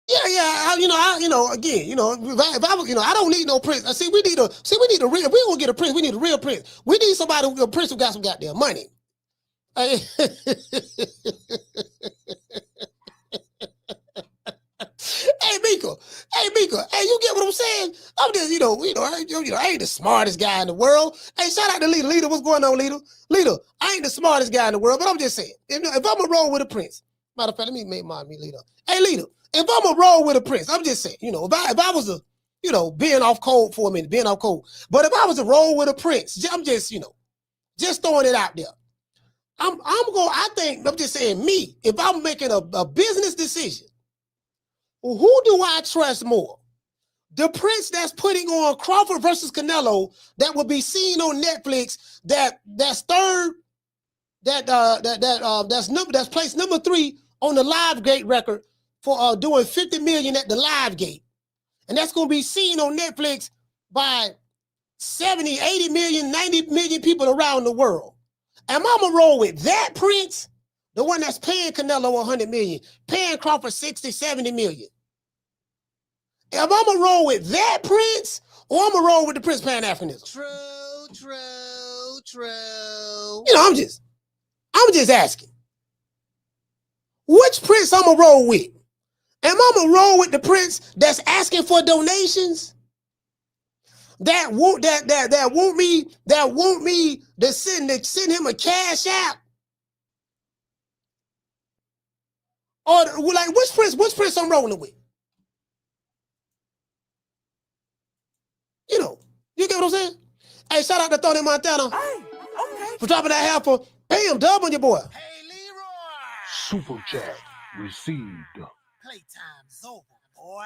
Yeah. Again, if I was, I don't need no prince. We need a real. If we don't get a prince, we need a real prince. We need a prince who got some goddamn money. Hey, Mika. Hey, you get what I'm saying? I'm just, I ain't the smartest guy in the world. Hey, shout out to Lita. Lita, what's going on, Lita? Lita, I ain't the smartest guy in the world, but I'm just saying, if I'm a roll with a prince, matter of fact, let me make me Lita. Hey, Lita, if I'm a roll with a prince, I'm just saying, if I was being off cold for a minute, but if I was a roll with a prince, I'm just, just throwing it out there. I'm just saying, me, if I'm making a business decision, who do I trust more? The prince that's putting on Crawford versus Canelo that will be seen on Netflix, that's placed number 3 on the live gate record for doing 50 million at the live gate. And that's going to be seen on Netflix by 70, 80 million, 90 million people around the world. Am I going to roll with that prince? The one that's paying Canelo 100 million, paying Crawford 60, 70 million. If I'm going to roll with that prince, or I'm going to roll with the Prince Pan-Africanism. True. I'm just asking. Which prince I'm going to roll with? Am I going to roll with the prince that's asking for donations? That want me to send him a cash app? Or like which prince I'm rolling with? You get what I'm saying? Hey, shout out to Tony Montana for dropping that half for bam dub on your boy. Hey, Leroy. Super chat received. Playtime's over, boy.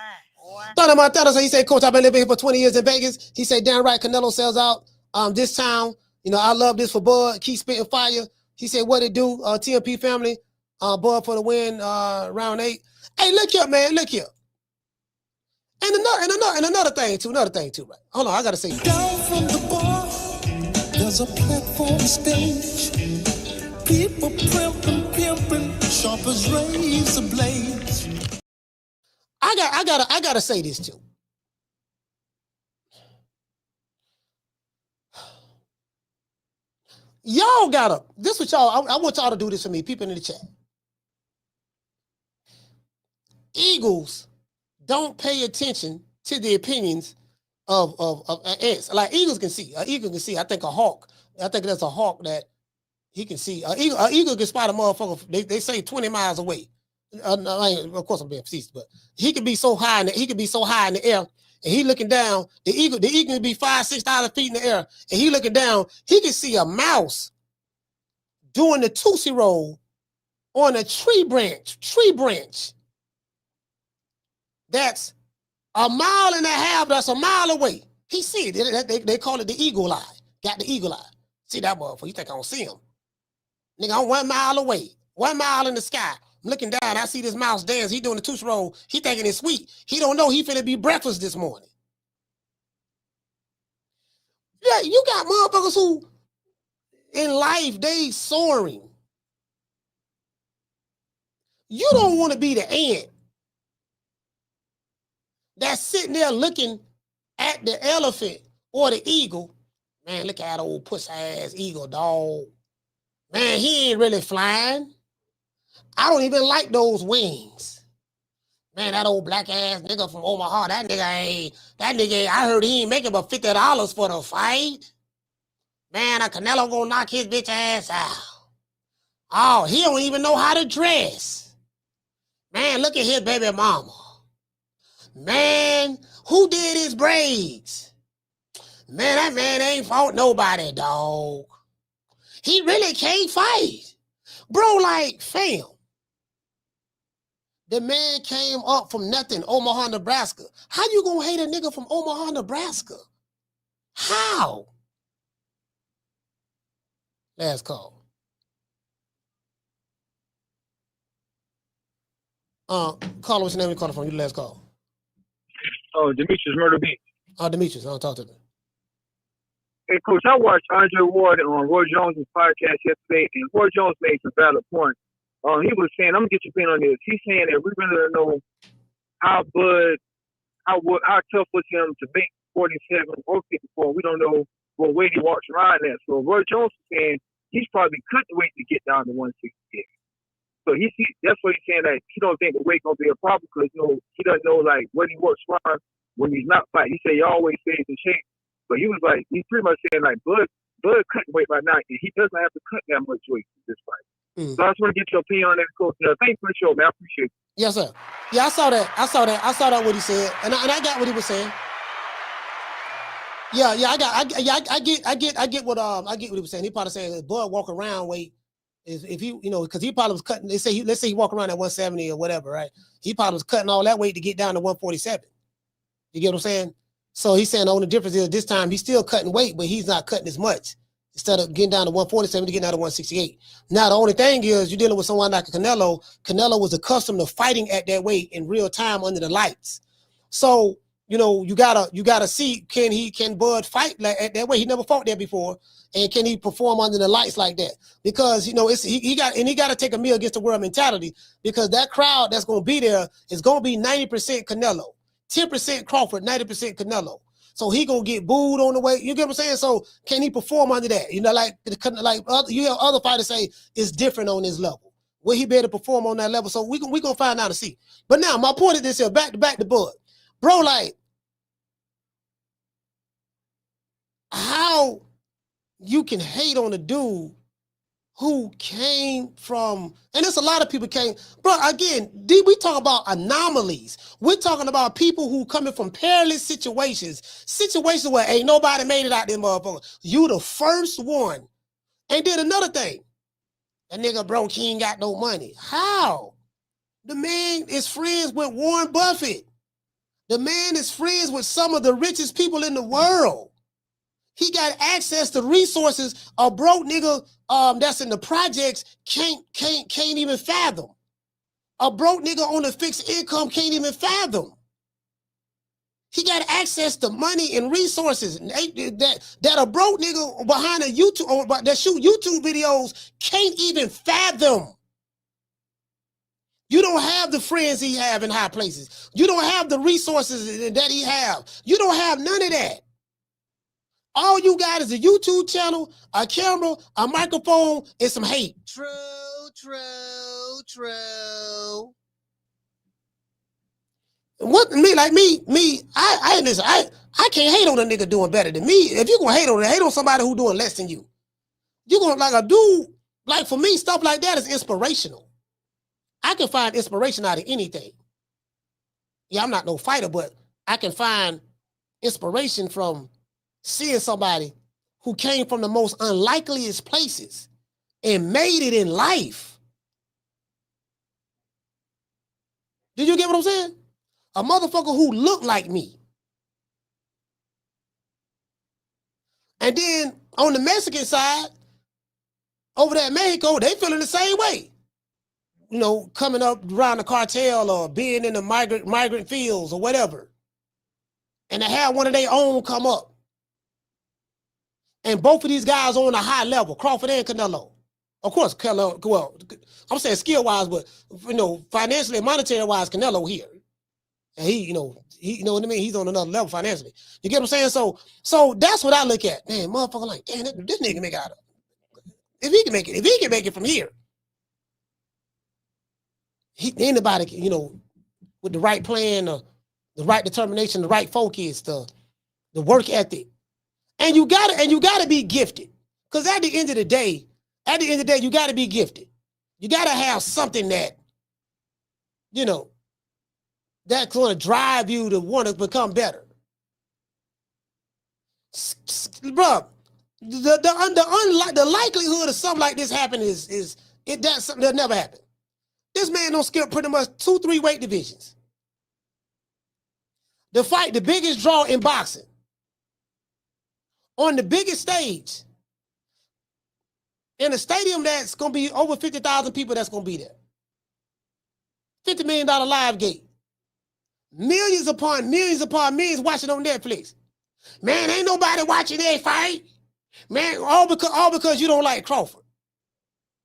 Tony Montana, so he said, Coach, I've been living here for 20 years in Vegas. He said, damn right, Canelo sells out this town. I love this for Bud. Keep spitting fire. He said, what it do? TMP family, Bud for the win, round 8. Hey, look here, man, look here. And another thing too, right? Hold on, I gotta say. Down from the bar, there's a platform stage. People pimping, sharp as razor blades. I gotta say this too. Y'all this what y'all, I want y'all to do this for me, people in the chat. Eagles don't pay attention to the opinions of ants. Like Eagles can see. An eagle can see. I think that's a hawk that he can see. An eagle can spot a motherfucker. They say 20 miles away. Of course I'm being facetious, but he could be so high in the air, and he looking down. The eagle can be 5,000-6,000 feet in the air, and he looking down. He can see a mouse doing the Tootsie Roll on a tree branch that's a mile and a half, that's a mile away. He see it. They call it the eagle eye. Got the eagle eye. See that motherfucker? You think I don't see him? Nigga, I'm 1 mile away. 1 mile in the sky. I'm looking down. I see this mouse dance. He doing the tush roll. He thinking it's sweet. He don't know he finna be breakfast this morning. Yeah, you got motherfuckers who in life, they soaring. You don't want to be the ant that's sitting there looking at the elephant or the eagle. Man, look at that old puss-ass eagle, dog. Man, he ain't really flying. I don't even like those wings. Man, that old black-ass nigga from Omaha, that nigga, I heard he ain't making but $50 for the fight. Man, a Canelo gonna knock his bitch ass out. Oh, he don't even know how to dress. Man, look at his baby mama. Man, who did his braids? Man, that man ain't fought nobody, dog. He really can't fight. Bro, like, fam. The man came up from nothing, Omaha, Nebraska. How you gonna hate a nigga from Omaha, Nebraska? How? Last call. Caller, what's your name? You calling from? You the last call. Oh, Demetrius Murder Beat. Oh, Demetrius, I'll talk to me. Hey, Coach, I watched Andre Ward on Roy Jones' podcast yesterday, and Roy Jones made some valid points. He was saying, I'm going to get your opinion on this. He's saying that we really don't know how tough was him to make 47 or 54. We don't know what weight he walks around at. So Roy Jones is saying he's probably cut the weight to get down to 168. So that's what he's saying, that he don't think the weight going to be a problem because he doesn't know like what he works around when he's not fighting. He said he always stays in shape. But he was like, he's pretty much saying like Bud cutting weight right now, and he doesn't have to cut that much weight in this fight. So I just want to get your opinion on that, Coach. Thanks for the show, man. I appreciate it. Yes, sir. Yeah, I saw that what he said, and I got what he was saying. Yeah, I get what he was saying. He probably saying Bud walk around weight is if he, because he probably was cutting. Let's say he walk around at 170 or whatever, right? He probably was cutting all that weight to get down to 147. You get what I'm saying? So he's saying the only difference is this time he's still cutting weight, but he's not cutting as much. Instead of getting down to 147, to getting down to 168. Now, the only thing is you're dealing with someone like Canelo. Canelo was accustomed to fighting at that weight in real time under the lights. So, you gotta see, can Bud fight like at that way? He never fought there before. And can he perform under the lights like that? Because, he got to take a meal against the world mentality, because that crowd that's going to be there is going to be 90% Canelo, 10% Crawford, 90% Canelo. So he gonna get booed on the way. You get what I'm saying? So can he perform under that? You have other fighters say it's different on this level. Will he be able to perform on that level? So we gonna find out and see. But now my point is this here, back to Bud. Bro, like, how you can hate on a dude who came from, and there's a lot of people came, bro, again, we talk about anomalies. We're talking about people who coming from perilous situations where ain't nobody made it out there, motherfucker. You the first one. And then another thing, that nigga broke, he ain't got no money. How? The man is friends with Warren Buffett. The man is friends with some of the richest people in the world. He got access to resources a broke nigga that's in the projects can't even fathom. A broke nigga on a fixed income can't even fathom. He got access to money and resources that a broke nigga behind a YouTube or that shoot YouTube videos can't even fathom. You don't have the friends he have in high places. You don't have the resources that he have. You don't have none of that. All you got is a YouTube channel, a camera, a microphone, and some hate. True. What me? I can't hate on a nigga doing better than me. If you gonna hate on somebody who doing less than you. You gonna like a dude, like for me, stuff like that is inspirational. I can find inspiration out of anything. Yeah, I'm not no fighter, but I can find inspiration from seeing somebody who came from the most unlikeliest places and made it in life. Did you get what I'm saying? A motherfucker who looked like me. And then on the Mexican side, over there in Mexico, they feeling the same way. You know, coming up around the cartel or being in the migrant fields or whatever. And to have one of their own come up. And both of these guys on a high level, Crawford and Canelo. Of course, Canelo, well, I'm saying skill-wise, but, you know, financially and monetary-wise, Canelo here. And he, you know what I mean? He's on another level financially. You get what I'm saying? So that's what I look at. Man, motherfucker, like, damn, this nigga make it out of. If he can make it from here, anybody can, you know, with the right plan, the right determination, the right focus, the work ethic. And you gotta be gifted. Because at the end of the day, you gotta be gifted. You gotta have something that, you know, that's gonna drive you to want to become better. Bro, the likelihood of something like this happening that's something that never happened. This man don't skip pretty much 2-3 weight divisions. To fight the biggest draw in boxing on the biggest stage in a stadium that's gonna be over 50,000 people that's gonna be there. $50 million live gate. Millions upon millions watching on Netflix. Man, ain't nobody watching that fight. Man, all because you don't like Crawford.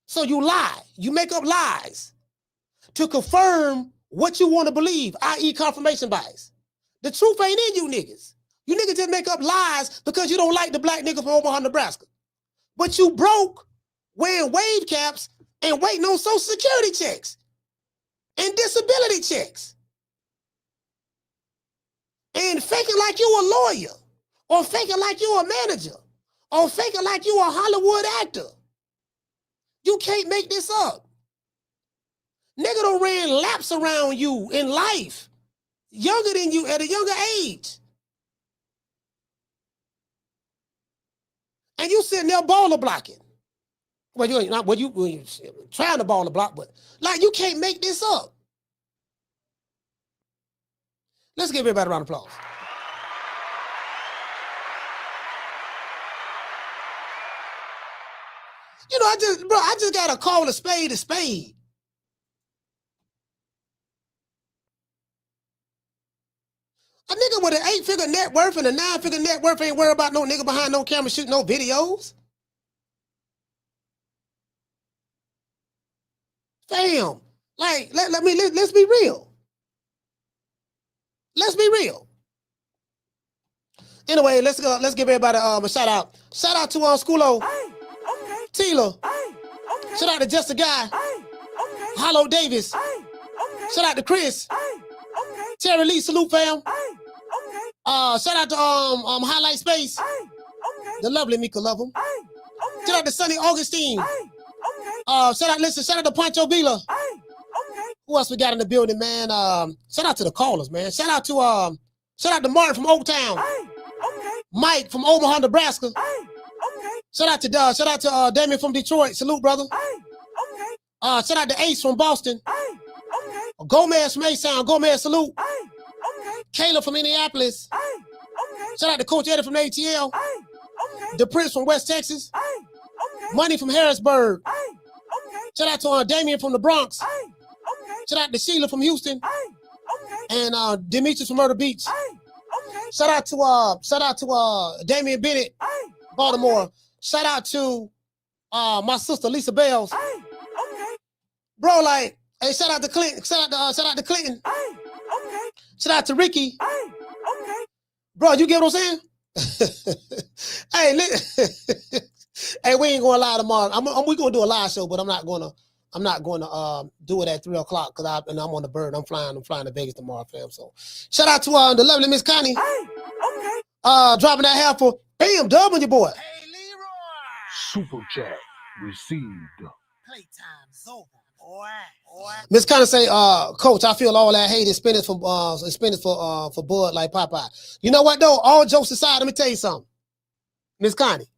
So you lie. You make up lies to confirm what you want to believe, i.e. confirmation bias. The truth ain't in you niggas. You niggas just make up lies because you don't like the black nigga from Omaha, Nebraska. But you broke wearing wave caps and waiting on Social Security checks and disability checks. And faking like you a lawyer, or faking like you a manager, or faking like you a Hollywood actor. You can't make this up. Nigga done ran laps around you in life, younger than you at a younger age. And you sitting there baller blocking. Well, you ain't not, well, you trying to baller block, but like you can't make this up. Let's give everybody a round of applause. You know, I just gotta call a spade a spade. A nigga with an 8-figure net worth and a 9-figure net worth ain't worried about no nigga behind no camera shooting no videos. Fam, like, let's be real. Let's be real. Anyway, let's give everybody a shout out. Shout out to Schoolo, Tila. Shout out to Just a Guy. Hollow Davis. Shout out to Chris. Terry Lee, salute fam. Shout out to Highlight Space. The lovely Mika love him. Shout out to Sonny Augustine. Shout out to Pancho Villa. Who else we got in the building, man? Shout out to the callers, man. Shout out to Martin from Oaktown. Mike from Omaha, Nebraska. Shout out to Damien from Detroit. Salute, brother. Shout out to Ace from Boston. Gomez from A-Sound. Gomez, salute. Caleb from Minneapolis. Shout out to Coach Eddie from ATL. The Prince from West Texas. Money from Harrisburg. Shout out to Damien from the Bronx. Shout out to Sheila from Houston. And Demetrius from Myrtle Beach. Shout out to Damian Bennett, Baltimore. Shout out to my sister Lisa Bells. Bro, like, hey, shout out to Clinton. Shout out to Clinton. Shout out to Ricky. Bro, you get what I'm saying? Hey, hey, we ain't gonna lie tomorrow. We gonna do a live show, but I'm not gonna do it at 3 o'clock because I'm on the bird. I'm flying to Vegas tomorrow, fam. So shout out to the lovely Miss Connie. Dropping that half for bam, dub on your boy. Hey, Leroy. Super chat received. Playtime's over, boy. Miss Connie say, Coach, I feel all that hate is spending for Bud like Popeye. You know what though? All jokes aside, let me tell you something. Miss Connie,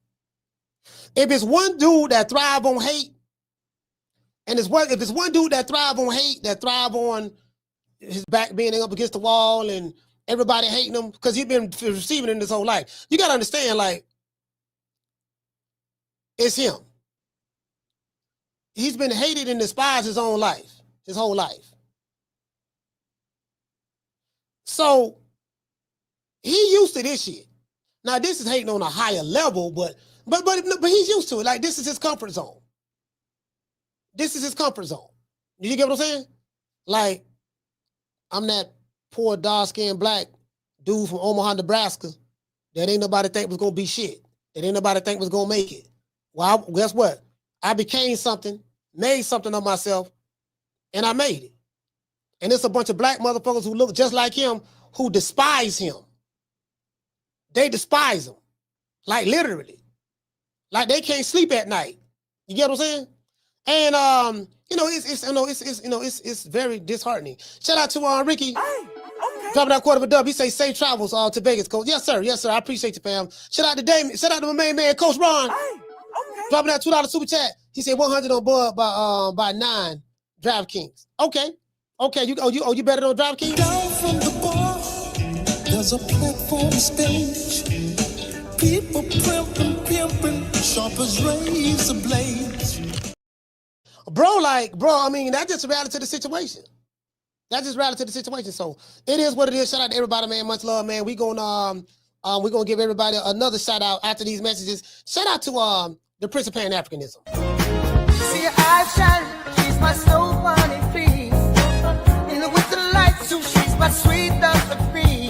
if it's one dude that thrive on hate, and if it's one dude that thrive on hate, that thrive on his back being up against the wall and everybody hating him because he's been receiving it his whole life. You got to understand, like, it's him. He's been hated and despised his whole life. So he used to this shit. Now this is hating on a higher level, but he's used to it. Like, this is his comfort zone. This is his comfort zone. You get what I'm saying? Like, I'm that poor dark-skinned black dude from Omaha, Nebraska that ain't nobody think was gonna be shit. That ain't nobody think was gonna make it. Well, guess what? I became something, made something of myself, and I made it. And it's a bunch of black motherfuckers who look just like him who despise him. They despise him. Like, literally. Like, they can't sleep at night. You get what I'm saying? And it's very disheartening. Shout out to Ricky. Dropping that quarter of a dub. He say safe travels to Vegas, Coach. Yes, sir. I appreciate you, fam. Shout out to Damon. Shout out to my main man, Coach Ron. Dropping that $2 super chat. He said 100 on Bud by 9 Drive Kings. Okay. You better on Drive Kings? Down from the bar, there's a platform stage. People pimping, sharp as razor blades. Bro, I mean, that's just reality to the situation. So it is what it is. Shout out to everybody, man. Much love, man. We're gonna give everybody another shout out after these messages. Shout out to the Prince of Pan-Africanism. See your eyes shine, she's my snow bunny, please. In the winter light, so she's my sweet dust free.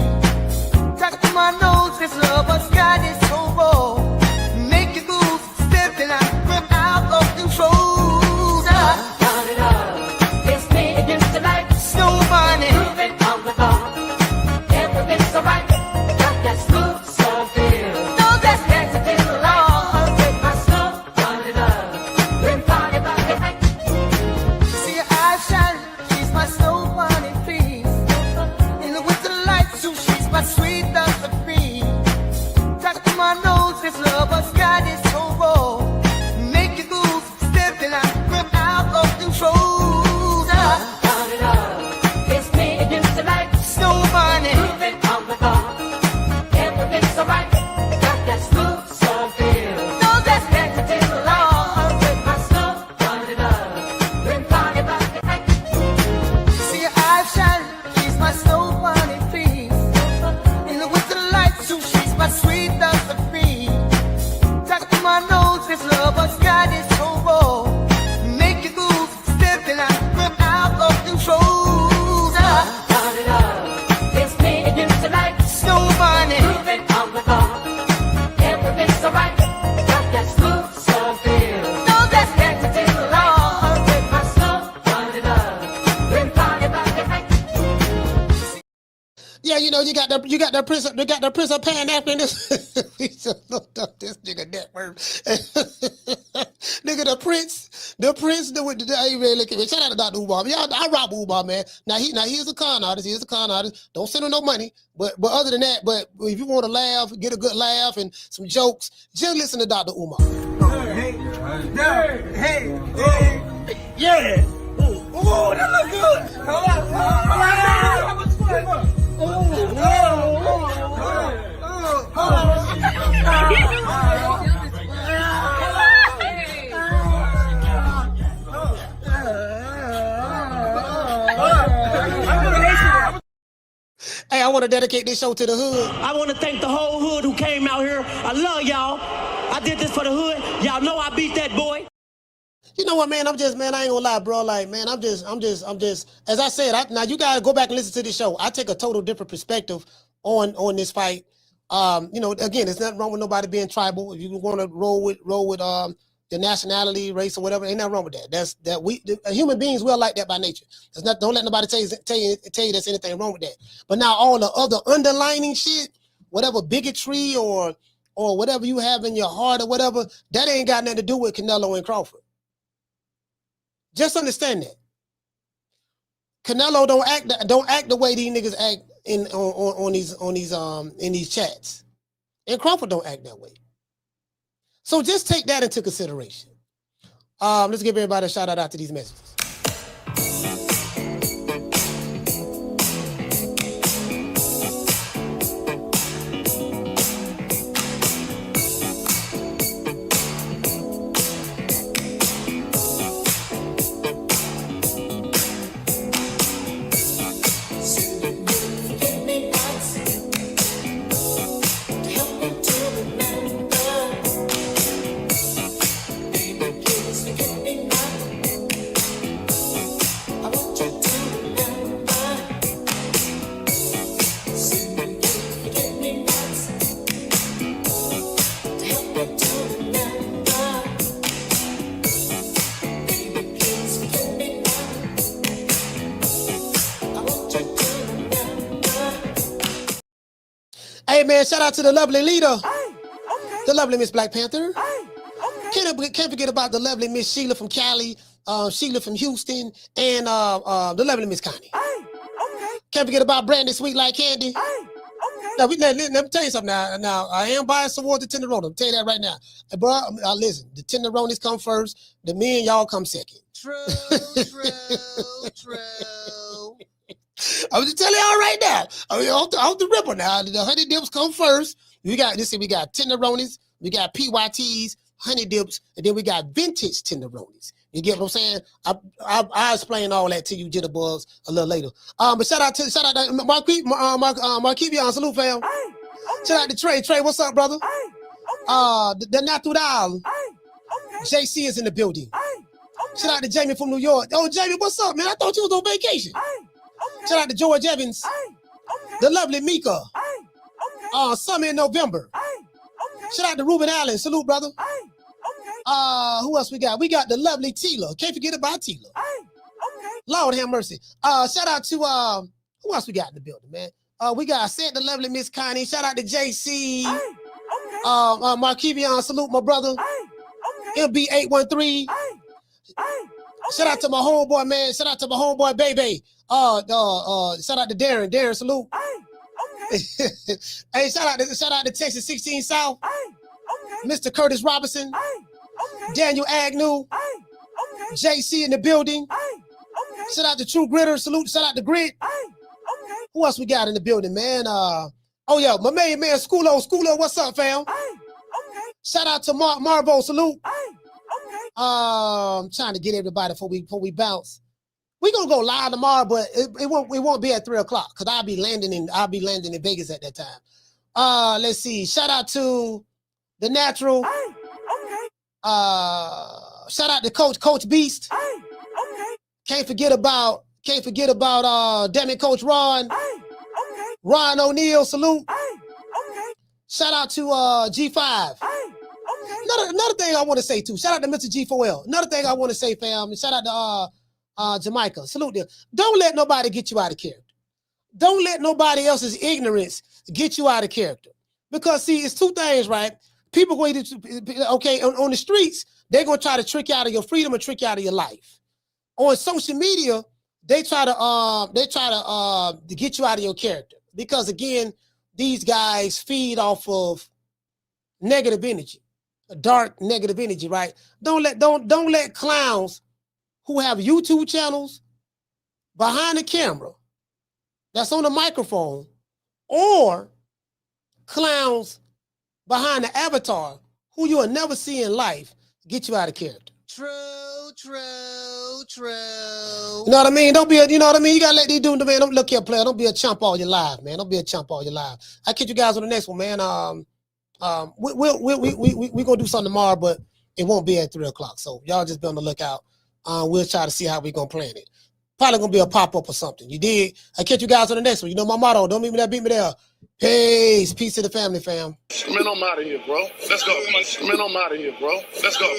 Talk to my nose, this lover's got is so raw. Make you move, stepping out of control. It's me against the light, snow bunny. Moving on the bar, everything's alright. Got that smooth, so feel. No, that's next to the law. With my snow bunny love, we're party about the night. See your eyes shine, she's my snow bunny, please. In the winter light, so she's my sweet dust free. Talk to my nose, this lover's got is so raw. Make you move, stepping out of control. It's me against the light, snow bunny. Moving on the bar, everything's alright. Got that smooth, so feel. No, that's next to the law. With my snow bunny love, we're party about the night. See your eyes shine, she's my snow bunny, please. In the winter light, so she's my sweet dust free. Talk to my nose, this lover's got is so raw. Make you move, stepping out of control. It's me against the light, snow bunny. Moving on the bar, everything's alright. Got that smooth, so feel. No, that's next to the law. With my snow bunny love, we're party about the night. Yeah, you got the Prince of Pan-Africanism. We just looked up this nigga network. Nigga, the Prince, I ain't really looking at me. Shout out to Dr. Umar. Yeah, I rock Umar, man. Now he is a con artist. Don't send him no money. But other than that, but if you want to laugh, get a good laugh and some jokes, just listen to Dr. Umar. Hey, yeah. Ooh, that look good. How much fun? Hey, I want to dedicate this show to the hood. I want to thank the whole hood who came out here. I love y'all. I did this for the hood. Y'all know I beat that boy. You know what, man? I ain't gonna lie, bro. Like, man, I'm just, as I said, now you guys go back and listen to this show. I take a total different perspective on this fight. Again, there's nothing wrong with nobody being tribal. If you want to roll with the nationality, race, or whatever, ain't nothing wrong with that. Human beings, we're like that by nature. Don't let nobody tell you there's anything wrong with that. But now all the other underlining shit, whatever bigotry or whatever you have in your heart or whatever, that ain't got nothing to do with Canelo and Crawford. Just understand that. Canelo don't act the way these niggas act in these chats. And Crawford don't act that way. So just take that into consideration. Let's give everybody a shout out after these messages. man, shout out to the lovely leader. The lovely Miss Black Panther. Can't forget about the lovely Miss Sheila from Cali, Sheila from Houston, and the lovely Miss Connie. Can't forget about Brandy Sweet Like Candy. Now, let me tell you something now. I am biased towards the Tenderoni. I'll tell you that right now. Hey, bro, listen, the Tenderonis come first, the me and y'all come second. True. I'm just telling y'all right now. I mean, off the ripper now. The honey dips come first. We got Tenderonis, we got PYTs, honey dips, and then we got vintage Tenderonis. You get what I'm saying? I'll explain all that to you jitterbugs a little later. But shout out to Marquise, salute fam. Shout out to Trey. Trey, what's up, brother? The natural. JC is in the building. Shout out to Jamie from New York. Oh, Jamie, what's up, man? I thought you was on vacation. Shout out to George Evans. The lovely Mika. Summer in November. Shout out to Ruben Allen. Salute, brother. Who else we got? We got the lovely Tila. Can't forget about Tila. Lord have mercy. Shout out to who else we got in the building, man? We got the lovely Miss Connie. Shout out to JC. Marquise, salute my brother. MB813. Shout out to my homeboy, man. Shout out to my homeboy, baby. Shout out to Darren. Darren, salute. Hey, shout out to Texas 16 South. Mr. Curtis Robinson. Daniel Agnew. JC in the building. Shout out to True Gritter. Salute. Shout out to Grit. Who else we got in the building, man? Oh yeah, my main man, Schoolo. Schoolo, what's up, fam? Shout out to Marvo. Salute. I'm trying to get everybody before we bounce. We're gonna go live tomorrow, but it won't be at 3 o'clock because I'll be landing in Vegas at that time. Let's see. Shout out to the natural. Shout out to Coach Beast. Can't forget about damn it, Coach Ron. Ron O'Neal, salute. Shout out to G5. Another thing I want to say too. Shout out to Mr. G4L. Another thing I want to say, fam. Shout out to Jamaica. Salute them. Don't let nobody get you out of character. Don't let nobody else's ignorance get you out of character. Because see, it's two things, right? People going to on the streets, they're gonna try to trick you out of your freedom and trick you out of your life. On social media, they try to get you out of your character. Because again, these guys feed off of negative energy, dark negative energy, right? Don't let clowns who have YouTube channels behind the camera that's on the microphone, or clowns behind the avatar who you will never see in life get you out of character. True. You know what I mean? You know what I mean? You gotta let these dudes, man. Don't look here, player. Don't be a chump all your life, man. Don't be a chump all your life. I'll catch you guys on the next one, man. We're gonna do something tomorrow, but it won't be at 3 o'clock. So y'all just be on the lookout. We'll try to see how we're gonna plan it. Probably gonna be a pop-up or something. You dig? I'll catch you guys on the next one. You know my motto. Don't meet me there, beat me there. Peace to the family, fam. Man, I'm out of here, bro. Let's go. Man, I'm out of here, bro. Let's go.